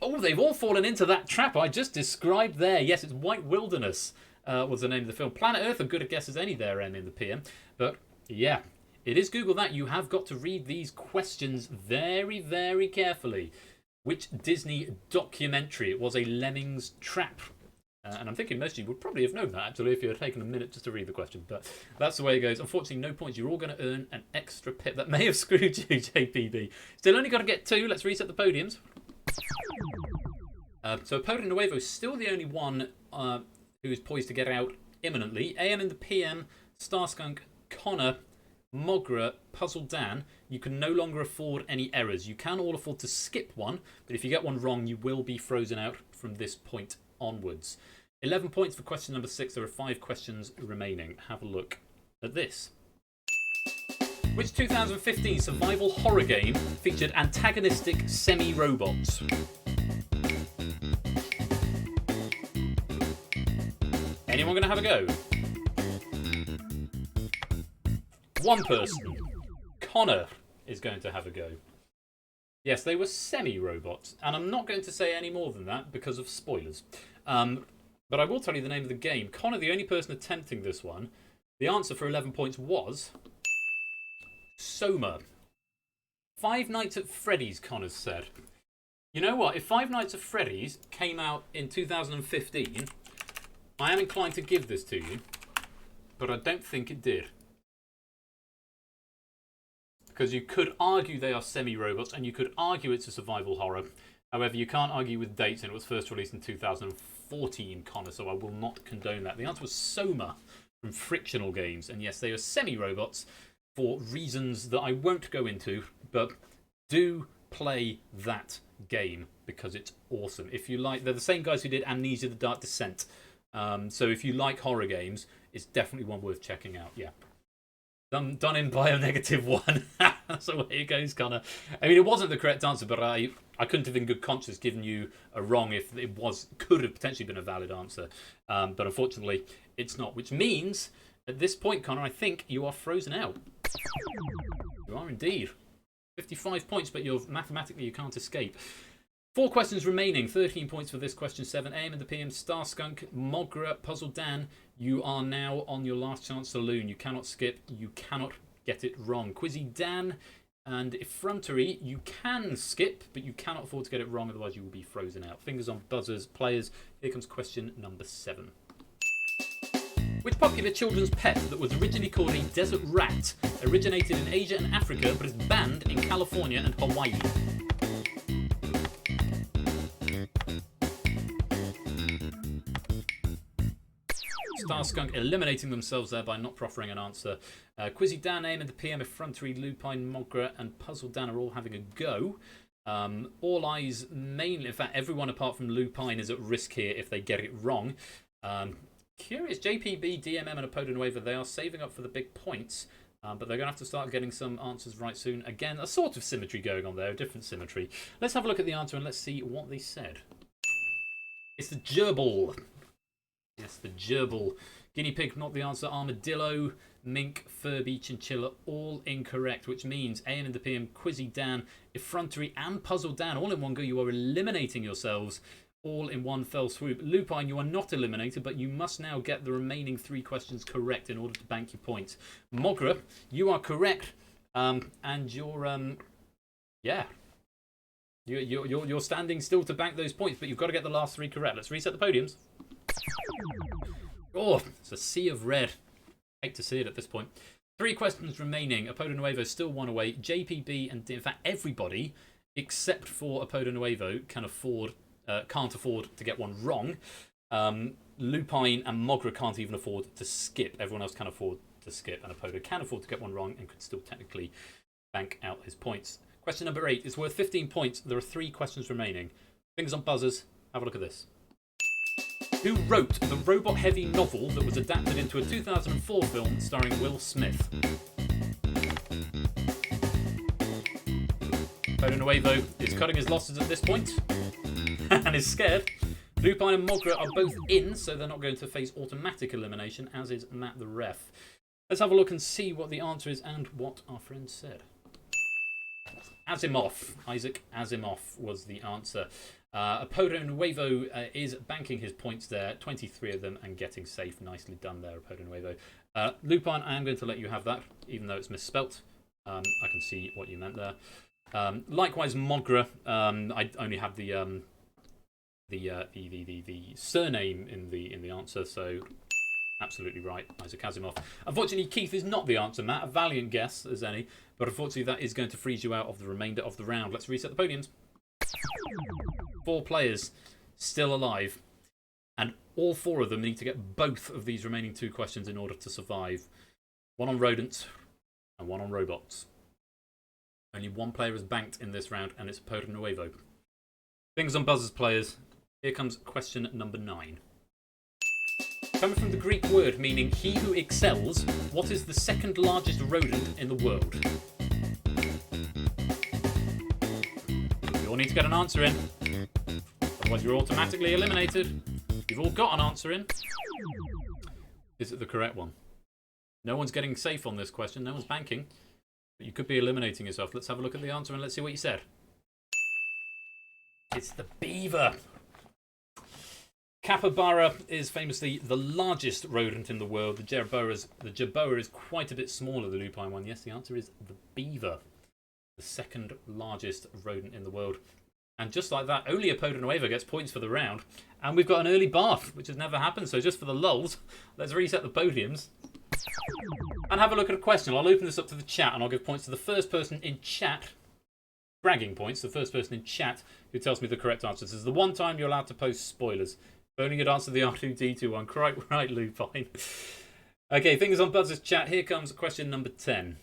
Oh, they've all fallen into that trap I just described there. Yes, it's White Wilderness was the name of the film. Planet Earth, a good a guess as any there, AM in the PM. But yeah, it is Google that. You have got to read these questions very, very carefully. Which Disney documentary? It was a lemmings trap. And I'm thinking most of you would probably have known that, actually, if you had taken a minute just to read the question. But that's the way it goes. Unfortunately, no points. You're all going to earn an extra pip. That may have screwed you, JPB. Still only got to get 2. Let's reset the podiums. So Apodo Nuevo is still the only one who is poised to get out imminently. AM in the PM, Starskunk, Connor, Mogra, Puzzle Dan. You can no longer afford any errors. You can all afford to skip one, but if you get one wrong, you will be frozen out from this point onwards. 11 points for question number 6. There are 5 questions remaining. Have a look at this. Which 2015 survival horror game featured antagonistic semi-robots? Anyone going to have a go? One person. Connor is going to have a go. Yes, they were semi-robots, and I'm not going to say any more than that because of spoilers. But I will tell you the name of the game. Connor, the only person attempting this one, the answer for 11 points was Soma. Five Nights at Freddy's, Connor said. You know what? If Five Nights at Freddy's came out in 2015, I am inclined to give this to you, but I don't think it did. Because you could argue they are semi-robots, and you could argue it's a survival horror. However, you can't argue with dates, and it was first released in 2014, Connor, so I will not condone that. The answer was Soma from Frictional Games, and yes, they are semi-robots for reasons that I won't go into, but do play that game because it's awesome. If you like, they're the same guys who did Amnesia: The Dark Descent, so if you like horror games, it's definitely one worth checking out. Yeah. Done in Bio-1. That's the way it goes, Connor. I mean, it wasn't the correct answer, but I couldn't have in good conscience given you a wrong if it could have potentially been a valid answer. But unfortunately, it's not. Which means, at this point, Connor, I think you are frozen out. You are indeed. 55 points, but mathematically you can't escape. 4 questions remaining. 13 points for this question. 7 AM and the PM. Starskunk, Mogra, Puzzle Dan. You are now on your last chance saloon. You cannot skip. You cannot get it wrong. Quizzy Dan and Effrontery, you can skip, but you cannot afford to get it wrong. Otherwise, you will be frozen out. Fingers on buzzers. Players, here comes question number 7. Which popular children's pet that was originally called a desert rat originated in Asia and Africa, but is banned in California and Hawaii? Starskunk eliminating themselves there by not proffering an answer. Quizzy Dan, AM and the PM, Effrontery, Lupine, Mogra, and Puzzle Dan are all having a go. All Eyes mainly, in fact, everyone apart from Lupine is at risk here if they get it wrong. Curious, JPB, DMM, and Apodo Nuevo, they are saving up for the big points. But they're going to have to start getting some answers right soon. Again, a sort of symmetry going on there, a different symmetry. Let's have a look at the answer and let's see what they said. It's the gerbil. Yes, the gerbil. Guinea pig, not the answer. Armadillo, mink, Furby, chinchilla, all incorrect, which means AM and the PM, Quizzy Dan, Effrontery, and Puzzle Dan, all in one go. You are eliminating yourselves all in one fell swoop. Lupine, you are not eliminated, but you must now get the remaining 3 questions correct in order to bank your points. Mogra, you are correct, and you're you're standing still to bank those points, but you've got to get the last 3 correct. Let's reset the podiums. Oh, it's a sea of red. Hate to see it at this point. 3 questions remaining. Apodo Nuevo still 1 away. JPB and in fact everybody except for Apodo Nuevo can't afford to get one wrong. Lupine and Mogra can't even afford to skip. Everyone else can afford to skip, and Apodo can afford to get one wrong and could still technically bank out his points. Question number 8 is worth 15 points. There are 3 questions remaining. Fingers on buzzers. Have a look at this. Who wrote the robot-heavy novel that was adapted into a 2004 film starring Will Smith? Apodo Nuevo is cutting his losses at this point and is scared. Lupine and Mogra are both in, so they're not going to face automatic elimination, as is Matt the ref. Let's have a look and see what the answer is and what our friend said. Asimov. Isaac Asimov was the answer. Apodo Nuevo is banking his points there, 23 of them, and getting safe. Nicely done there, Apodo Nuevo. Lupine, I am going to let you have that, even though it's misspelt. I can see what you meant there. Likewise, Mogra, I only have the surname in the answer, so absolutely right, Isaac Asimov. Unfortunately, Keith is not the answer, Matt. A valiant guess as any, but unfortunately that is going to freeze you out of the remainder of the round. Let's reset the podiums. 4 players still alive, and all 4 of them need to get both of these remaining 2 questions in order to survive. 1 on rodents and 1 on robots. Only 1 player is banked in this round, and it's Apodo Nuevo. Fingers on buzzers, players. Here comes question number 9. Coming from the Greek word meaning he who excels, what is the 2nd largest rodent in the world? You all need to get an answer in. Otherwise you're automatically eliminated. You've all got an answer in. Is it the correct one? No one's getting safe on this question. No one's banking. But you could be eliminating yourself. Let's have a look at the answer and let's see what you said. It's the beaver. Capybara is famously the largest rodent in the world. The jerboa is quite a bit smaller than the lupine one. Yes, the answer is the beaver. The 2nd largest rodent in the world. And just like that, only Apodo Nuevo gets points for the round. And we've got an early bath, which has never happened. So just for the lulz, let's reset the podiums. And have a look at a question. I'll open this up to the chat and I'll give points to the first person in chat. Bragging points, the first person in chat who tells me the correct answer. This is the one time you're allowed to post spoilers. If only you'd answer the R2D2 one. Quite right, Lupine. Okay, fingers on buzzers chat. Here comes question number 10.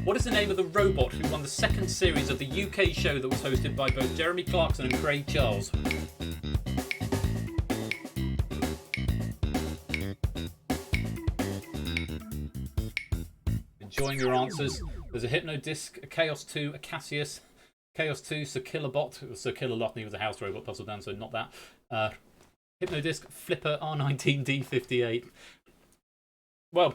What is the name of the robot who won the 2nd series of the UK show that was hosted by both Jeremy Clarkson and Craig Charles? Enjoying your answers. There's a Hypnodisc, a Chaos 2, a Cassius, Chaos 2, Sir Killerbot. It was Sir Killerlot, he was a house robot, Puzzle Dan, so not that. Hypnodisc, Flipper, R19D58. Well,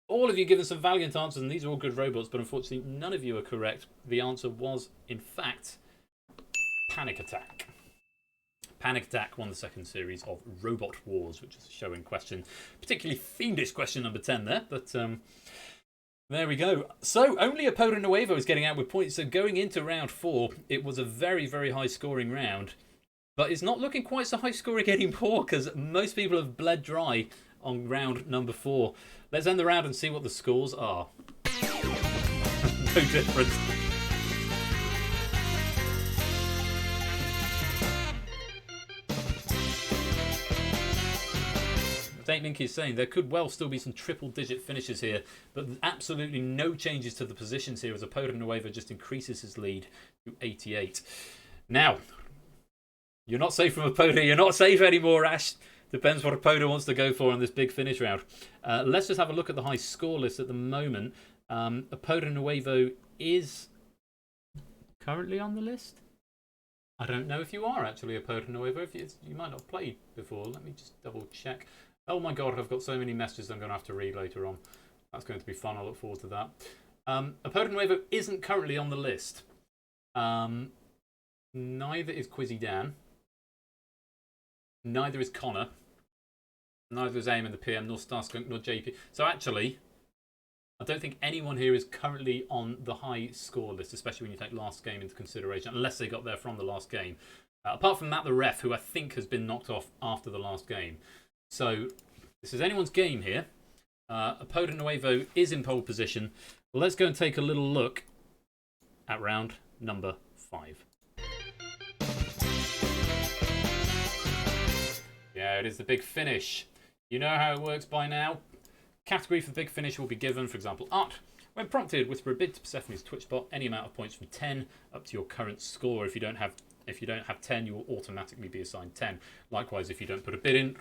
all of you given some valiant answers, and these are all good robots, but unfortunately none of you are correct. The answer was, in fact, Panic Attack. Panic Attack won the 2nd series of Robot Wars, which is a show in question. Particularly fiendish question number 10 there, but there we go. So only Apodo Nuevo is getting out with points. So going into round 4, it was a very, very high scoring round. But it's not looking quite so high scoring anymore because most people have bled dry on round number 4. Let's end the round and see what the scores are. No difference. Date Minky is saying there could well still be some triple-digit finishes here, but absolutely no changes to the positions here as Apodo Nuevo just increases his lead to 88. Now, you're not safe from Apodo. You're not safe anymore, Ash. Depends what Apodo wants to go for on this big finish round. Let's just have a look at the high score list at the moment. Apodo Nuevo is currently on the list. I don't know if you are actually Apodo Nuevo. If you might not have played before. Let me just double check. Oh my god, I've got so many messages I'm going to have to read later on. That's going to be fun. I look forward to that. Apodo Nuevo isn't currently on the list. Neither is Quizzy Dan. Neither is Connor. Neither is Aim in the PM, nor Starskunk, nor JP. So actually, I don't think anyone here is currently on the high score list, especially when you take last game into consideration, unless they got there from the last game. Apart from Matt the Ref, who I think has been knocked off after the last game. So this is anyone's game here. Apodo Nuevo is in pole position. Well, let's go and take a little look at round number 5. Yeah, it is the big finish. You know how it works by now. Category for the big finish will be given, for example, art. When prompted, whisper a bid to Persephone's Twitch bot, any amount of points from 10 up to your current score. If you don't have 10, you will automatically be assigned 10. Likewise, if you don't put a bid in,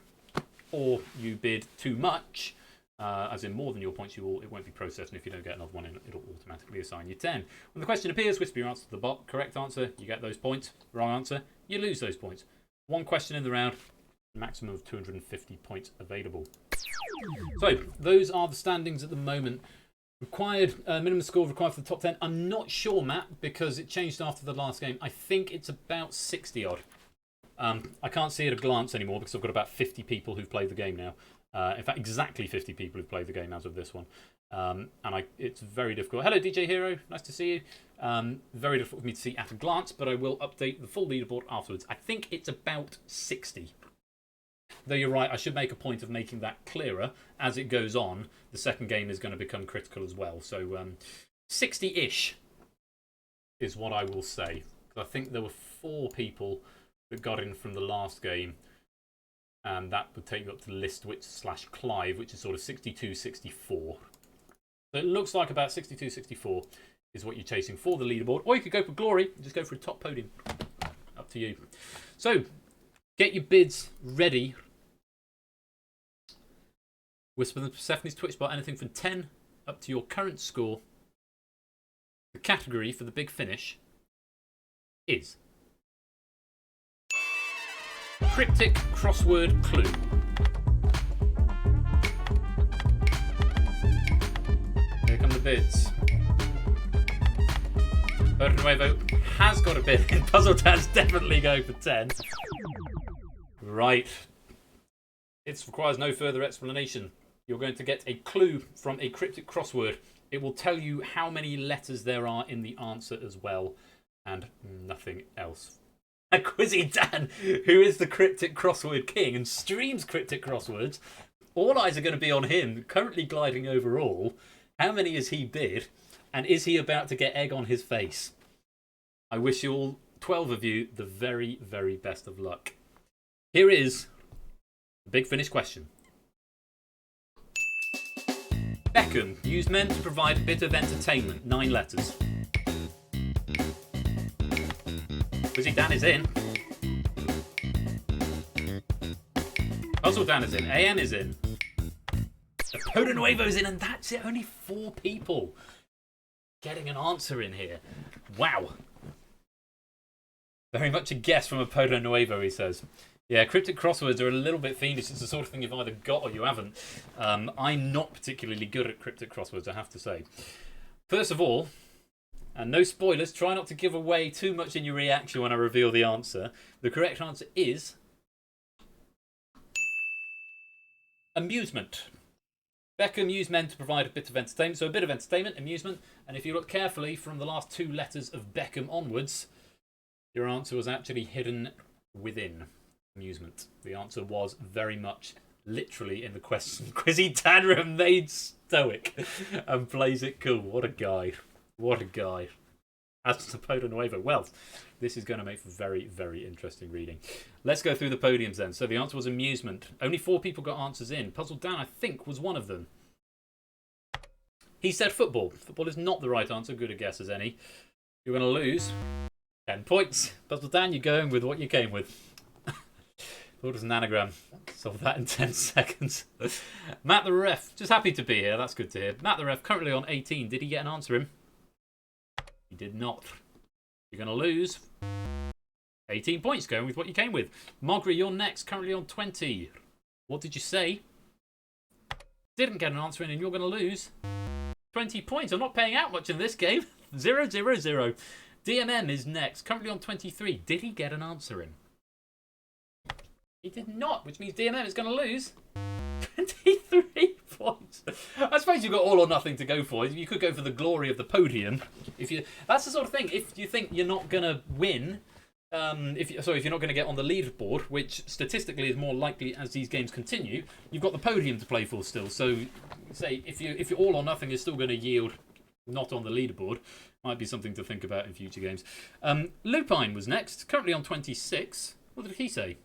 or you bid too much, as in more than your points, it won't be processed, and if you don't get another one in, it'll automatically assign you 10. When the question appears, whisper your answer to the bot. Correct answer, you get those points. Wrong answer, you lose those points. One question in the round, maximum of 250 points available. So, those are the standings at the moment. Required minimum score required for the top 10. I'm not sure, Matt, because it changed after the last game. I think it's about 60 odd. I can't see at a glance anymore because I've got about 50 people who've played the game now. In fact, exactly 50 people who've played the game as of this one. It's very difficult. Hello, DJ Hero. Nice to see you. Very difficult for me to see at a glance, but I will update the full leaderboard afterwards. I think it's about 60. Though you're right, I should make a point of making that clearer. As it goes on, the second game is going to become critical as well. So 60-ish is what I will say. I think there were 4 people that got in from the last game. And that would take you up to Listwitch/Clive, which is sort of 62-64. So it looks like about 62-64 is what you're chasing for the leaderboard. Or you could go for glory and just go for a top podium. Up to you. So, get your bids ready. Whisper the Persephone's Twitch bot, anything from 10 up to your current score. The category for the big finish is Cryptic Crossword Clue. Here come the bids. Apodo Nuevo has got a bid in. Puzzle Dad's definitely going for 10. Right. It requires no further explanation. You're going to get a clue from a cryptic crossword. It will tell you how many letters there are in the answer as well, and nothing else. And Quizzy Dan, who is the cryptic crossword king and streams cryptic crosswords, all eyes are going to be on him, currently gliding overall. How many has he bid? And is he about to get egg on his face? I wish you all, 12 of you, the very, very best of luck. Here is the big finish question. Beckham used men to provide a bit of entertainment. 9 letters. Quizzy Dan is in. Puzzle Dan is in. AM is in. Apodo Nuevo is in, and that's it. Only 4 people getting an answer in here. Wow. Very much a guess from Apodo Nuevo, he says. Yeah, cryptic crosswords are a little bit fiendish. It's the sort of thing you've either got or you haven't. I'm not particularly good at cryptic crosswords, I have to say. First of all, and no spoilers, try not to give away too much in your reaction when I reveal the answer. The correct answer is amusement. Beckham used men to provide a bit of entertainment. So a bit of entertainment, amusement. And if you look carefully from the last 2 letters of Beckham onwards, your answer was actually hidden within amusement. The answer was very much literally in the question. Quizzy Dan remains stoic and plays it cool. What a guy. What a guy. as to Podo Nuevo. Well, this is going to make for very, very interesting reading. Let's go through the podiums then. So the answer was amusement. Only 4 people got answers in. Puzzle Dan, I think, was one of them. He said football. Football is not the right answer. Good a guess as any. You're going to lose 10 points. Puzzle Dan, you're going with what you came with. Thought it was an anagram. Solve that in 10 seconds. Matt the Ref, just happy to be here. That's good to hear. Matt the Ref, currently on 18. Did he get an answer in? He did not. You're going to lose 18 points, going with what you came with. Margaret, you're next, currently on 20. What did you say? Didn't get an answer in, and you're going to lose 20 points. I'm not paying out much in this game. 0, 0, 0. DMM is next, currently on 23. Did he get an answer in? He did not, which means DMM is going to lose 23 points. I suppose you've got all or nothing to go for. You could go for the glory of the podium. That's the sort of thing. If you think you're not going to win, if you're not going to get on the leaderboard, which statistically is more likely as these games continue, you've got the podium to play for still. So, say if you're all or nothing is still going to yield not on the leaderboard, might be something to think about in future games. Lupine was next, currently on 26. What did he say?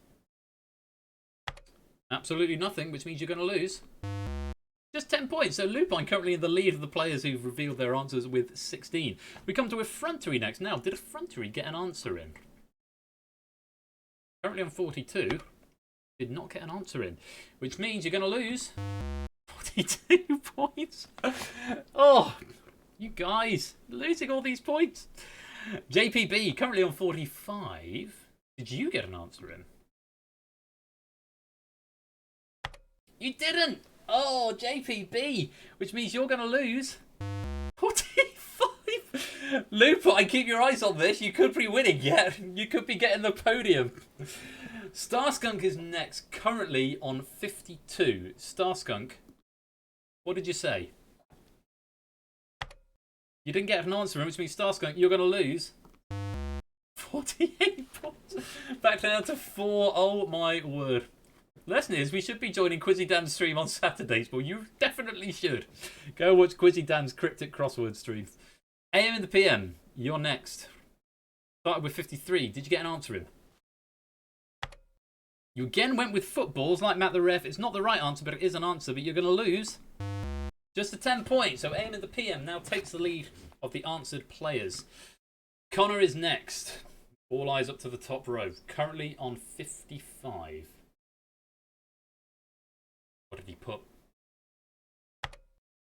Absolutely nothing, which means you're going to lose just 10 points. So Lupine currently in the lead of the players who've revealed their answers with 16. We come to Effrontery next. Now, did Effrontery get an answer in? Currently on 42. Did not get an answer in, which means you're going to lose 42 points. Oh, you guys, losing all these points. JPB, currently on 45. Did you get an answer in? You didn't! Oh, JPB, which means you're going to lose 45. Lupine, keep your eyes on this. You could be winning yet. You could be getting the podium. Starskunk is next, currently on 52. Starskunk, what did you say? You didn't get an answer, which means Starskunk, you're going to lose 48 points. Back down to 4. Oh my word. Lesson is, we should be joining Quizzy Dan's stream on Saturdays, but you definitely should. Go watch Quizzy Dan's cryptic crossword stream. AM and the PM, you're next. Started with 53. Did you get an answer in? You again went with footballs like Matt the Ref. It's not the right answer, but it is an answer, but you're going to lose just a 10 points. So AM and the PM now takes the lead of the answered players. Connor is next. All eyes up to the top row. Currently on 55. What did he put?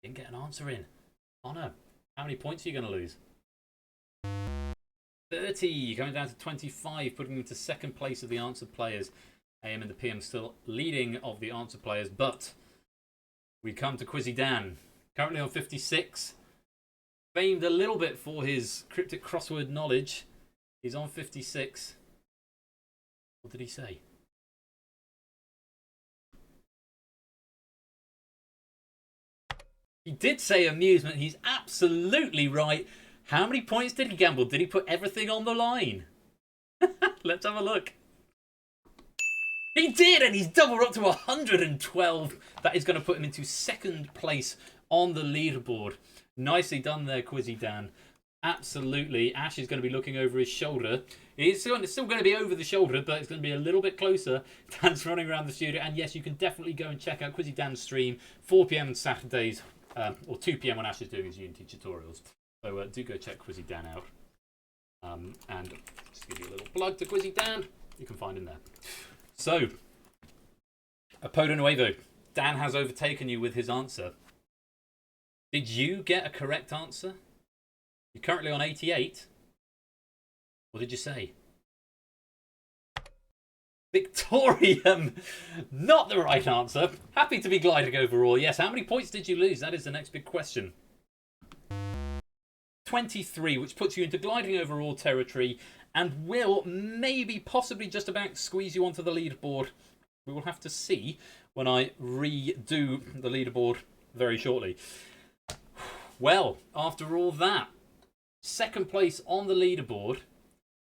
Didn't get an answer in. Connor, how many points are you going to lose? 30, going down to 25, putting him into second place of the answered players. AM and the PM still leading of the answered players, but we come to Quizzy Dan, currently on 56. Famed a little bit for his cryptic crossword knowledge. He's on 56. What did he say? He did say amusement. He's absolutely right. How many points did he gamble? Did he put everything on the line? Let's have a look. He did, and he's doubled up to 112. That is going to put him into second place on the leaderboard. Nicely done there, Quizzy Dan. Absolutely. Ash is going to be looking over his shoulder. It's still going to be over the shoulder, but it's going to be a little bit closer. Dan's running around the studio. And yes, you can definitely go and check out Quizzy Dan's stream, 4 PM on Saturdays, or 2 PM when Ash is doing his Unity tutorials. So do go check Quizzy Dan out. And just give you a little plug to Quizzy Dan. You can find him there. So, Apodo Nuevo. Dan has overtaken you with his answer. Did you get a correct answer? You're currently on 88. What did you say? Victorium! Not the right answer. Happy to be gliding overall. Yes, how many points did you lose? That is the next big question. 23, which puts you into gliding overall territory and will maybe possibly just about squeeze you onto the leaderboard. We will have to see when I redo the leaderboard very shortly. Well, after all that, second place on the leaderboard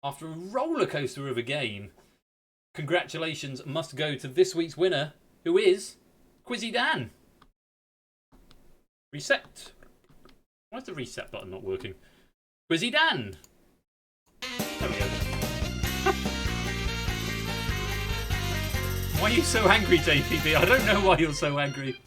after a roller coaster of a game. Congratulations must go to this week's winner, who is Quizzy Dan. Reset. Why is the reset button not working? Quizzy Dan, Why are you so angry, JPB? I don't know why you're so angry.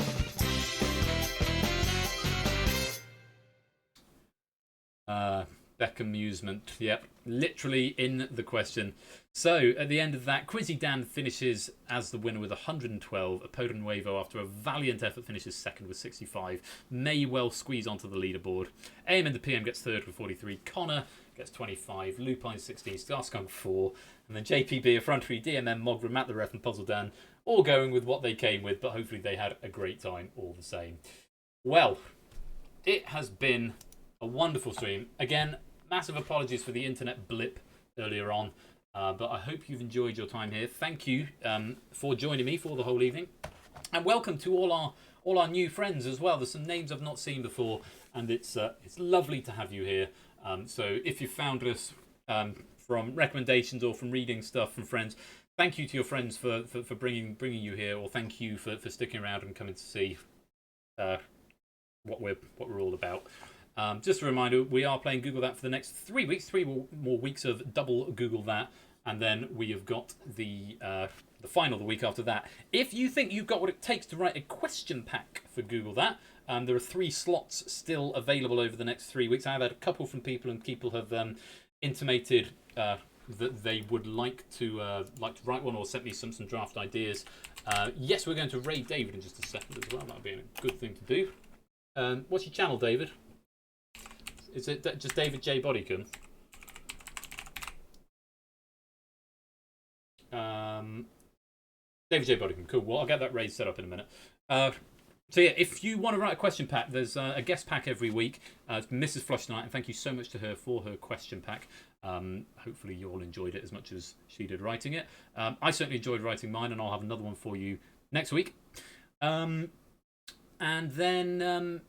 Beck amusement. Yep, literally in the question. So, at the end of that, Quizzy Dan finishes as the winner with 112. Apoda Nuevo, after a valiant effort, finishes second with 65. May well squeeze onto the leaderboard. AM in the PM gets third with 43. Connor gets 25. Lupine 16. Starskunk 4. And then JPB, Effrontery, DMM, Mogra, Matt the Ref, and Puzzle Dan, all going with what they came with, but hopefully they had a great time all the same. Well, it has been a wonderful stream. Again, massive apologies for the internet blip earlier on, but I hope you've enjoyed your time here. Thank you for joining me for the whole evening, and welcome to all our new friends as well. There's some names I've not seen before, and it's lovely to have you here. So if you found us from recommendations or from reading stuff from friends, thank you to your friends for bringing you here, or thank you for sticking around and coming to see what we're all about. Just a reminder, we are playing Google That for the next 3 weeks, 3 more weeks of double Google That, and then we have got the final the week after that. If you think you've got what it takes to write a question pack for Google That, there are 3 slots still available over the next 3 weeks. I've had a couple from people, and people have intimated that they would like to write one, or sent me some draft ideas. Yes, we're going to raid David in just a second as well. That'll be a good thing to do. What's your channel, David? Is it just David J. Bodycon? David J. Bodycon, cool. Well, I'll get that raid set up in a minute. So yeah, if you want to write a question pack, there's a guest pack every week. It's Mrs. Flush tonight, and thank you so much to her for her question pack. Hopefully you all enjoyed it as much as she did writing it. I certainly enjoyed writing mine, and I'll have another one for you next week. And then,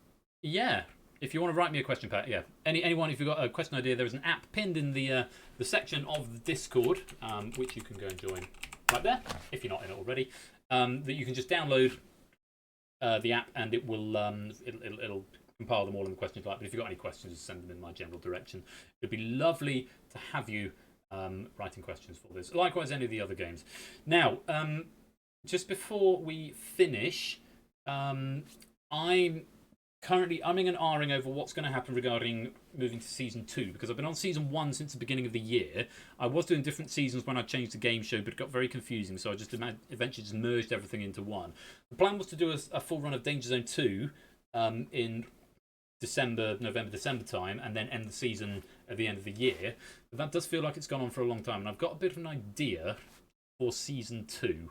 yeah. If you want to write me a question pack, yeah. Anyone, if you've got a question idea, there's an app pinned in the section of the Discord, which you can go and join right there, if you're not in it already. That you can just download the app, and it will it'll compile them all in the questions like. But if you've got any questions, just send them in my general direction. It'd be lovely to have you writing questions for this. Likewise, any of the other games. Now, just before we finish, I'm currently umming and ahhing over what's going to happen regarding moving to Season 2, because I've been on Season 1 since the beginning of the year. I was doing different seasons when I changed the game show, but it got very confusing, so I just eventually just merged everything into one. The plan was to do a full run of Danger Zone 2 in November, December time, and then end the season at the end of the year. But that does feel like it's gone on for a long time, and I've got a bit of an idea for Season 2,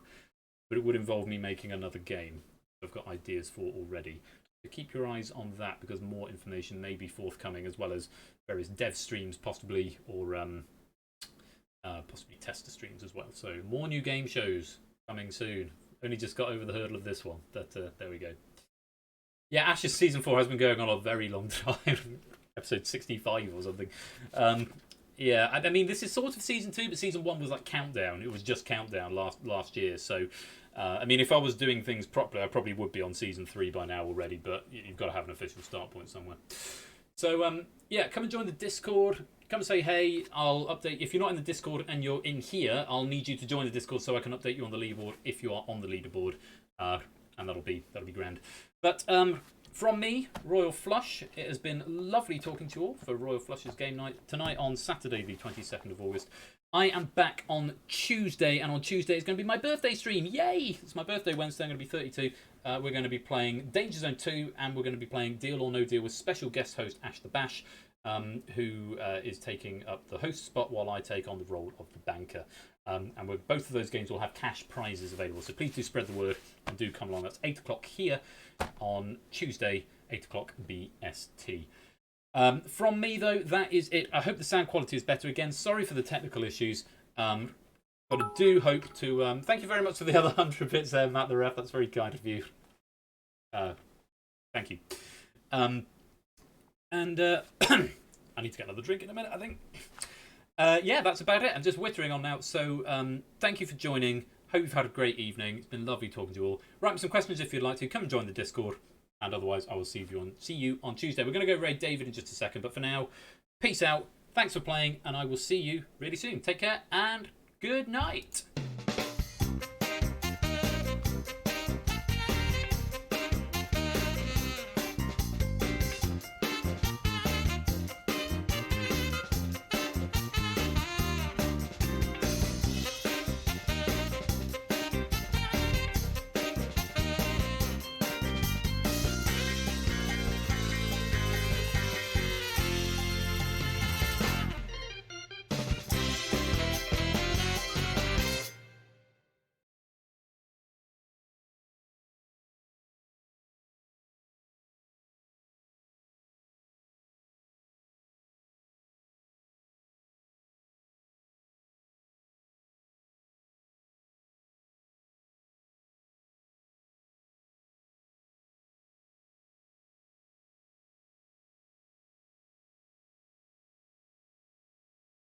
but it would involve me making another game I've got ideas for already. So keep your eyes on that, because more information may be forthcoming, as well as various dev streams possibly, or possibly tester streams as well. So more new game shows coming soon. Only just got over the hurdle of this one, but there we go. Yeah, Ashes Season 4 has been going on a very long time. Episode 65 or something. Yeah, I mean, this is sort of Season 2, but Season 1 was like Countdown. It was just Countdown last year, so... I mean, if I was doing things properly, I probably would be on Season 3 by now already, but you've got to have an official start point somewhere. So, yeah, come and join the Discord. Come and say hey. I'll update. If you're not in the Discord and you're in here, I'll need you to join the Discord so I can update you on the leaderboard if you are on the leaderboard. And that'll be grand. But from me, Royal Flush, it has been lovely talking to you all for Royal Flush's game night tonight on Saturday, the 22nd of August. I am back on Tuesday, and on Tuesday it's going to be my birthday stream. Yay! It's my birthday Wednesday. I'm going to be 32. We're going to be playing Danger Zone 2, and we're going to be playing Deal or No Deal with special guest host Ash the Bash, who is taking up the host spot while I take on the role of the banker. And both of those games will have cash prizes available, so please do spread the word and do come along. That's 8 o'clock here on Tuesday, 8 o'clock BST. From me, though, that is it. I hope the sound quality is better. Again, sorry for the technical issues, but I do hope to... thank you very much for the other 100 bits there, Matt the Ref. That's very kind of you. Thank you. I need to get another drink in a minute, I think. Yeah, that's about it. I'm just wittering on now. So thank you for joining. Hope you've had a great evening. It's been lovely talking to you all. Write me some questions if you'd like to. Come and join the Discord. And otherwise, I will see you on Tuesday. We're going to go raid David in just a second. But for now, peace out. Thanks for playing. And I will see you really soon. Take care and good night.